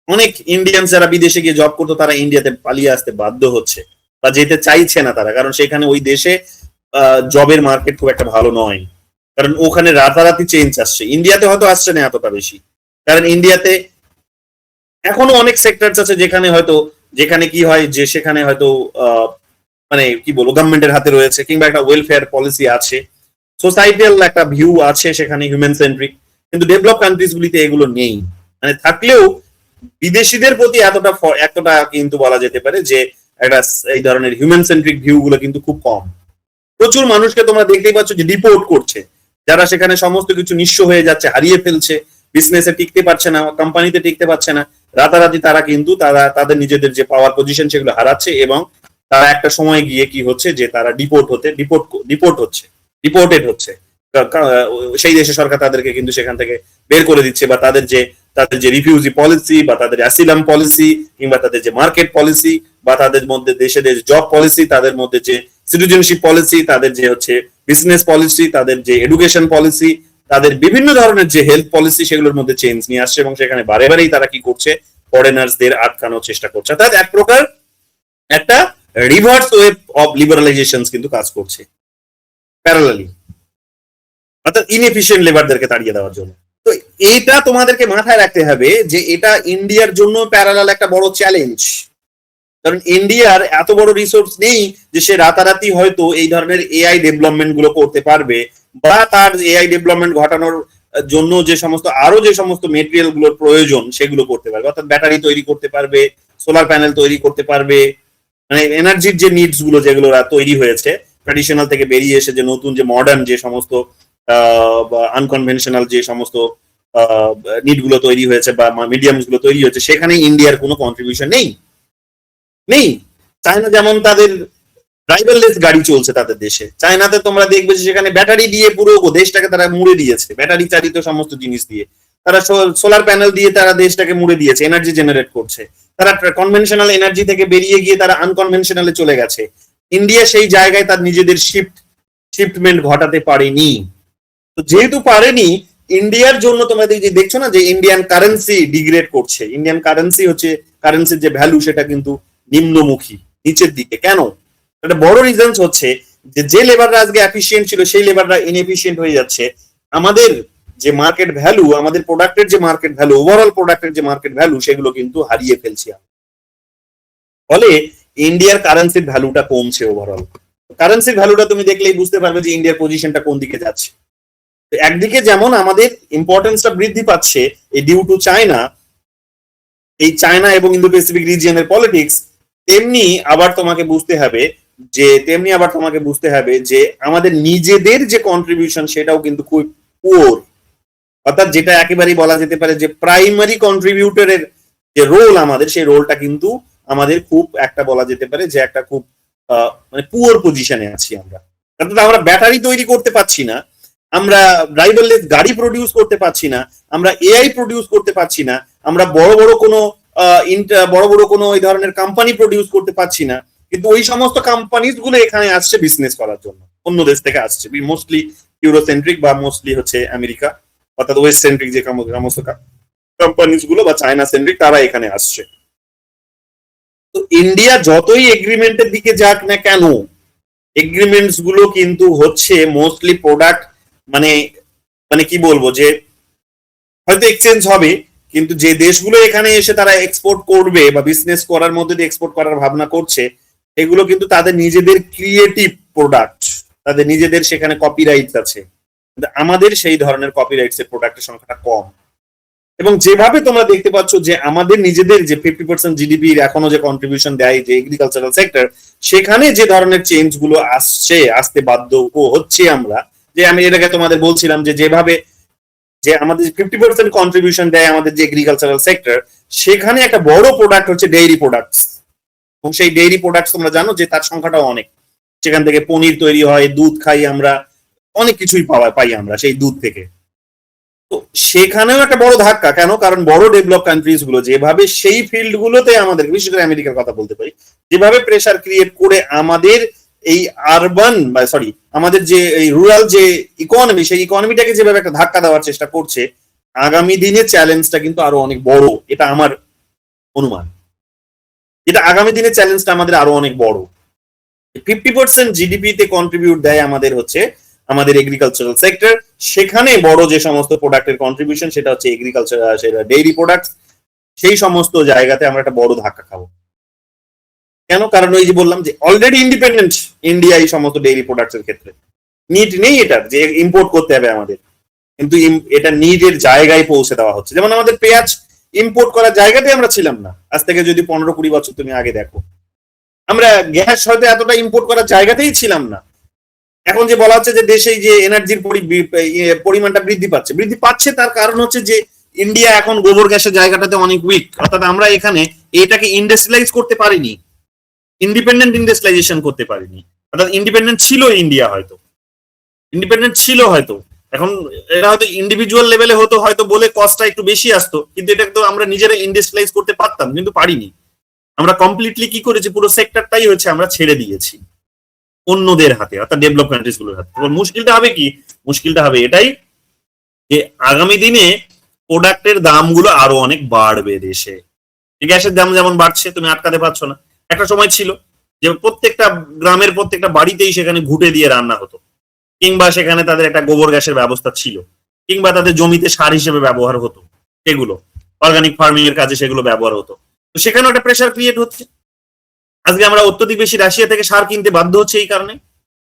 অনেক ইন্ডিয়ান যারা বিদেশে গিয়ে জব করতো, তারা ইন্ডিয়াতে পালিয়ে আসতে বাধ্য হচ্ছে বা যেতে চাইছে না তারা, কারণ সেখানে ওই দেশে জবের মার্কেট খুব একটা ভালো নয়, কারণ ওখানে রাতারাতি চেঞ্জ আসছে। ইন্ডিয়াতে হয়তো আসছে না এতটা বেশি, কারণ ইন্ডিয়াতে এখনো অনেক সেক্টরস আছে যেখানে কি হয়, যে সেখানে হয়তো মানে কি বলবো, গভর্নমেন্টের হাতে রয়েছে, কিংবা একটা ওয়েলফেয়ার পলিসি আছে, সোসাইটাল একটা ভিউ আছে সেখানে, হিউম্যান সেন্ট্রিক। কিন্তু ডেভেলপ কান্ট্রিজ গুলিতে এগুলো নেই, মানে থাকলেও বিদেশিদের প্রতি এতটা কিন্তু বলা যেতে পারে যে একটা এই ধরনের হিউম্যান সেন্ট্রিক ভিউ গুলো কিন্তু খুব কম। প্রচুর মানুষকে তোমরা দেখতেই পাচ্ছ যে ডিপোর্ট করছে, যারা সেখানে সমস্ত কিছু নিঃস্ব হয়ে যাচ্ছে, হারিয়ে ফেলছে, বিজনেসে টিকতে পারছে না, কোম্পানিতে টিকতে পারছে না, রাতারাতি তারা কিন্তু তাদের নিজেদের যে পাওয়ার পজিশন সেগুলো হারাচ্ছে, এবং তারা একটা সময় গিয়ে কি হচ্ছে, যে তারা ডিপোর্টেড হচ্ছে, সেই দেশের সরকার তাদেরকে কিন্তু সেখান থেকে বের করে দিচ্ছে, বা তাদের যে রিফিউজি পলিসি, বা তাদের অ্যাসিলাম পলিসি, কিংবা তাদের যে মার্কেট পলিসি, বা তাদের মধ্যে দেশের জব পলিসি, তাদের মধ্যে যে সিটিজেনশিপ পলিসি, তাদের যে হচ্ছে বিজনেস পলিসি, তাদের যে এডুকেশন পলিসি, তাদের বিভিন্ন ধরনের যে হেলথ পলিসি, সেগুলোর মধ্যে চেঞ্জ নিয়ে আসছে, এবং সেখানে বারেবারেই তারা কি করছে, ফরেনার্সদের আটকানোর চেষ্টা করছে। অর্থাৎ এক প্রকার একটা রিভার্স ওয়েভ অফ লিবারালাইজেশন কিন্তু কাজ করছে প্যারালালি, অর্থাৎ ইনএফিশিয়েন্ট লেবারদেরকে তাড়িয়ে দেওয়ার জন্য। তো এইটা তোমাদেরকে মাথায় রাখতে হবে যে এটা ইন্ডিয়ার জন্য প্যারালাল একটা বড় চ্যালেঞ্জ, কারণ ইন্ডিয়ার এত বড় রিসোর্স নেই যে সে রাতারাতি হয়তো এই ধরনের এআই ডেভেলপমেন্ট গুলো করতে পারবে, বা তার এআই ডেভেলপমেন্ট ঘটানোর জন্য যে সমস্ত মেটেরিয়াল গুলোর প্রয়োজন সেগুলো করতে পারবে, অর্থাৎ ব্যাটারি তৈরি করতে পারবে, সোলার প্যানেল তৈরি করতে পারবে, মানে এনার্জির যে নিডস গুলো যেগুলো তৈরি হয়েছে ট্র্যাডিশনাল থেকে বেরিয়ে এসে, যে নতুন যে মডার্ন যে সমস্ত আনকনভেনশনাল যে সমস্ত নিড গুলো তৈরি হয়েছে বা মিডিয়ামস গুলো তৈরি হয়েছে, সেখানে ইন্ডিয়ার কোনো কন্ট্রিবিউশন নেই। চায়না যেমন তাদের ড্রাইভারলেস গাড়ি চলছে তাদের দেশে, চায়নাতে তোমরা দেখবে যে সেখানে ব্যাটারি দিয়ে পুরো দেশটাকে তারা মুড়ে দিয়েছে, ব্যাটারি চালিত সমস্ত জিনিস দিয়ে, তারা সোলার প্যানেল দিয়ে তারা দেশটাকে মুড়ে দিয়েছে, এনার্জি জেনারেট করছে, তারা কনভেনশনাল এনার্জি থেকে বেরিয়ে গিয়ে তারা আনকনভেনশনালে চলে গেছে। ইন্ডিয়া সেই জায়গায় তার নিজেদের শিফটমেন্ট ঘটাতে পারেনি। তো যেহেতু পারেনি, ইন্ডিয়ার জন্য তোমরা দেখছো না যে ইন্ডিয়ান কারেন্সি ডিগ্রেড করছে, ইন্ডিয়ান কারেন্সি হচ্ছে, কারেন্সির যে ভ্যালু সেটা কিন্তু নিম্নমুখী, নিচের দিকে। কেন? একটা বড় রিজন হচ্ছে যে লেবাররা আজকে এফিশিয়েন্ট ছিল, সেই লেবাররা ইনএফিশিয়েন্ট হয়ে যাচ্ছে। আমাদের যে মার্কেট ভ্যালু, আমাদের প্রোডাক্টের যে মার্কেট ভ্যালু, ওভারঅল প্রোডাক্টের যে মার্কেট ভ্যালু, সেগুলো কিন্তু হারিয়ে ফেলছি। ফলে ইন্ডিয়ার কারেন্সির ভ্যালুটা কমছে। ওভারঅল কারেন্সির ভ্যালুটা তুমি দেখলেই বুঝতে পারবে যে ইন্ডিয়ার পজিশনটা কোন দিকে যাচ্ছে। একদিকে যেমন আমাদের ইম্পর্টেন্সটা বৃদ্ধি পাচ্ছে এই ডিউ টু চায়না, এই চায়না এবং ইন্দো প্যাসিফিক রিজিয়নের পলিটিক্স, তেমনি আবার তোমাকে বুঝতে হবে যে আমাদের নিজেদের যে কন্ট্রিবিউশন সেটাও কিন্তু খুব পুয়ার, অর্থাৎ যেটা একেবারেই বলা যেতে পারে যে প্রাইমারি কন্ট্রিবিউটরের যে রোল আমাদের, সেই রোলটা কিন্তু আমাদের খুব একটা বলা যেতে পারে যে একটা খুব মানে পুয়ার পজিশনে আছি আমরা। অর্থাৎ আমরা ব্যাটারি তৈরি করতে পারছি না, আমরা ড্রাইভারলেস গাড়ি প্রডিউস করতে পারছি না, আমরা এআই প্রডিউস করতে পারছি না, আমরা বড় বড় কোনো এই ধরনের কোম্পানি প্রডিউস করতে পারছি না, কিন্তু ওই সমস্ত কোম্পানিজ গুলো এখানে আসছে বিজনেস করার জন্য, অন্য দেশ থেকে আসছে, মোস্টলি ইউরোসেন্ট্রিক বা মোস্টলি হচ্ছে আমেরিকা অর্থাৎ ওয়েস্ট সেন্ট্রিক যে সমস্ত কোম্পানিজ গুলো বা চায়না সেন্ট্রিক, তারা এখানে আসছে। তো ইন্ডিয়া যতই এগ্রিমেন্টের দিকে যাক না কেন, এগ্রিমেন্টস গুলো কিন্তু হচ্ছে মোস্টলি প্রোডাক্ট, মানে মানে কি বলবো, যে হয়তো এক্সচেঞ্জ হবে, কিন্তু যে দেশগুলো এখানে এসে তারা এক্সপোর্ট করবে বা বিজনেস করার মধ্যে দিয়ে এক্সপোর্ট করার ভাবনা করছে, এগুলো কিন্তু তাদের নিজেদের ক্রিয়েটিভ প্রোডাক্ট, তাদের নিজেদের সেখানে কপিরাইটস আছে। কিন্তু আমাদের সেই ধরনের কপিরাইটস এর প্রোডাক্টের সংখ্যাটা কম। এবং যেভাবে তোমরা দেখতে পাচ্ছ যে আমাদের নিজেদের যে 50% জিডিপি এখনো যে কন্ট্রিবিউশন দেয় যে এগ্রিকালচারাল সেক্টর, সেখানে যে ধরনের চেঞ্জ গুলো আসতে বাধ্য হচ্ছে আমরা, যে আমি এর আগে তোমাদের বলছিলাম যে যেভাবে যে আমাদের 50% কন্ট্রিবিউশন দেয় আমাদের যে এগ্রিকালচারাল সেক্টর, সেখানে একটা বড় প্রোডাক্ট হচ্ছে ডেইরি প্রোডাক্টস। এবং সেই ডেইরি প্রোডাক্টস তোমরা জানো যে তার সংখ্যাটাও অনেক, সেখান থেকে পনির তৈরি হয়, দুধ খাই আমরা, অনেক কিছুই পাই আমরা সেই দুধ থেকে। তো সেখানেও একটা বড় ধাক্কা, কেন? কারণ বড় ডেভেলপ কান্ট্রিজ গুলো যেভাবে সেই ফিল্ড গুলোতে আমাদের, বিশেষ করে আমেরিকার কথা বলতে পারি, যেভাবে প্রেসার ক্রিয়েট করে আমাদের এই আরবান বা সরি আমাদের যে এই রুরাল যে ইকোনমি, সেই ইকোনমিটাকে যেভাবে একটা ধাক্কা দেওয়ার চেষ্টা করছে, আগামী দিনে চ্যালেঞ্জটা কিন্তু আরো অনেক বড়, এটা আমার অনুমান। এটা আগামী দিনে চ্যালেঞ্জটা আমাদের আরো অনেক বড়। 50% জিডিপি তে কন্ট্রিবিউট দেয় আমাদের হচ্ছে আমাদের এগ্রিকালচারাল সেক্টর, সেখানে বড় যে সমস্ত প্রোডাক্টের কন্ট্রিবিউশন সেটা হচ্ছে এগ্রিকালচার, সেটা ডেইরি প্রোডাক্টস, সেই সমস্ত জায়গাতে আমরা একটা বড় ধাক্কা খাবো। কেন? কারণ ওই যে বললাম যে অলরেডি ইন্ডিপেন্ডেন্ট ইন্ডিয়া এই সমস্ত ডেইরি প্রোডাক্টস এর ক্ষেত্রে, নিড নেই এটার যে ইম্পোর্ট করতে হবে আমাদের, কিন্তু এটা নিডের জায়গায় পৌঁছে দেওয়া হচ্ছে। যেমন আমাদের পেঁয়াজ ইম্পোর্ট করার জায়গাতে আমরা ছিলাম না, আজ থেকে যদি 15-20 বছর তুমি আগে দেখো, আমরা গ্যাস হয়তো এতটা ইম্পোর্ট করার জায়গাতেই ছিলাম না। এখন যে বলা হচ্ছে যে দেশে যে এনার্জির পরিমাণটা বৃদ্ধি পাচ্ছে, তার কারণ হচ্ছে যে ইন্ডিয়া এখন গোবর গ্যাসের জায়গাটাতে অনেক উইক, অর্থাৎ আমরা এখানে এটাকে ইন্ডাস্ট্রিয়ালাইজ করতে পারিনি, ইন্ডিপেন্ডেন্ট ইন্ডাস্ট্রিয়ালাইজেশন করতে পারিনি। অর্থাৎ ইন্ডিপেন্ডেন্ট ছিল ইন্ডিয়া, হয়তো এখন এরা হয়তো ইন্ডিভিজুয়াল লেভেলে হতো হয়তো বলে কস্টটা একটু বেশি আসতো, কিন্তু এটা তো আমরা নিজেরা ইন্ডাস্ট্রিয়ালাইজ করতে পারতাম, কিন্তু পারিনি। আমরা কমপ্লিটলি কি করেছি, পুরো সেক্টরটাই হচ্ছে আমরা ছেড়ে দিয়েছি অন্যদের হাতে, অর্থাৎ ডেভেলপ কান্ট্রিজ গুলোর হাতে। এবার মুশকিলটা হবে কি, মুশকিলটা হবে এটাই যে আগামী দিনে প্রোডাক্টের দামগুলো আরো অনেক বাড়বে দেশে। গ্যাসের দাম যেমন বাড়ছে, তুমি আটকাতে পারছো না। একটা সময় ছিল যে প্রত্যেকটা গ্রামের প্রত্যেকটা বাড়িতেই সেখানে ঘুঁটে দিয়ে রান্না হতো, কিংবা সেখানে তাদের একটা গোবর গ্যাসের ব্যবস্থা ছিল, কিংবা তাদের জমিতে সার হিসেবে ব্যবহার হতো, সেগুলো অর্গানিক ফার্মিং এর কাজে সেগুলো ব্যবহার হতো। তো সেখানেও একটা প্রেসার ক্রিয়েট হচ্ছে। আজকে আমরা অত্যধিক বেশি রাশিয়া থেকে সার কিনতে বাধ্য হচ্ছে, এই কারণে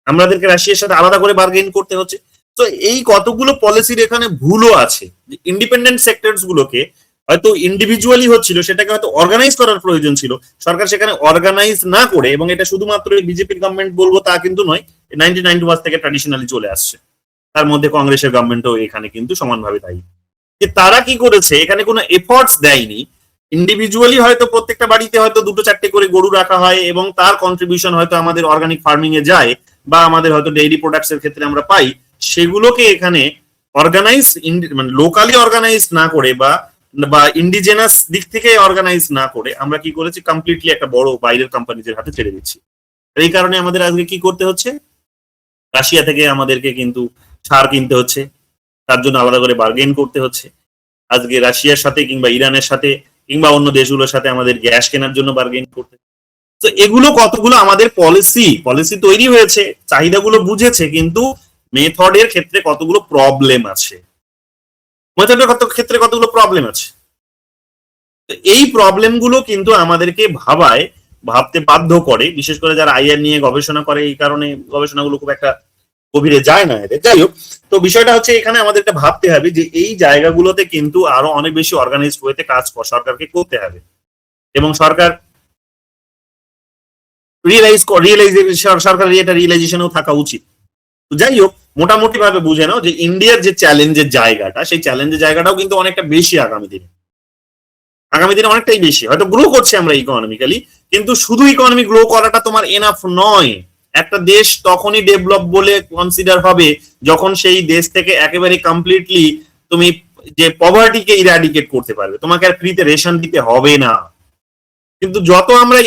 আমাদেরকে রাশিয়ার সাথে আলাদা করে বার্গেন করতে হচ্ছে। তো এই কতগুলো পলিসির এখানে ভুলও আছে। ইন্ডিপেন্ডেন্ট সেক্টরস গুলোকে হয়তো ইন্ডিভিজুয়ালি হচ্ছিল, সেটাকে হয়তো অর্গানাইজ করার প্রয়োজন ছিল, সরকার সেখানে অর্গানাইজ না করে, এবং এটা শুধুমাত্র বিজেপির গভর্নমেন্ট বলবো তা কিন্তু নয়, 1991 থেকে ট্র্যাডিশনালি চলে আসছে, তার মধ্যে কংগ্রেসের গভর্নমেন্টও এখানে কিন্তু সমানভাবে দায়ী। যে তারা কি করেছে, এখানে কোনো এফোর্টস দেয়নি। ইন্ডিভিজুয়ালি হয়তো প্রত্যেকটা বাড়িতে হয়তো 2-4টে করে গরু রাখা হয়, এবং তার কন্ট্রিবিউশন হয়তো আমাদের অর্গানিক ফার্মিং এ যায়, বা আমাদের হয়তো ডেইরি প্রোডাক্টস এর ক্ষেত্রে আমরা পাই। সেগুলোকে এখানে অর্গানাইজ, মানে লোকালি অর্গানাইজ না করে বা ইন্ডিজেনাস দিক থেকে অর্গানাইজ না করে আমরা কি করেছি, কমপ্লিটলি একটা বড় বাইরের কোম্পানিদের হাতে ছেড়ে দিচ্ছি। এই কারণে আমাদের আজকে কি করতে হচ্ছে, রাশিয়া থেকে আমাদেরকে কিন্তু সার কিনতে হচ্ছে, তার জন্য আলাদা করে বার্গেন করতে হচ্ছে। আজকে রাশিয়ার সাথে কিংবা ইরানের সাথে কিংবা অন্য দেশগুলোর সাথে আমাদের গ্যাস কেনার জন্য বার্গেন করতে। তো এগুলো কতগুলো আমাদের পলিসি তৈরি হয়েছে, চাহিদাগুলো বুঝেছে, কিন্তু মেথডের ক্ষেত্রে কতগুলো প্রবলেম আছে, এই প্রবলেমগুলো কিন্তু আমাদেরকে ভাবতে বাধ্য করে, বিশেষ করে যারা আইআর নিয়ে গবেষণা করে। এই কারণে গবেষণাগুলো খুব একটা গভীরে যায় না এদের। যাই হোক, তো বিষয়টা হচ্ছে এখানে আমাদেরকে ভাবতে হবে যে এই জায়গাগুলোতে কিন্তু আরো অনেক বেশি অর্গানাইজড ওয়েতে কাজ সরকারকে করতে হবে, এবং সরকার সরকারের এটা রিয়েলাইজেশনও থাকা উচিত। তো যাই হোক, মোটামুটি ভাবে বুঝে নাও যে ইন্ডিয়ার যে চ্যালেঞ্জের জায়গাটা, সেই চ্যালেঞ্জের জায়গাটাও কিন্তু অনেকটা বেশি আগামী দিনে অনেকটাই বেশি। হয়তো গ্রো করছে আমরা ইকোনমিক্যালি, কিন্তু শুধু ইকোনমি গ্রো করাটা তোমার এনাফ নয়। একটা দেশ তখনই ডেভেলপ বলে কনসিডার হবে যখন সেই দেশ থেকে একেবারে কমপ্লিটলি তুমি যে পভার্টিকে ইরাডিকেট করতে পারবে, তোমাকে আর ফ্রিতে রেশন দিতে হবে না। কিন্তু যত আমরা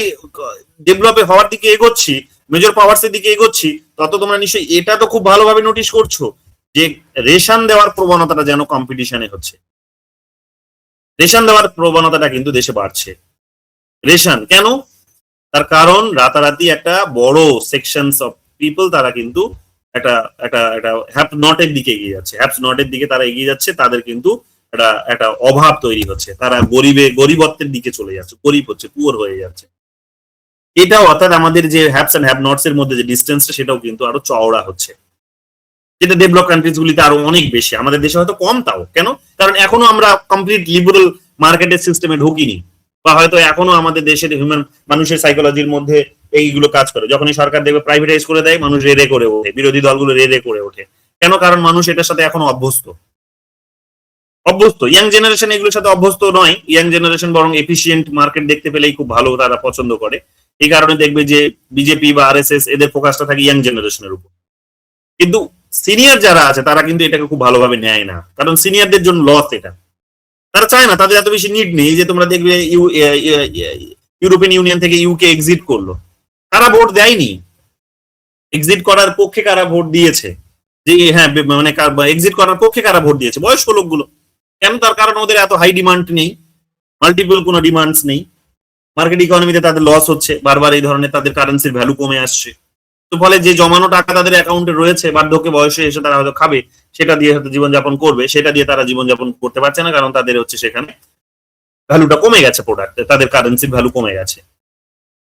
ডেভেলপে হওয়ার দিকে এগোচ্ছি, মেজর পাওয়ার্স এর দিকে এগোচ্ছি, তত তোমরা নিশ্চয়ই এটা তো খুব ভালোভাবে নোটিশ করছো যে রেশন দেওয়ার প্রবণতাটা যেন কম্পিটিশনে হচ্ছে। রেশন দেওয়ার প্রবণতাটা কিন্তু দেশে বাড়ছে। রেশন কেন? তার কারণ রাতারাতি একটা বড় সেকশনস অফ পিপল তারা কিন্তু একটা একটা একটা হ্যাপ নটের দিকে এগিয়ে যাচ্ছে। হ্যাপস নটের দিকে তারা এগিয়ে যাচ্ছে, তাদের কিন্তু একটা অভাব তৈরি হচ্ছে, তারা গরিবত্বের দিকে চলে যাচ্ছে, গরিব হচ্ছে, পুয়ার হয়ে যাচ্ছে। এটাও অর্থাৎ আমাদের যে হ্যাপস এন্ড হ্যাভ নটস এর মধ্যে যে ডিস্টেন্সটা, সেটাও কিন্তু আরো চওড়া হচ্ছে, যেটা ডেভেলপ কান্ট্রিজ গুলিতে আরো অনেক বেশি। আমাদের দেশে হয়তো কম, তাও কেন? কারণ এখনো আমরা কমপ্লিট লিবারেল মার্কেটের সিস্টেমে ঢুকিনি, বা হয়তো এখনো আমাদের দেশের মানুষের সাইকোলজির মধ্যে এইগুলো কাজ করে। যখনই সরকার দেখবে প্রাইভেটাইজ করে দেয়, মানুষ রেড়ে করে ওঠে, বিরোধী দলগুলো রেড়ে করে ওঠে। কেন? কারণ মানুষ এটার সাথে এখনো অভ্যস্ত। ইয়াং জেনারেশন এগুলোর সাথে অভ্যস্ত নয়। ইয়াং জেনারেশন বরং এফিসিয়েন্ট মার্কেট দেখতে পেলেই খুব ভালো তারা পছন্দ করে। এই কারণে দেখবে যে বিজেপি বা আরএসএস এদের ফোকাসটা থাকে ইয়াং জেনারেশনের উপর। কিন্তু সিনিয়র যারা আছে তারা কিন্তু এটাকে খুব ভালোভাবে নেয় না, কারণ সিনিয়রদের জন্য লস এটা। তারা চায় না, তাদের এত বেশি নিড নেই। যে তোমরা দেখবে ইউরোপিয়ান ইউনিয়ন থেকে ইউকে এক্সিট করলো, তারা ভোট দেয়নি। এক্সিট করার পক্ষে কারা ভোট দিয়েছে? যে হ্যাঁ, মানে এক্সিট করার পক্ষে কারা ভোট দিয়েছে? বয়স্ক লোকগুলো। কেন? তার কারণ ওদের এত হাই ডিমান্ড নেই, মাল্টিপল কোনো ডিমান্ডস নেই। মার্কেট ইকোনমিতে তাদের লস হচ্ছে, বারবার এই ধরনের তাদের কারেন্সির ভ্যালু কমে আসছে। তো ফলে যে জমানো টাকা তাদের অ্যাকাউন্টে রয়েছে, বার্ধক্যে বয়সে এসে তারা হয়তো খাবে, সেটা দিয়ে হয়তো জীবনযাপন করবে, সেটা দিয়ে তারা জীবনযাপন করতে পারছে না, কারণ তাদের হচ্ছে সেখানে ভ্যালুটা কমে গেছে, প্রোডাক্টে তাদের কারেন্সির ভ্যালু কমে গেছে।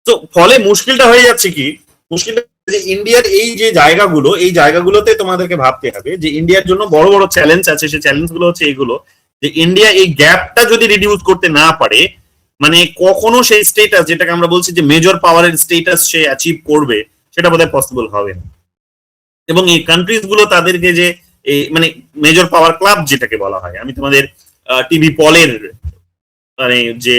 তো ফলে মুশকিলটা হয়ে যাচ্ছে কি, মুশকিলটা যে ইন্ডিয়ার এই যে জায়গাগুলো, এই জায়গাগুলোতে তোমাদেরকে ভাবতে হবে যে ইন্ডিয়ার জন্য বড় বড় চ্যালেঞ্জ আছে। সেই চ্যালেঞ্জ গুলো হচ্ছে এইগুলো, যে ইন্ডিয়া এই গ্যাপটা যদি রিডিউস করতে না পারে, মানে কখনো সেই স্টেটাস যেটাকে আমরা বলছি যে মেজর পাওয়ারের স্টেটাস সে অ্যাচিভ করবে, সেটা বোধহয় পসিবল হবে না। এবং এই কান্ট্রিজ গুলো তাদেরকে যে মানে মেজর পাওয়ার ক্লাব যেটাকে বলা হয়, আমি তোমাদের টিভি পলের মানে যে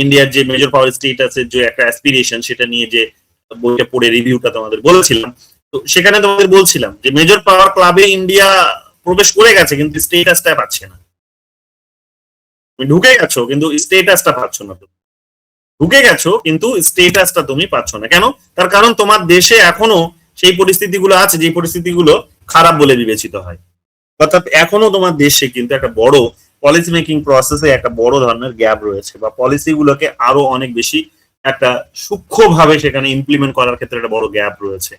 ইন্ডিয়ার যে মেজর পাওয়ার স্টেটাসের যে একটা অ্যাসপিরেশন, সেটা নিয়ে যে বইটা পড়ে রিভিউটা তোমাদের বলেছিলাম, তো সেখানে তোমাদের বলছিলাম যে মেজর পাওয়ার ক্লাবে ইন্ডিয়া প্রবেশ করে গেছে, কিন্তু স্টেটাসটা পাচ্ছে না। ঢুকে গেছো কিন্তু স্টেটাসটা পাচ্ছ না। তুমি ঢুকে গেছো কিন্তু স্টেটাসটা তুমি পাচ্ছ না। কেন? তার কারণ তোমার দেশে এখনো সেই পরিস্থিতিগুলো আছে, যে পরিস্থিতিগুলো খারাপ বলে বিবেচিত হয়। অর্থাৎ এখনো তোমার দেশে কিন্তু একটা বড় পলিসি মেকিং প্রসেসে একটা বড় ধরনের গ্যাপ রয়েছে, বা পলিসি গুলোকে আরো অনেক বেশি একটা সূক্ষ্মভাবে সেখানে ইমপ্লিমেন্ট করার ক্ষেত্রে একটা বড় গ্যাপ রয়েছে।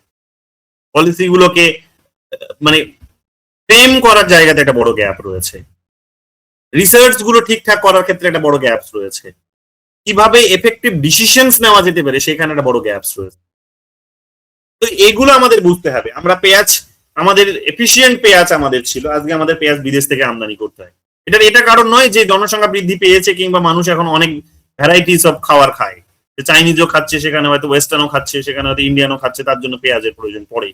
পলিসি গুলোকে মানে ফ্রেম করার জায়গাতে একটা বড় গ্যাপ রয়েছে। রিসার্চ গুলো ঠিকঠাক করার ক্ষেত্রে একটা বড় গ্যাপস রয়েছে। কিভাবে এফেক্টিভ ডিসিশনস নেওয়া যেতে পারে, সেখানে একটা বড় গ্যাপস রয়েছে। তো এগুলো আমাদের বুঝতে হবে। আমরা পেঁয়াজ, আমাদের এফিসিয়েন্ট পেঁয়াজ আমাদের ছিল, আজকে আমাদের পেঁয়াজ বিদেশ থেকে আমদানি করতে হয়। এটা কারণ নয় যে জনসংখ্যা বৃদ্ধি পেয়েছে কিংবা মানুষ এখন অনেক ভ্যারাইটিস অফ খাবার খায়, চাইনিজও খাচ্ছে, সেখানে হয়তো ওয়েস্টার্নও খাচ্ছে, সেখানে হয়তো ইন্ডিয়ানও খাচ্ছে, তার জন্য পেঁয়াজের প্রয়োজন পড়ে।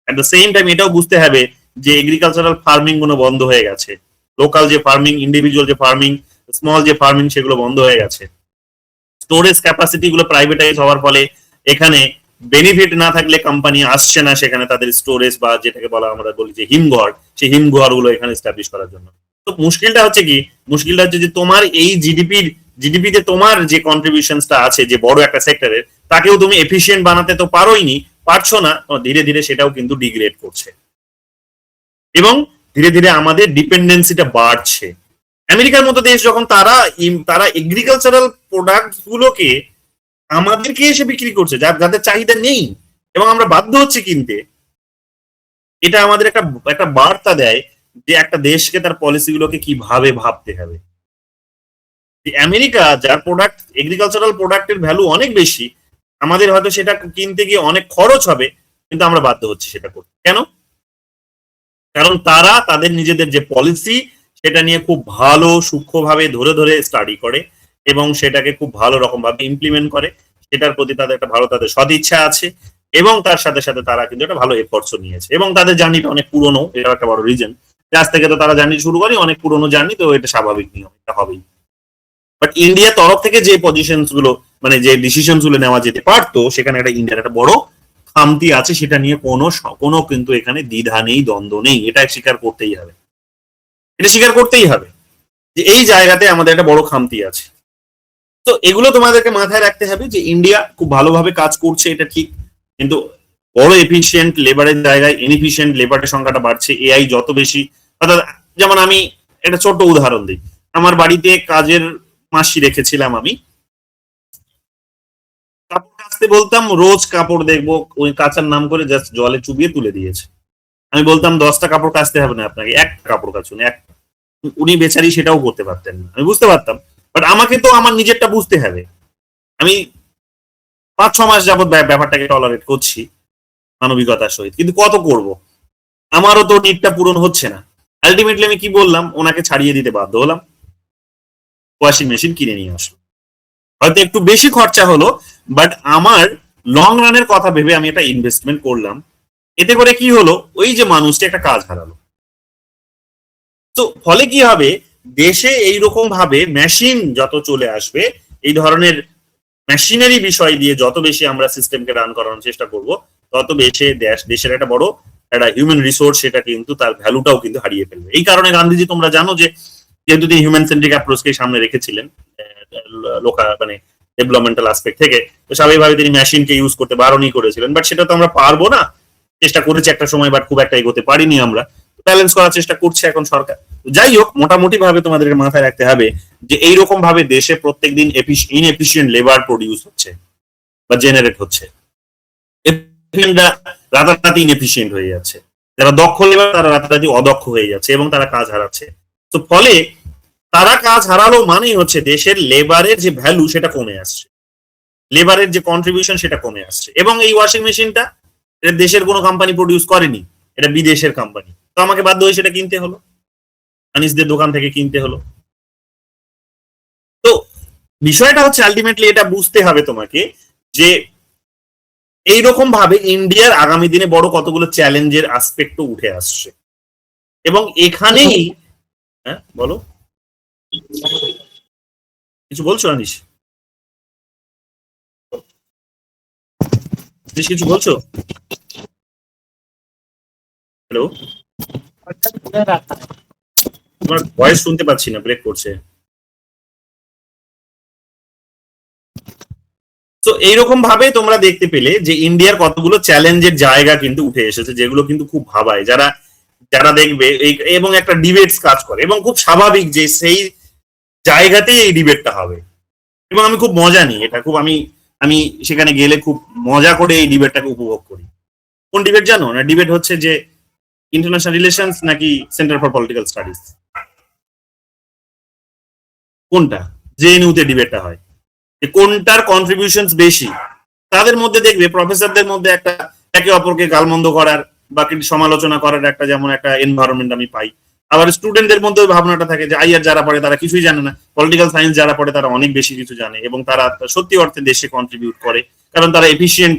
অ্যাট দ্য সেম টাইম এটাও বুঝতে হবে যে এগ্রিকালচারাল ফার্মিং গুলো বন্ধ হয়ে গেছে। লোকাল যে ফার্মিং, ইন্ডিভিজুয়াল যে ফার্মিং, স্মল যে ফার্মিং, সেগুলো বন্ধ হয়ে গেছে। স্টোরেজ ক্যাপাসিটি গুলো প্রাইভেটাইজ হওয়ার ফলে এখানে বেনিফিট না থাকলে কোম্পানি আসছে না সেখানে তাদের স্টোরেজ বা যেটাকে বলা আমরা বলি যে হিমঘর, সেই হিমঘর গুলো এখানে এস্টাবলিশ করার জন্য। তো মুশকিলটা হচ্ছে কি, মুশকিলটা হচ্ছে যে তোমার এই জিডিপিতে তোমার যে কন্ট্রিবিউশনসটা আছে যে বড় একটা সেক্টরের, তাকেও তুমি এফিশিয়েন্ট বানাতে তো পারছো না। ধীরে ধীরে সেটাও কিন্তু ডিগ্রেড করছে, এবং ধীরে ধীরে আমাদের ডিপেন্ডেন্সিটা বাড়ছে। আমেরিকার মতো দেশ যখন তারা এগ্রিকালচারাল প্রোডাক্ট গুলোকে আমাদেরকে এসে বিক্রি করছে, যাদের চাহিদা নেই, এবং আমরা বাধ্য হচ্ছি কিনতে, এটা আমাদের একটা বার্তা দেয় যে একটা দেশকে তার পলিসি গুলোকে কিভাবে ভাবতে হবে। আমেরিকা যার প্রোডাক্ট, এগ্রিকালচারাল প্রোডাক্টের ভ্যালু অনেক বেশি, আমাদের হয়তো সেটা কিনতে গিয়ে অনেক খরচ হবে, কিন্তু আমরা বাধ্য হচ্ছি সেটা করতে। কেন? কারণ তারা তাদের নিজেদের যে পলিসি, সেটা নিয়ে খুব ভালো সূক্ষ্মভাবে ধরে ধরে স্টাডি করে এবং সেটাকে খুব ভালো রকম ভাবে ইমপ্লিমেন্ট করে। সেটার প্রতি তাদের একটা ভালো, তাদের সদিচ্ছা আছে, এবং তার সাথে সাথে তারা কিন্তু একটা ভালো এফোর্টসও নিয়েছে এবং তাদের জার্নিটা অনেক পুরনো, এটা একটা বড় রিজন। আজ থেকে তো তারা জার্নি শুরু করে, অনেক পুরনো জার্নি, তো এটা স্বাভাবিক নিয়ম, এটা হবেই। বাট ইন্ডিয়ার তরফ থেকে যে পজিশনস গুলো মানে যে ডিসিশন গুলো নেওয়া যেতে পারতো, সেখানে একটা ইন্ডিয়ার একটা বড় খামতি আছে, সেটা নিয়ে কোনো কিন্তু এখানে দ্বিধা নেই, দ্বন্দ্ব নেই, এটা স্বীকার করতেই হবে, এটা স্বীকার করতেই হবে যে এই জায়গাতে আমাদের একটা বড় খামতি আছে। তো এগুলো তোমাদেরকে মাথায় রাখতে হবে যে ইন্ডিয়া খুব ভালোভাবে কাজ করছে, এটা ঠিক, কিন্তু বড় এফিসিয়েন্ট লেবারের জায়গায় ইনএফিসিয়েন্ট লেবারের সংখ্যাটা বাড়ছে। এআই যত বেশি, অর্থাৎ যেমন আমি একটা ছোট্ট উদাহরণ দিই, আমার বাড়িতে কাজের মাসি রেখেছিলাম আমি, কাপড় কাচতে বলতাম, রোজ কাপড় দেখবো ওই কাচার নাম করে জাস্ট জলে চুবিয়ে তুলে দিয়েছে। আমি বলতাম 10টা কাপড় কাচতে হবে না আপনাকে, একটা কাপড় কাচুন, একটা। উনি বেচারি সেটাও করতে পারতেন না, আমি বুঝতে পারতাম, বাট আমাকে তো আমার নিজেরটা বুঝতে হবে। আমি 5-6 মাস যাবত ব্যাপারটাকে টলারেট করছি মানবিকতার সহিত, কিন্তু কত করব, আমারও তো নিডটা পূরণ হচ্ছে না। আলটিমেটলি আমি কি বললাম, ওনাকে ছাড়িয়ে দিতে বাধ্য হলাম, ওয়াশিং মেশিন কিনে নিয়ে আসলো। হয়তো একটু বেশি খরচা হলো, বাট আমার লং রানের কথা ভেবে আমি একটা ইনভেস্টমেন্ট করলাম। এতে করে কি হলো, ওই যে মানুষটা একটা কাজ হারালো। তো ফলে কি হবে, দেশে এইরকম ভাবে মেশিন যত চলে আসবে, এই ধরনের মেশিনারি বিষয় দিয়ে যত বেশি আমরা সিস্টেমকে রান করানোর চেষ্টা করব, তত বেশি দেশের একটা বড় একটা হিউম্যান রিসোর্স, সেটা কিন্তু তার ভ্যালুটাও কিন্তু হারিয়ে ফেলবে। এই কারণে গান্ধীজি, তোমরা জানো যে যেহেতু তিনি হিউম্যান সেন্ট্রিক অ্যাপ্রোচকে সামনে রেখেছিলেন মানে ডেভেলপমেন্টাল আসপেক্ট থেকে, তো স্বাভাবিকভাবে তিনি মেশিনকে ইউজ করতে বারণই করেছিলেন। বাট সেটা তো আমরা পারবো না, চেষ্টা করেছি একটা সময়, বাট খুব একটা এগোতে পারিনি আমরা, ব্যালেন্স করার চেষ্টা করছে এখন সরকার। যাই হোক, মোটামুটি ভাবে তোমাদেরকে মাথায় রাখতে হবে যে এইরকম ভাবে দেশে প্রত্যেকদিন ইনএফিসিয়েন্ট লেবার প্রডিউস হচ্ছে বা জেনারেট হচ্ছে, রাতারাতি ইনএফিসিয়েন্ট হয়ে যাচ্ছে, যারা দক্ষ লেবার তারা রাতারাতি অদক্ষ হয়ে যাচ্ছে এবং তারা কাজ হারাচ্ছে। তো ফলে তারা কাজ হারালো মানেই হচ্ছে দেশের লেবারের যে ভ্যালু সেটা কমে আসছে, লেবারের যে কন্ট্রিবিউশন সেটা কমে আসছে। এবং এই ওয়াশিং মেশিনটা এটা দেশের কোনো কোম্পানি প্রডিউস করেনি, এটা বিদেশের কোম্পানি, তো আমাকে বাধ্য হয়ে সেটা কিনতে হলো, আনিসদের দোকান থেকে কিনতে হলো। তো বিষয়টা হচ্ছে আলটিমেটলি এটা বুঝতে হবে তোমাকে যে এইরকম ভাবে ইন্ডিয়ার আগামী দিনে বড় কতগুলো চ্যালেঞ্জের আসপেক্টও উঠে আসছে এবং এখানেই হ্যাঁ বলো, কিছু বলছো আনিস? কিছু বলছো? হ্যালো, তোমার ভয়েস শুনতে পাচ্ছি না, ব্রেক করছে। তো এইরকম ভাবে তোমরা দেখতে পেলে যে ইন্ডিয়ার কতগুলো চ্যালেঞ্জের জায়গা কিন্তু উঠে এসেছে, যেগুলো কিন্তু খুব ভাবায় যারা যারা দেখবে এবং একটা ডিবেটস কাজ করে, এবং খুব স্বাভাবিক যে সেই জায়গাতেই এই ডিবেটটা হবে। এবং আমি খুব মজা নিই এটা, খুব আমি আমি সেখানে গেলে খুব মজা করে এই ডিবেটটাকে উপভোগ করি। কোন ডিবেট জানো না? ডিবেট হচ্ছে যে ইন্টারন্যাশনাল রিলেশনস নাকি সেন্টার ফর পলিটিক্যাল স্টাডিজ, কোনটা জেএনইউতে ডিবেটটা হয়, কোনটার কন্ট্রিবিউশনস বেশি। তাদের মধ্যে দেখবে প্রফেসরদের মধ্যে একটা একে অপরকে গালমন্দ করার বা সমালোচনা করার একটা যেমন একটা এনভায়রনমেন্ট আমি পাই। আবার স্টুডেন্টদের মধ্যে ভাবনাটা থাকে যে আইআর যারা পড়ে তারা কিছুই জানে না, পলিটিক্যাল সায়েন্স যারা পড়ে তারা অনেক বেশি কিছু জানে এবং তারা সত্যি অর্থে দেশে কন্ট্রিবিউট করে, কারণ তারা এফিসিয়েন্ট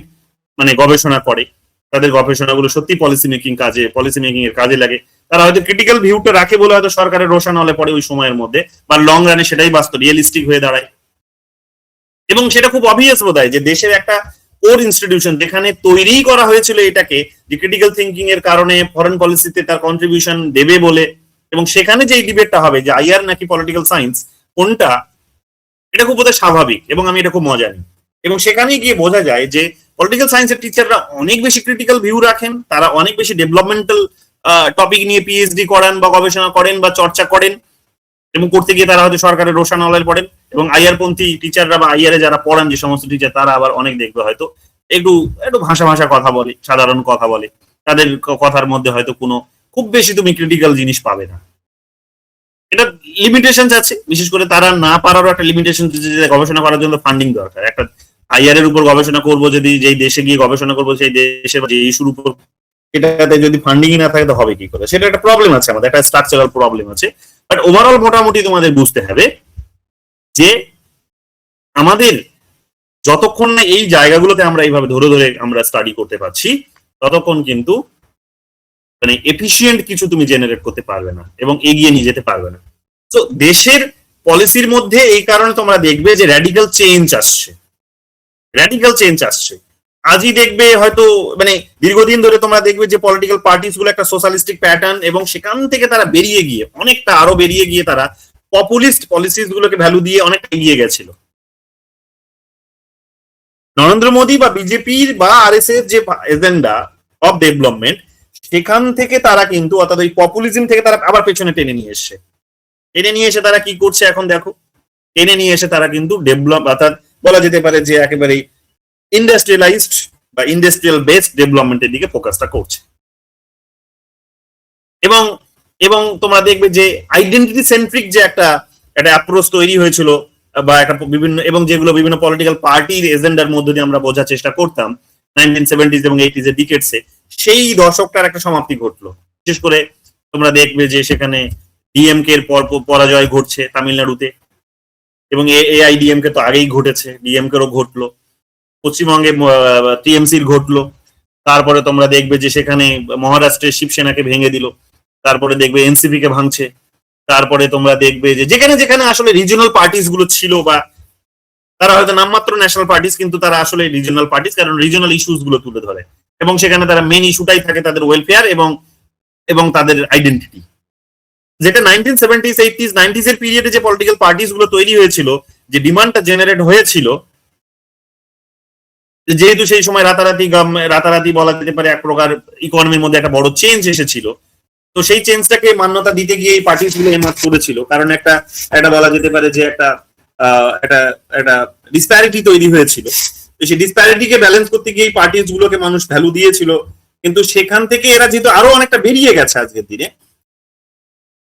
মানে গবেষণা করে, তাদের গবেষণাগুলো সত্যি পলিসি মেকিং এর কাজে লাগে। তারা হয়তো ক্রিটিক্যাল ভিউটা রাখে বলে হয়তো সরকারের রোশানলে পড়ে ওই সময়ের মধ্যে, বা লং রানে সেটাই বাস্তব রিয়েলিস্টিক হয়ে দাঁড়ায়। এবং সেটা খুব অবভিয়াস বোধ হয় যে দেশের একটা কোর ইনস্টিটিউশন যেখানে তৈরি করা হয়েছিল এটাকে, যে ক্রিটিক্যাল থিঙ্কিং এর কারণে ফরেন পলিসিতে তার কন্ট্রিবিউশন দেবে বলে, এবং সেখানে যে ডিবেটটা হবে যে আইআর নাকি পলিটিক্যাল সায়েন্স কোনটা, এটা খুব বোধহয় স্বাভাবিক এবং আমি এটা খুব মজা নিই। এবং সেখানে গিয়ে বোঝা যায় যে পলিটিক্যাল সায়েন্সের টিচাররা অনেক বেশি ক্রিটিক্যাল ভিউ রাখেন, তারা অনেক বেশি ডেভেলপমেন্টাল টপিক নিয়ে পিএইচডি করেন বা গবেষণা করেন বা চর্চা করেন, এবং করতে গিয়ে তারা হয়তো সরকারের রোশানলে পড়েন। এবং আইআর পন্থী টিচাররা বা আইআর এ যারা পড়ান যে সমস্ত টিচার, তারা আবার অনেক দেখবে হয়তো একটু একটু ভাষা কথা বলে, সাধারণ কথা বলে, তাদের কথার মধ্যে হয়তো কোনো খুব বেশি তুমি ক্রিটিক্যাল জিনিস পাবে না। এটা লিমিটেশন আছে, বিশেষ করে তারা না পারারও একটা লিমিটেশন, গবেষণা করার জন্য ফান্ডিং দরকার। একটা আইআর এর উপর গবেষণা করবো যদি, যেই দেশে গিয়ে গবেষণা করবো সেই দেশের যে ইস্যুর উপর, এটাতে যদি ফান্ডিংই না থাকে তো হবে কি করে, সেটা একটা প্রবলেম আছে, আমাদের একটা স্ট্রাকচারাল প্রবলেম আছে। বাট ওভারঅল মোটামুটি তোমাদের বুঝতে হবে যে আমাদের যতক্ষণ না এই জায়গাগুলোতে আমরা এইভাবে ধরে ধরে আমরা স্টাডি করতে পারছি, ততক্ষণ কিন্তু মানে এফিসিয়েন্ট কিছু তুমি জেনারেট করতে পারবে না এবং এগিয়ে নিয়ে যেতে পারবে না। তো দেশের পলিসির মধ্যে এই কারণে তোমরা দেখবে যে র্যাডিক্যাল চেঞ্জ আসছে। আজই দেখবে হয়তো মানে দীর্ঘদিন ধরে তোমরা দেখবে যে পলিটিক্যাল পার্টিস গুলো একটা সোশ্যালিস্টিক প্যাটার্ন, এবং সেখান থেকে তারা বেরিয়ে গিয়ে অনেকটা আরো বেরিয়ে গিয়ে তারা পপুলিস্ট পলিসিস গুলোকে ভ্যালু দিয়ে অনেক এগিয়ে গেছিল। নরেন্দ্র মোদী বা বিজেপির বা আরএসএস যে এজেন্ডা অফ ডেভেলপমেন্ট, সেখান থেকে তারা কিন্তু অর্থাৎ ওই পপুলিজম থেকে তারা আবার পেছনে টেনে নিয়ে এসে তারা কি করছে এখন দেখো, টেনে নিয়ে এসে তারা কিন্তু ডেভেলপ অর্থাৎ বলা যেতে পারে যে একেবারেই ইন্ডাস্ট্রিয়ালাইজড বা ইন্ডাস্ট্রিয়াল বেসড ডেভেলপমেন্টের দিকে ফোকাসটা করছে। এবং তোমরা দেখবে যে আইডেন্টিটি সেন্ট্রিক যে একটা অ্যাপ্রোচ তৈরি হয়েছিল বা একটা বিভিন্ন এবং যেগুলো বিভিন্ন পলিটিক্যাল পার্টির এজেন্ডার মধ্যে দিয়ে আমরা বোঝার চেষ্টা করতাম 1970s এবং 80s এর ডিকেডসে, সেই দশকটার একটা সমাপ্তি ঘটলো। বিশেষ করে তোমরা দেখবে যে সেখানে ডিএমকে এর পরাজয় ঘটছে তামিলনাড়ুতে, এবং এআইডিএমকে তো আগেই ঘটেছে, ডিএমকে এরও ঘটলো, পশ্চিমবঙ্গে টিএমসির ঘটলো, তারপরে তোমরা দেখবে যে সেখানে মহারাষ্ট্রের শিবসেনাকে ভেঙে দিল, তারপরে দেখবে এনসিপি কে ভাঙছে, তারপরে তোমরা দেখবে যে যেখানে যেখানে আসলে রিজিওনাল পার্টিস গুলো ছিল বা তারা হয়তো নামমাত্র ন্যাশনাল পার্টিস কিন্তু তারা আসলে রিজিওনাল পার্টিস, কারণ রিজিওনাল ইস্যুস গুলো তুলে ধরে এবং সেখানে তারা মেন ইস্যুটাই থাকে তাদের ওয়েলফেয়ার এবং তাদের আইডেন্টিটি। যেটা 1970s 80s 90s এর পিরিয়ডে যে পলিটিক্যাল পার্টিস গুলো তৈরি হয়েছিল, যে ডিমান্ডটা জেনারেট হয়েছিল, যেহেতু সেই সময় রাতারাতি বলা যেতে পারে এক প্রকার ইকোনমির মধ্যে একটা বড় চেঞ্জ এসেছিল, তো সেই চেঞ্জটাকে মান্যতা দিতে গিয়ে এই পার্টিস গুলো এমার্জ করেছিল, কারণ একটা বলা যেতে পারে যে একটা ডিসপ্যারিটি তৈরি হয়েছিল। তো সেই ডিসপ্যারিটিকে ব্যালেন্স করতে গিয়ে এই পার্টিস গুলোকে মানুষ ভ্যালু দিয়েছিল, কিন্তু সেখান থেকে এরা যেহেতু আরো অনেকটা বেরিয়ে গেছে আজকের দিনে,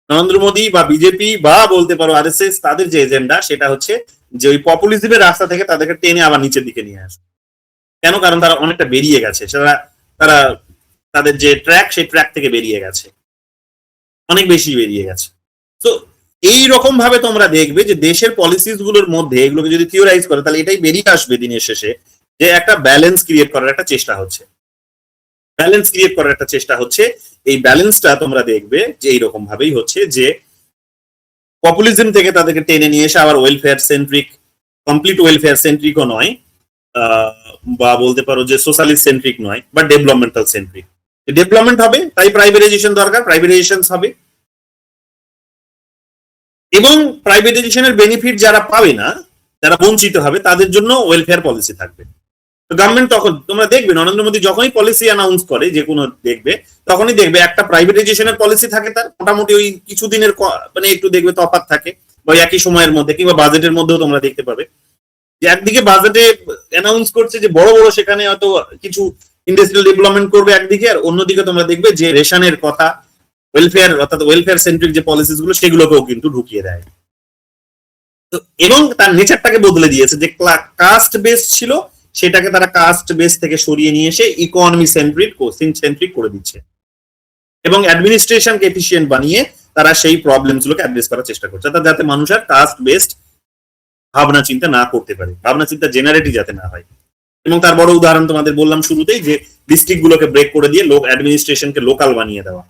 নরেন্দ্র মোদী বা বিজেপি বা বলতে পারো আরএসএস, তাদের যে এজেন্ডা সেটা হচ্ছে যে ওই পপুলিজমের রাস্তা থেকে তাদেরকে টেনে আবার নিচের দিকে নিয়ে আসে। কেন? কারণ তারা অনেকটা বেরিয়ে গেছে, তারা তাদের যে ট্র্যাক সেই ট্র্যাক থেকে বেরিয়ে গেছে, অনেক বেশি বেরিয়ে গেছে। তো এই রকম ভাবে তোমরা দেখবে যে দেশের পলিসিস গুলোর মধ্যে এগুলোকে যদি থিওরাইজ করে তাহলে এটাই বেরিয়ে আসবে দিনের শেষে যে একটা ব্যালেন্স ক্রিয়েট করার একটা চেষ্টা হচ্ছে। এই ব্যালেন্সটা তোমরা দেখবে যে এইরকম ভাবেই হচ্ছে যে পপুলিজম থেকে তাদেরকে টেনে নিয়ে এসে আবার ওয়েলফেয়ার সেন্ট্রিক, কমপ্লিট ওয়েলফেয়ার সেন্ট্রিকও নয়, বা বলতে পারো যে সোশ্যালিস্ট সেন্ট্রিক নয়, বা ডেভেলপমেন্টাল সেন্ট্রিক। ডেভেলপমেন্ট হবে তাই প্রাইভেটাইজেশন দরকার, প্রাইভেটাইজেশন হবে, এবং প্রাইভেটাইজেশনের বেনিফিট যারা পাবে না, যারা বঞ্চিত হবে, তাদের জন্য ওয়েলফেয়ার পলিসি থাকবে। তো গভর্নমেন্ট তখন তোমরা দেখবে নরেন্দ্র মোদী যখনই পলিসি অ্যানাউন্স করে যে কোনো দেখবে, তখনই দেখবে একটা প্রাইভেটাইজেশনের পলিসি থাকে, তার মোটামুটি ওই কিছুদিনের মানে একটু দেখবে তফাৎ থাকে, বা একই সময়ের মধ্যে কিংবা বাজেটের মধ্যেও তোমরা দেখতে পাবে যে একদিকে বাজেটে অ্যানাউন্স করছে যে বড় বড় সেখানে হয়তো কিছু ইন্ডাস্ট্রিয়াল ডেভেলপমেন্ট করবে একদিকে, আর অন্যদিকে তোমরা দেখবে যে রেশনের কথা, ওয়েলফেয়ার অর্থাৎ ওয়েলফেয়ার সেন্ট্রিক যে পলিসিস গুলো সেগুলোকেও কিন্তু ঢুকিয়ে দেয়। তো এবং তার নেচারটাকে বদলে দিয়েছে, যে কাস্ট বেস ছিল সেটাকে তারা কাস্ট বেস থেকে সরিয়ে নিয়ে এসে ইকোনমি সেন্ট্রিক করে দিচ্ছে, এবং অ্যাডমিনিস্ট্রেশনকে এফিশিয়েন্ট বানিয়ে তারা সেই প্রবলেমস গুলোকে অ্যাড্রেস করার চেষ্টা করছে, যাতে মানুষ আর কাস্ট বেসড ভাবনা চিন্তা না করতে পারে, ভাবনা চিন্তা জেনারেটই যাতে না হয়। এবং তার বড় উদাহরণ তোমাদের বললাম শুরুতেই, যে ডিস্ট্রিক্ট গুলোকে ব্রেক করে দিয়ে অ্যাডমিনিস্ট্রেশনকে লোকাল বানিয়ে দেওয়া,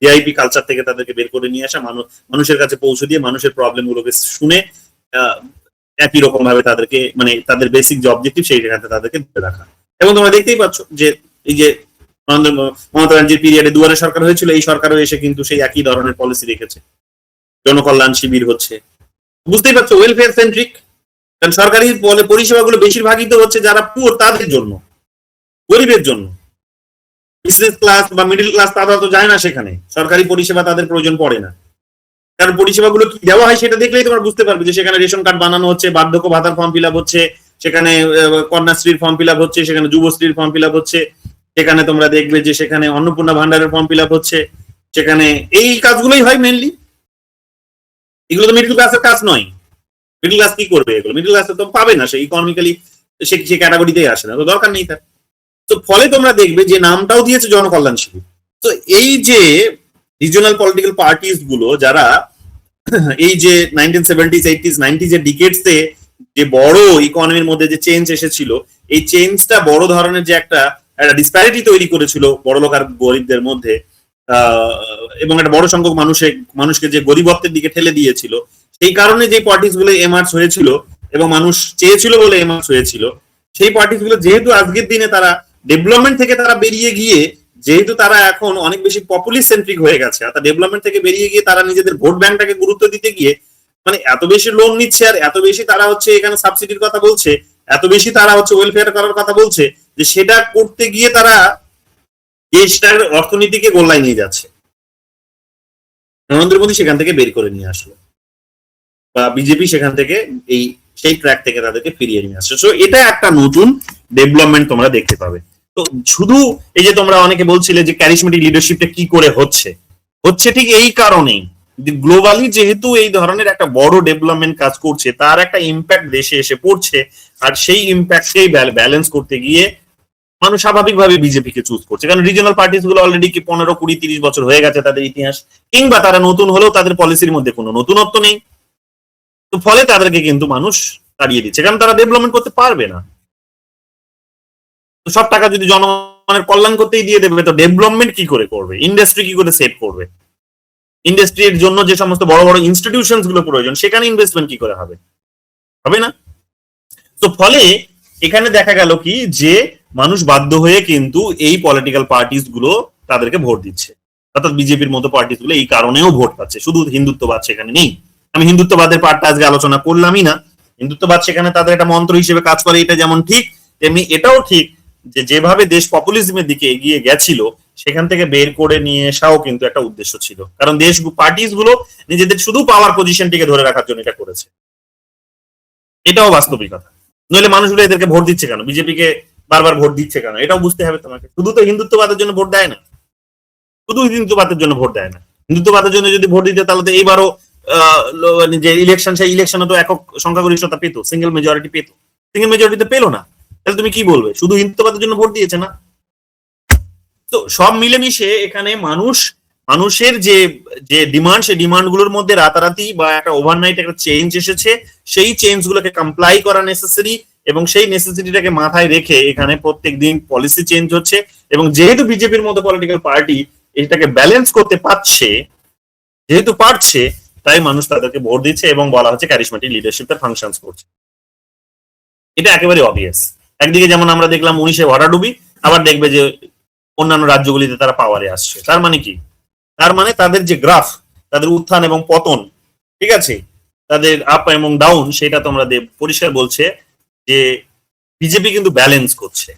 ভিআইপি কালচার থেকে তাদেরকে বের করে নিয়ে আসা, মানুষের কাছে পৌঁছে দিয়ে মানুষের প্রবলেম গুলোকে শুনে একই রকম ভাবে তাদেরকে মানে তাদের বেসিক যে অবজেক্টিভ সেই জায়গাতে তাদেরকে ধরে রাখা। এবং তোমরা দেখতেই পাচ্ছ যে এই যে মমতা ব্যানার্জির পিরিয়ডে দুয়ারে সরকার হয়েছিল, এই সরকারও এসে কিন্তু সেই একই ধরনের পলিসি রেখেছে, জনকল্যাণ শিবির হচ্ছে, বুঝতেই পারছো ওয়েলফেয়ার সেন্ট্রিক। কারণ সরকারি পরিষেবাগুলো বেশিরভাগই তো হচ্ছে যারা পুয়ার তাদের জন্য, গরিবের জন্য। বিজনেস ক্লাস বা মিডল ক্লাস তারা তো যায় না সেখানে, সরকারি পরিষেবা তাদের প্রয়োজন পড়ে না, কারণ পরিষেবাগুলো কি দেওয়া হয় সেটা দেখলেই তোমরা বুঝতে পারবে যে সেখানে রেশন কার্ড বানানো হচ্ছে, বার্ধক্য ভাতার ফর্ম ফিল আপ হচ্ছে, সেখানে কন্যাশ্রীর ফর্ম ফিল আপ হচ্ছে, সেখানে যুবশ্রীর ফর্ম ফিল আপ হচ্ছে, সেখানে তোমরা দেখবে যে সেখানে অন্নপূর্ণা ভান্ডারের ফর্ম ফিল আপ হচ্ছে, সেখানে এই কাজগুলোই হয় মেনলি। এগুলো তো মিডল ক্লাসের কাজ নয়, মিডল ক্লাস কি করবে এগুলো? মিডল ক্লাস তো পাবে না, সে ইকোনমিক্যালি সে ক্যাটাগরিতেই আসে না, তো দরকার নেই তার। তো ফলে তোমরা দেখবে যে নামটাও দিয়েছে জনকল্যাণ শিবির। তো এই যে রিজিওনাল পলিটিক্যাল পার্টিস গুলো যারা এই যে 1970s 80s 90s এর ডিকেডসে যে বড় ইকোনমির মধ্যে যে চেঞ্জ এসেছিল, এই চেঞ্জটা বড় ধরনের যে একটা ডিসপ্যারিটি তৈরি করেছিল বড়লোক আর গরিবদের মধ্যে, এবং একটা বড় সংখ্যক মানুষকে যে গরিবত্বের দিকে ঠেলে দিয়েছিল, সেই কারণে যে পার্টিস গুলো এমার্জ হয়েছিল এবং মানুষ চেয়েছিল বলে এমার্জ হয়েছিল, সেই পার্টিস গুলো যেহেতু আজকের দিনে তারা ডেভেলপমেন্ট থেকে তারা বেরিয়ে গিয়ে, যেহেতু তারা এখন অনেক বেশি পপুলিস্ট সেন্ট্রিক হয়ে গেছে, অর্থাৎ ডেভেলপমেন্ট থেকে বেরিয়ে গিয়ে তারা নিজেদের ভোট ব্যাংকটাকে গুরুত্ব দিতে গিয়ে মানে এত বেশি লোন নিচ্ছে, আর এত বেশি তারা হচ্ছে এখানে সাবসিডির কথা বলছে, এত বেশি তারা হচ্ছে ওয়েলফেয়ার করার কথা বলছে, যে সেটা করতে গিয়ে তারা দেশটার অর্থনীতিকে গোল্লায় নিয়ে যাচ্ছে। নরেন্দ্র মোদী সেখান থেকে বের করে নিয়ে আসলো, বা বিজেপি সেখান থেকে সেই ট্র্যাক থেকে তাদেরকে ফিরিয়ে নিয়ে আসছে। সো এটা একটা নতুন ডেভেলপমেন্ট তোমরা দেখতে পাবে। তো শুধু এই যে তোমরা অনেকে বলছিলে যে ক্যারিজমেটিক লিডারশিপটা কি করে হচ্ছে ঠিক এই কারণেই, গ্লোবালি যেহেতু এই ধরনের একটা বড় ডেভেলপমেন্ট কাজ করছে, তার একটা ইম্প্যাক্ট দেশে এসে পড়ছে, আর সেই ইম্প্যাক্টকেই ব্যালেন্স করতে গিয়ে মানুষ স্বাভাবিকভাবে বিজেপিকে চুজ করছে। কারণ রিজনাল পার্টিস গুলো অলরেডি 15, 20, 30 বছর হয়ে গেছে তাদের ইতিহাস, কিংবা তারা নতুন হলেও তাদের পলিসির মধ্যে কোনো নতুনত্ব নেই, তো ফলে তাদেরকে কিন্তু মানুষ তাড়িয়ে দিচ্ছে, কারণ তারা ডেভেলপমেন্ট করতে পারবে না। তো সব টাকা যদি জনগণের কল্যাণ করতেই দিয়ে দেবে, তো ডেভেলপমেন্ট কি করে করবে, ইন্ডাস্ট্রি কি করে সেভ করবে, ইন্ডাস্ট্রির জন্য যে সমস্ত বড় বড় ইনস্টিটিউশনস গুলো প্রয়োজন, সেখানে ইনভেস্টমেন্ট কি করে হবে না। তো ফলে এখানে দেখা গেল কি, যে মানুষ বাধ্য হয়ে কিন্তু এই পলিটিক্যাল পার্টিস গুলো তাদেরকে ভোট দিচ্ছে, অর্থাৎ বিজেপির মতো পার্টিস গুলো এই কারণেও ভোট পাচ্ছে। শুধু হিন্দুত্ববাদ সেখানে নেই, আমি হিন্দুত্ববাদের পার্টটা আজকে আলোচনা করলামই না। হিন্দুত্ববাদ সেখানে তাদের একটা মন্ত্র হিসেবে কাজ করে, এটা যেমন ঠিক তেমনি এটাও ঠিক যে যেভাবে দেশ পপুলিজমের দিকে এগিয়ে গেছিল, সেখান থেকে বের করে নিয়ে আসাও কিন্তু একটা উদ্দেশ্য ছিল, কারণ দেশ পার্টিস গুলো নিজেদের শুধু পাওয়ার পজিশনটিকে ধরে রাখার জন্য এটা করেছে। এটাও বাস্তবিকতা, নইলে মানুষগুলো এদেরকে ভোট দিচ্ছে কেন, বিজেপিকে বারবার ভোট দিচ্ছে কেন, এটাও বুঝতে হবে তোমাকে। শুধু তো হিন্দুত্ববাদের জন্য ভোট দেয় না, শুধু হিন্দুত্ববাদের জন্য ভোট দেয় না। হিন্দুত্ববাদের জন্য যদি ভোট দিতে, তাহলে তো এইবারও যে ইলেকশন, সেই ইলেকশনে তো একক সংখ্যাগরিষ্ঠতা পেত, সিঙ্গেল মেজরিটি পেত, সিঙ্গেল মেজরিটি পেলো না, তাহলে তুমি কি বলবে, শুধু হিন্দুত্ববাদের জন্য ভোট দিয়েছে না। তো সব মিলেমিশে এখানে মানুষের যে ডিমান্ড, সেই ডিমান্ড গুলোর মধ্যে রাতারাতি বা একটা ওভারনাইট একটা চেঞ্জ এসেছে, সেই চেঞ্জ গুলোকে কমপ্লাই করা নেসেসারি, এবং সেই নেসেসিটিটাকে মাথায় রেখে এখানে প্রত্যেক দিন পলিসি চেঞ্জ হচ্ছে, এবং যেহেতু বিজেপির মতো পলিটিক্যাল পার্টি এটাকে ব্যালেন্স করতে পারছে, তাই মানুষ তাদেরকে ভোট দিচ্ছে, এবং বলা হচ্ছে ক্যারিজমেটিক লিডারশিপের ফাংশনস করছে। এটা একেবারে অবভিয়াস। একদিকে যেমন আমরা দেখলাম 19-এ ভরাডুবি, আবার দেখবে যে অন্যান্য রাজ্যগুলিতে তারা পাওয়ারে আসছে। তার মানে কি, তার মানে তাদের যে গ্রাফ, তাদের উত্থান এবং পতন, ঠিক আছে, তাদের আপ এবং ডাউন, সেটা তোমরা পরিষ্কার বলছে যে বিজেপি কিন্তু ব্যালেন্স করছে,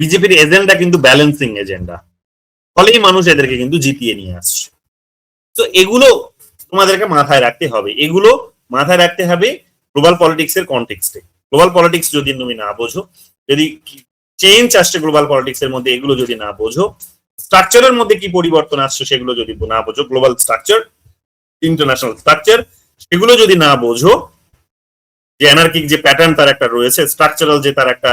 বিজেপির এজেন্ডা কিন্তু ব্যালেন্সিং এজেন্ডা, ফলেই মানুষ এদেরকে কিন্তু জিতিয়ে নিয়ে আসছে। তো এগুলো তোমাদেরকে মাথায় রাখতে হবে, এগুলো মাথায় রাখতে হবে গ্লোবাল পলিটিক্স এর কনটেক্সটে। গ্লোবাল পলিটিক্স যদি তুমি না বোঝো, যদি চেঞ্জ আসছে গ্লোবাল পলিটিক্স এর মধ্যে, এগুলো যদি না বোঝো, স্ট্রাকচারের মধ্যে কি পরিবর্তন আসছে সেগুলো যদি না বোঝো, গ্লোবাল স্ট্রাকচার, ইন্টারন্যাশনাল স্ট্রাকচার, সেগুলো যদি না বোঝো, যে অ্যানার্কিক যে প্যাটার্ন তার একটা রয়েছে, স্ট্রাকচারাল যে তার একটা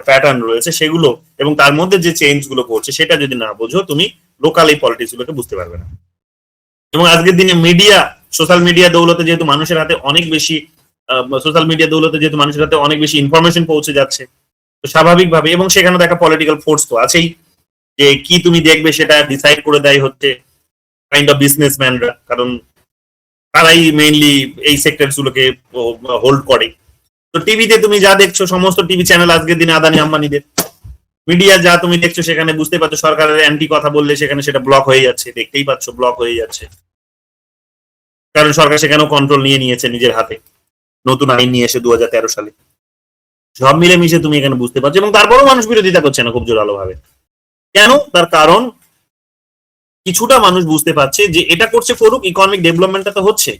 প্যাটার্ন রয়েছে সেগুলো, এবং তার মধ্যে যে চেঞ্জ গুলো করছে, সেটা যদি না বোঝো, তুমি লোকাল এই পলিটিক্স গুলোকে বুঝতে পারবে না। এবং আজকের দিনে মিডিয়া, সোশ্যাল মিডিয়া দৌলতে যেহেতু মানুষের হাতে অনেক বেশি ইনফরমেশন পৌঁছে যাচ্ছে, তো স্বাভাবিকভাবে, এবং সেখানে দেখা পলিটিক্যাল ফোর্স তো আছেই, যে কি তুমি দেখবে সেটা ডিসাইড করে দেয় হচ্ছে কাইন্ড অফ বিজনেসম্যানরা, কারণ তারাই মেইনলি এই সেক্টর গুলোকে হোল্ড করে। তো টিভিতে তুমি যা দেখছো, সমস্ত টিভি চ্যানেল আজকের দিনে আদানি আম্বানিদের। মিডিয়া যা তুমি দেখছো, সেখানে বুঝতে পারছো সরকারের অ্যান্টি কথা বললে সেখানে সেটা ব্লক হয়ে যাচ্ছে, দেখতেই পাচ্ছ ব্লক হয়ে যাচ্ছে, কারণ সরকার সেখানেও কন্ট্রোল নিয়ে নিয়েছে নিজের হাতে, নতুন আইন নিয়ে এসে 2013 সালে। সব মিলেমিশে তুমি এখানে বুঝতে পারছো, এবং তারপরেও মানুষ বিরোধিতা করছে না খুব জোরালো ভাবে। কেন? তার কারণ কিছুটা মানুষ বুঝতে পারছে যে এটা করছে করুক, ইকোনমিক ডেভেলপমেন্টটা তো হচ্ছে,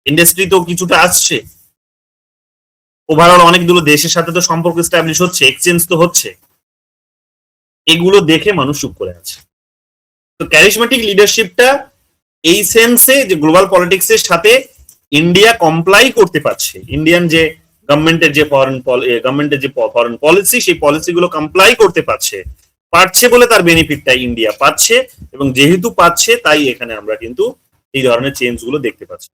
ইন্ডাস্ট্রি তো কিছুটা আসছে, ওভারঅল অনেকগুলো দেশের সাথে তো সম্পর্ক এস্টাবলিশ হচ্ছে, এক্সচেঞ্জ তো হচ্ছে, এগুলো দেখে মানুষ চুপ করে আছে। তো ক্যারিজমেটিক লিডারশিপটা এই সেন্সে যে গ্লোবাল পলিটিক্স এর সাথে ইন্ডিয়া কমপ্লাই করতে পারছে, ইন্ডিয়ান যে গভর্নমেন্টের যে ফরেন পলিসি, সেই পলিসি গুলো কমপ্লাই করতে পারছে বলে তার বেনিফিটটা ইন্ডিয়া পাচ্ছে, এবং যেহেতু পাচ্ছে তাই এখানে আমরা কিন্তু এই ধরনের চেঞ্জ গুলো দেখতে পাচ্ছি।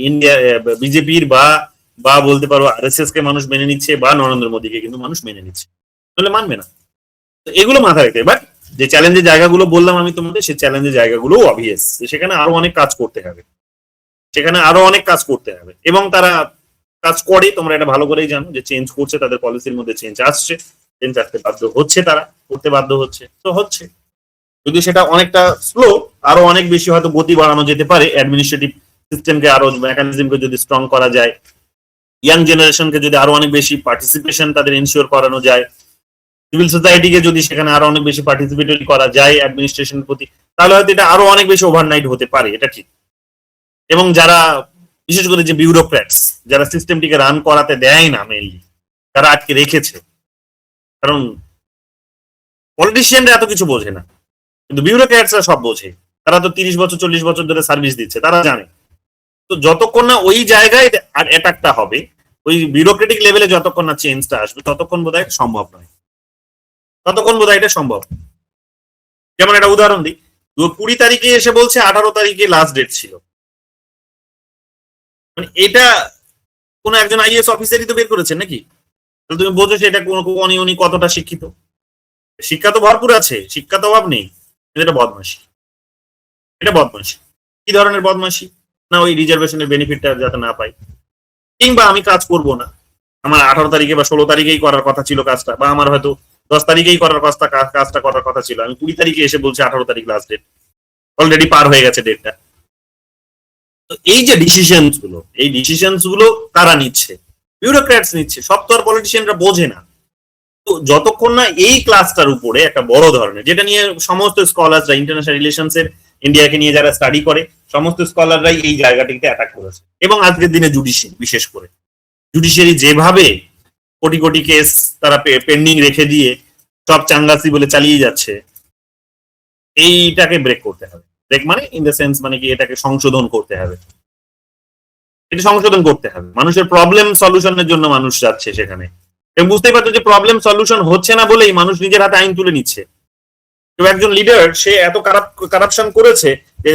ইন্ডিয়া বিজেপির বা বা বলতে পারো আরএসএস কে মানুষ মেনে নিচ্ছে, বা নরেন্দ্র মোদীকে কিন্তু মানুষ মেনে নিচ্ছে, তাহলে মানবে না। তো এগুলো মাথায় রেখে এবার যে চ্যালেঞ্জের জায়গাগুলো বললাম আমি তোমাদের, সেই চ্যালেঞ্জের জায়গাগুলো অবভিয়াস, সেখানে আরো অনেক কাজ করতে হবে, সেখানে আরো অনেক কাজ করতে হবে, এবং তারা কাজ করে, তোমরা এটা ভালো করেই জানো যে চেঞ্জ করছে, তাদের পলিসির মধ্যে চেঞ্জ আসছে, চেঞ্জ আসতে বাধ্য হচ্ছে, তারা করতে বাধ্য হচ্ছে, তো হচ্ছে। যদি সেটা অনেকটা স্লো, আরো অনেক বেশি হয়তো গতি বাড়ানো যেতে পারে, অ্যাডমিনিস্ট্রেটিভ সিস্টেমকে আরো মেকানিজমকে যদি স্ট্রং করা যায়, ইয়াং জেনারেশনকে যদি আরো অনেক বেশি পার্টিসিপেশন তাদের ইনশিওর করানো যায়, সিভিল সোসাইটিকে যদি সেখানে আরো অনেক বেশি পার্টিসিপেটরি করা যায় অ্যাডমিনিস্ট্রেশনের প্রতি, তাহলে হয়তো এটা আরো অনেক বেশি ওভারনাইট হতে পারে, এটা ঠিক। এবং যারা বিশেষ করে যে বিউরোক্র্যাটস, যারা সিস্টেমটিকে রান করাতে দেয় না মেইনলি, তারা আটকে রেখেছে, কারণ পলিটিশিয়ানরা এত কিছু বোঝে না, কিন্তু বিউরোক্র্যাটসরা সব বোঝে, তারা তো 30 বছর 40 বছর ধরে সার্ভিস দিচ্ছে, তারা জানে। তো যতক্ষণ না ওই জায়গায় অ্যাটাকটা হবে, ওই বিউরোক্রেটিক লেভেলে যতক্ষণ না চেঞ্জটা আসবে, ততক্ষণ বোধহয় সম্ভব নয়, ততক্ষণ বোধহয় এটা সম্ভব। যেমন একটা উদাহরণ দিই, 20 তারিখে এসে বলছে 18 তারিখে লাস্ট ডেট ছিল, মানে এটা কোন একজন আইএস অফিসারই তো বের করেছেন নাকি? তাহলে তুমি বোঝো সেটা উনি কতটা শিক্ষিত। শিক্ষা তো ভরপুর আছে, শিক্ষা তো অভাব নেই, কিন্তু এটা বদমাশি। এটা বদমাশি। কি ধরনের বদমাশি? না ওই রিজার্ভেশনের বেনিফিটটা যাতে না পাই, কিংবা আমি কাজ করব না, আমার 18 তারিখে বা 16 তারিখেই করার কথা ছিল কাজটা, বা আমার হয়তো 10 তারিখেই করার কাজটা করার কথা ছিল, আমি 20 তারিখে এসে বলছি 18 তারিখ লাস্ট ডেট, অলরেডি পার হয়ে গেছে ডেটটা। তো এই যে ডিসিশনস গুলো, এই ডিসিশনস গুলো কারা নিচ্ছে? বিউরোক্র্যাটস নিচ্ছে, সব তো আর পলিটিশিয়ানরা বোঝে না। তো যতক্ষণ না এই ক্লাসটার উপরে একটা বড় ধরনের, যেটা নিয়ে সমস্ত স্কলাররা, ইন্টারন্যাশনাল রিলেশনস এর ইন্ডিয়াকে নিয়ে যারা স্টাডি করে, সমস্ত স্কলাররাই এই জায়গাটিতে অ্যাটাক করেছে, এবং আজকের দিনে জুডিশিয়ারি, বিশেষ করে জুডিশিয়ারি যেভাবে কোটি কোটি কেস তারা পেন্ডিং রেখে দিয়ে সব চাঙ্গাসি বলে চালিয়ে যাচ্ছে, এইটাকে ব্রেক করতে হবে। ব্রেক মানে ইন দ্য সেন্স মানে কি, এটাকে সংশোধন করতে হবে, এটা সংশোধন করতে হবে। মানুষের প্রবলেম সলিউশনের জন্য মানুষ যাচ্ছে সেখানে, এবং বুঝতেই পারছো যে প্রবলেম সলিউশন হচ্ছে না বলেই মানুষ নিজের হাতে আইন তুলে নিচ্ছে। তো একজন লিডার সে এত কারাপশন করেছে যে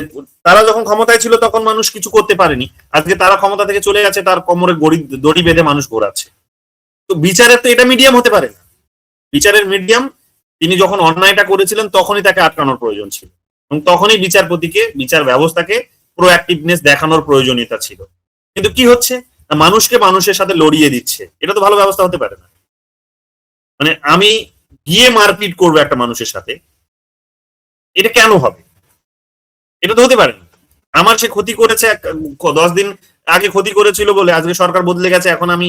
তারা যখন ক্ষমতায় ছিল তখন মানুষ কিছু করতে পারেনি, আজকে তারা ক্ষমতা থেকে চলে গেছে, তার কোমরে দড়ি বেঁধে মানুষ ঘোরাচ্ছে। তো বিচারের তো এটা মিডিয়াম হতে পারে না। বিচারের মিডিয়াম, তিনি যখন অন্যায়টা করেছিলেন তখনই তাকে আটকানোর প্রয়োজন ছিল, এবং তখনই বিচারপতিকে, বিচার ব্যবস্থাকে প্রোঅ্যাক্টিভনেস দেখানোর প্রয়োজনীয়তা ছিল। কিন্তু কি হচ্ছে, মানুষকে মানুষের সাথে লড়িয়ে দিচ্ছে। এটা তো ভালো ব্যবস্থা হতে পারে না। মানে আমি গিয়ে মারপিট করবো একটা মানুষের সাথে, এটা কেন হবে? এটা তো হতে পারে না। আমার সে ক্ষতি করেছে, 10 দিন আগে ক্ষতি করেছিল বলে আজকে সরকার বদলে গেছে, এখন আমি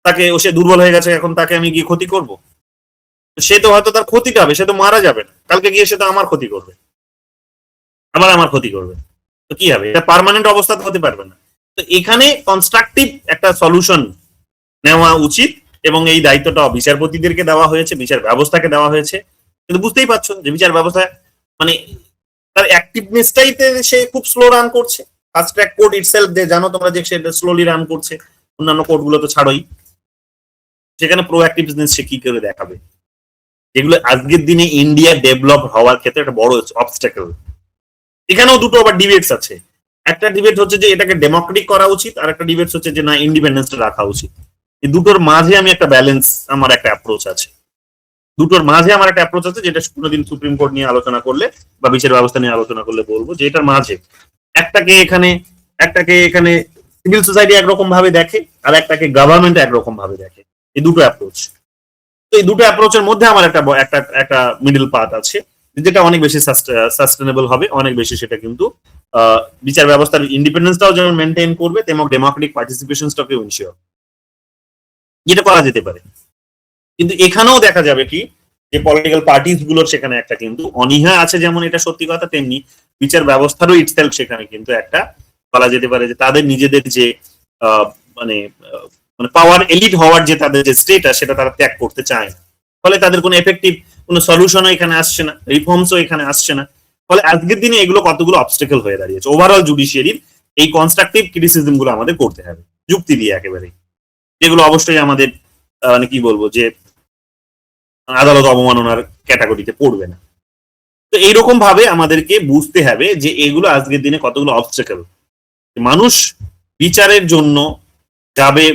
তাকে, সে দুর্বল হয়ে গেছে, এখন তাকে আমি গিয়ে ক্ষতি করব? সে তো হয়তো তার ক্ষতিটা হবে, সে তো মারা যাবে না, কালকে গিয়ে সে তো আমার ক্ষতি করবে, আবার আমার ক্ষতি করবে। তো কি হবে? এটা পার্মানেন্ট অবস্থা তো হতে পারবে না। তো এখানে কনস্ট্রাকটিভ একটা সলিউশন নেওয়া উচিত, এবং এই দায়িত্বটা বিচারপতিদেরকে দেওয়া হয়েছে, বিচার ব্যবস্থাকে দেওয়া হয়েছে। কিন্তু বুঝতেই পারছো যে বিচার ব্যবস্থা মানে তার অ্যাক্টিভনেসটাইতে সে খুব স্লো রান করছে। ফাস্ট ট্র্যাক কোর্ট ইটসেলফ জানো তোমরা যে সেটা স্লোলি রান করছে, অন্যান্য কোর্টগুলো তো ছাড়োই। সেখানে প্রোঅ্যাক্টিভনেস সে কি করে দেখাবে? যেগুলো আজকের দিনে ইন্ডিয়া ডেভেলপ হওয়ার ক্ষেত্রে একটা বড় অবস্ট্যাকল। এখানেও দুটো আবার ডিবেটস আছে। একটা ডিবেট হচ্ছে যে এটাকে ডেমোক্রেটিক করা উচিত, আর একটা ডিবেট হচ্ছে যে না, ইন্ডিপেন্ডেন্সটা রাখা উচিত। এই দুটোর মাঝে আমি একটা ব্যালেন্স, আমার একটা অ্যাপ্রোচ আছে। দুটোর মাঝে আমার একটা অ্যাপ্রোচ আছে, যেটা কোনোদিন সুপ্রিম কোর্ট নিয়ে আলোচনা করলে বা বিচার ব্যবস্থা নিয়ে আলোচনা করলে বলবো যে এটার মাঝে একটাকে এখানে সিভিল সোসাইটি একরকম ভাবে দেখে, আর একটাকে গভর্নমেন্ট একরকম ভাবে দেখে। এই দুটো অ্যাপ্রোচ। তো এই দুটো অ্যাপ্রোচের মধ্যে আমার একটা মিডল পাথ আছে, যেটা অনেক বেশি সাস্টেনেবল হবে, অনেক বেশি সেটা কিন্তু বিচার ব্যবস্থার ইন্ডিপেন্ডেন্সটাও যেমন মেনটেন করবে, তেমন ডেমোক্রেটিক পার্টিসিপেশনটাকেও ইনশিওর, যেটা করা যেতে পারে। কিন্তু এখানেও দেখা যাবে কি, যে পলিটিক্যাল পার্টিস গুলোর সেখানে একটা কিন্তু অনীহা আছে, যেমন এটা সত্যি কথা, তেমনি বিচার ব্যবস্থারও ইটসেলফ সেখানে কিন্তু একটা বলা যেতে পারে যে তাদের নিজেদের যে মানে পাওয়ার এলিট হওয়ার যে তাদের যে স্টেটাস, সেটা তারা ত্যাগ করতে চায় না। ফলে তাদের কোনো এফেক্টিভ কোনো সলিউশনও এখানে আসছে না, রিফর্মসও এখানে আসছে না। ফলে আজকের দিনে এগুলো কতগুলো অবস্টেকল হয়ে দাঁড়িয়েছে। ওভারঅল জুডিশিয়ারির এই কনস্ট্রাকটিভ ক্রিটিসিজম গুলো আমাদের করতে হবে, যুক্তি দিয়ে একেবারে, যেগুলো অবশ্যই আমাদের মানে কি বলবো, যে আদালত অবমাননার ক্যাটাগরিতে পড়বে না। তো এইরকম ভাবে আমাদেরকে বুঝতে হবে যে এগুলো আজকের দিনে কতগুলো অবস্টেকল, মানুষ বিচারের জন্য যাবে,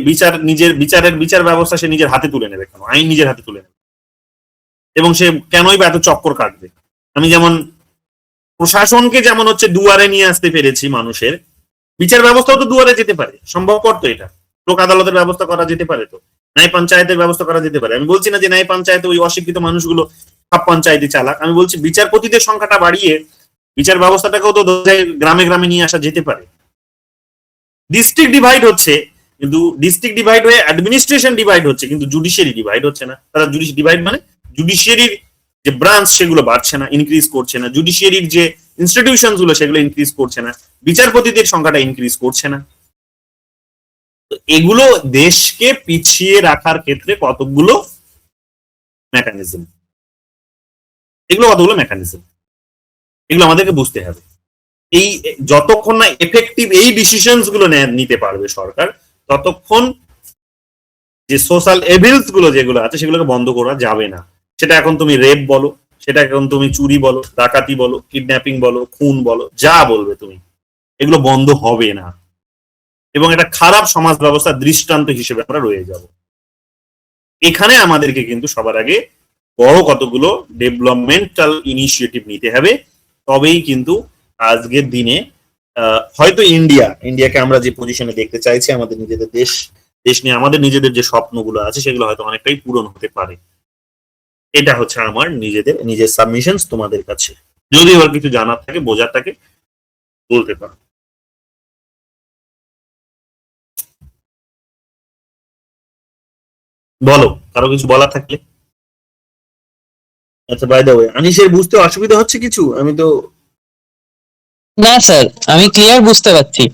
বিচার ব্যবস্থা সে নিজের হাতে তুলে নেবে, কেন আইন নিজের হাতে তুলে নেবে, এবং সে কেনই বা এত চক্কর কাটবে। আমি যেমন প্রশাসনকে যেমন হচ্ছে দুয়ারে নিয়ে আসতে পেরেছি মানুষের, বিচার ব্যবস্থাও তো দুয়ারে যেতে পারে, সম্ভবপর তো এটা। লোক আদালতের ব্যবস্থা করা যেতে পারে, তো ন্যায় পঞ্চায়েতের ব্যবস্থা করা যেতে পারে। আমি বলছি না যে ন্যায় পঞ্চায়েতে ওই অশিক্ষিত মানুষগুলো সব পঞ্চায়েতে চালাক, আমি বলছি বিচারপতিদের সংখ্যাটা বাড়িয়ে বিচার ব্যবস্থাটাকেও তো গ্রামে গ্রামে নিয়ে আসা যেতে পারে। ডিস্ট্রিক্ট ডিভাইড হচ্ছে, কিন্তু ডিস্ট্রিক্ট ডিভাইড হয়ে অ্যাডমিনিস্ট্রেশন ডিভাইড হচ্ছে, কিন্তু জুডিশিয়ারি ডিভাইড হচ্ছে না। তারা ডিভাইড মানে জুডিশিয়ারির যে ব্রাঞ্চ সেগুলো বাড়ছে না, ইনক্রিজ করছে না, জুডিশিয়ারির যে ইনস্টিটিউশন গুলো সেগুলো ইনক্রিজ করছে না, বিচারপতিদের সংখ্যাটা ইনক্রিজ করছে না। তো এগুলো দেশকে পিছিয়ে রাখার ক্ষেত্রে কতগুলো মেকানিজম, এগুলো আমাদেরকে বুঝতে হবে। এই যতক্ষণ না এফেক্টিভ এই ডিসিশনস গুলো নিতে পারবে সরকার, ততক্ষণ যে সোশ্যাল এভিলস গুলো যেগুলো আছে সেগুলোকে বন্ধ করা যাবে না। সেটা এখন তুমি রেপ বলো, সেটা এখন তুমি চুরি বলো, ডাকাতি বলো, কিডন্যাপিং বলো, খুন বলো, যা বলবে তুমি, এগুলো বন্ধ হবে না। এবং এটা খারাপ সমাজ ব্যবস্থার দৃষ্টান্ত হিসেবে আমরা রয়ে যাব। এখানে আমাদেরকে কিন্তু সবার আগে বড় কতগুলো ডেভেলপমেন্টাল ইনিশিয়েটিভ নিতে হবে, তবেই কিন্তু আজকের দিনে হয়তো ইন্ডিয়াকে আমরা যে পজিশনে দেখতে চাইছি, আমাদের নিজেদের দেশ নিয়ে আমাদের নিজেদের যে স্বপ্নগুলো আছে সেগুলো হয়তো অনেকটাই পূরণ হতে পারে। এটা হচ্ছে আমার নিজের সাবমিশন তোমাদের কাছে। যদি এবার কিছু জানার থাকে, বোঝার থাকে, বলতে পারো। বলো, কারো কিছু বলার থাকলে। আচ্ছা, বাই দ্য ওয়ে, আনিসের বুঝতে অসুবিধা হচ্ছে কিছু? আমি তো না স্যার, আমি ক্লিয়ার বুঝতে পারছি।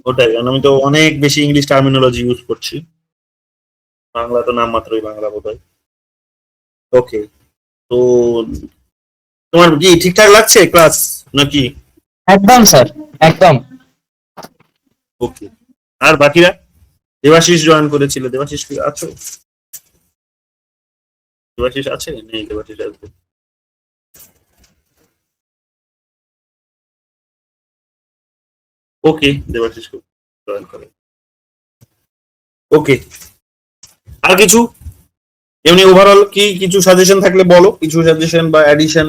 ওটাই, কারণ আমি তো অনেক বেশি ইংলিশ টার্মিনোলজি ইউজ করছি, বাংলা তো নাম মাত্রই বাংলা বোধ হয়। ওকে, তো তোমার কি ঠিকঠাক লাগছে ক্লাস নাকি? একদম স্যার, একদম। ওকে, আর বাকিরা? দেবাশিস জয়েন করেছিল, দেবাশিস কি আছো? দেবাশিস আছে? নেই, দেবাশিস আসবে। ওকে, দেবাশিস জয়েন করে। ওকে, আর কিছু এমনি ওভারঅল কি কিছু সাজেশন থাকলে বলো, কিছু সাজেশন বা অ্যাডিশন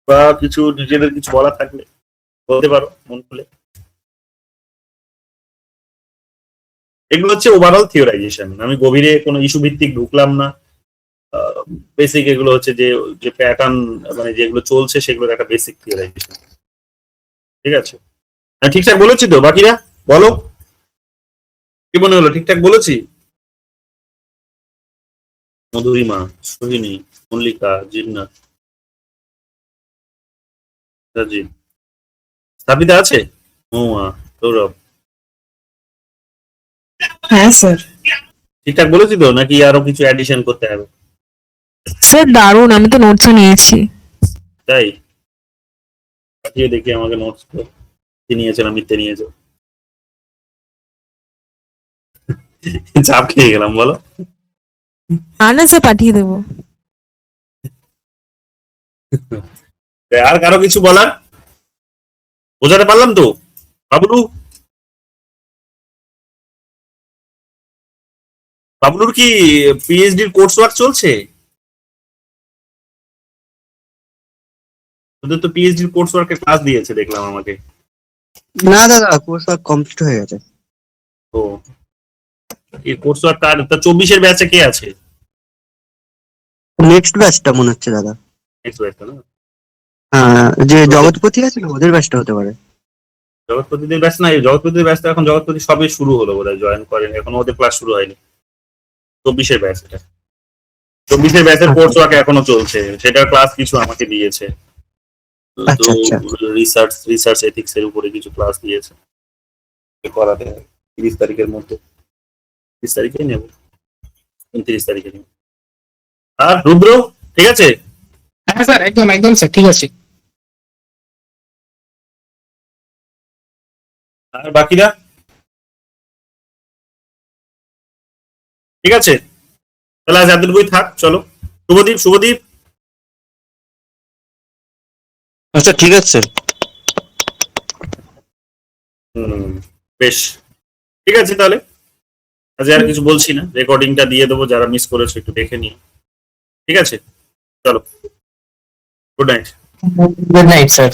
বা কিছু নিজেদের কিছু বলার থাকলে বলতে পারো মন খুলে। এগুলো হচ্ছে ওভারঅল থিওরাইজেশন, আমি গভীরে কোনো ইস্যু ভিত্তিক ঢুকলাম না। বেসিক এগুলো হচ্ছে যে প্যাটার্ন, মানে যেগুলো চলছে সেগুলোর একটা বেসিক থিওরাইজেশন। ঠিক আছে, ঠিকঠাক বলেছি তো? বাকিরা বলো, কি মনে হলো, ঠিকঠাক বলেছি? মধুরিমা, সোহিনী, মল্লিকা, জিন্নাত, রাজীব, স্থাপিতা আছে, মৌমা, সৌরভ। হ্যাঁ স্যার। ঠিকঠাক বলেছি তো, নাকি আরো কিছু অ্যাডিশন করতে হবে? স্যার দারুণ, আমি তো নোটসও নিয়েছি। তাই পাঠিয়ে দেখি আমাকে নোটস, কি নিয়েছিলাম, মিথ্যে নিয়েছো। চাপ খেয়ে গেলাম বলো। না স্যার, পাঠিয়ে দেবো। আর কারো কিছু বলার? বোঝাতে পারলাম তো? বাবলু, বাবলুর কি পিএইচডির কোর্স ওয়ার্ক চলছে? ওদের তো পিএইচডির কোর্স ওয়ার্কের ক্লাস দিয়েছে দেখলাম আমাকে। না দাদা, কোর্স ওয়ার্ক কমপ্লিট হয়ে গেছে। তো এই কোর্স ওয়ার্ক কার? তা 24-এর ব্যাচে কে আছে? নেক্সট ব্যাচটা মনে হচ্ছে দাদা। নেক্সট ব্যাচটা না? হ্যাঁ, যে জগৎপতি আছে না, ওদের ব্যাচটা হতে পারে। জগৎপতিদের ব্যাচ না, জগৎপতিদের ব্যাচটা এখন জগৎপতি সবে শুরু হলো বোধহয়, জয়েন করেন এখন, ওদের ক্লাস শুরু হয়নি। 24-এর ব্যাচ এটা, 24-এর ব্যাচের কোর্স ওয়ার্ক এখনো চলছে, সেটার ক্লাস কিছু আমাকে দিয়েছে। আচ্ছা, আচ্ছা। রিসার্চ এথিক্স এর উপরে কিছু ক্লাস দিয়েছে, করাতে হবে 30 তারিখের মধ্যে। 30 তারিখে নেব, 29 তারিখে নেব। আর রুদ্র, ঠিক আছে? হ্যাঁ স্যার, একদম একদম স্যার, ঠিক আছে। আর বাকিরা? ঠিক আছে, তাহলে আজ এতটুকুই থাক, চলো। শুভদীপ, শুভদীপ। আচ্ছা, ঠিক আছে স্যার। হুম। বেশ, ঠিক আছে তাহলে আজ আর কিছু বলছি না, রেকর্ডিংটা দিয়ে দেবো, যারা মিস করেছো একটু দেখে নিও, ঠিক আছে? চলো, good night. Good night sir.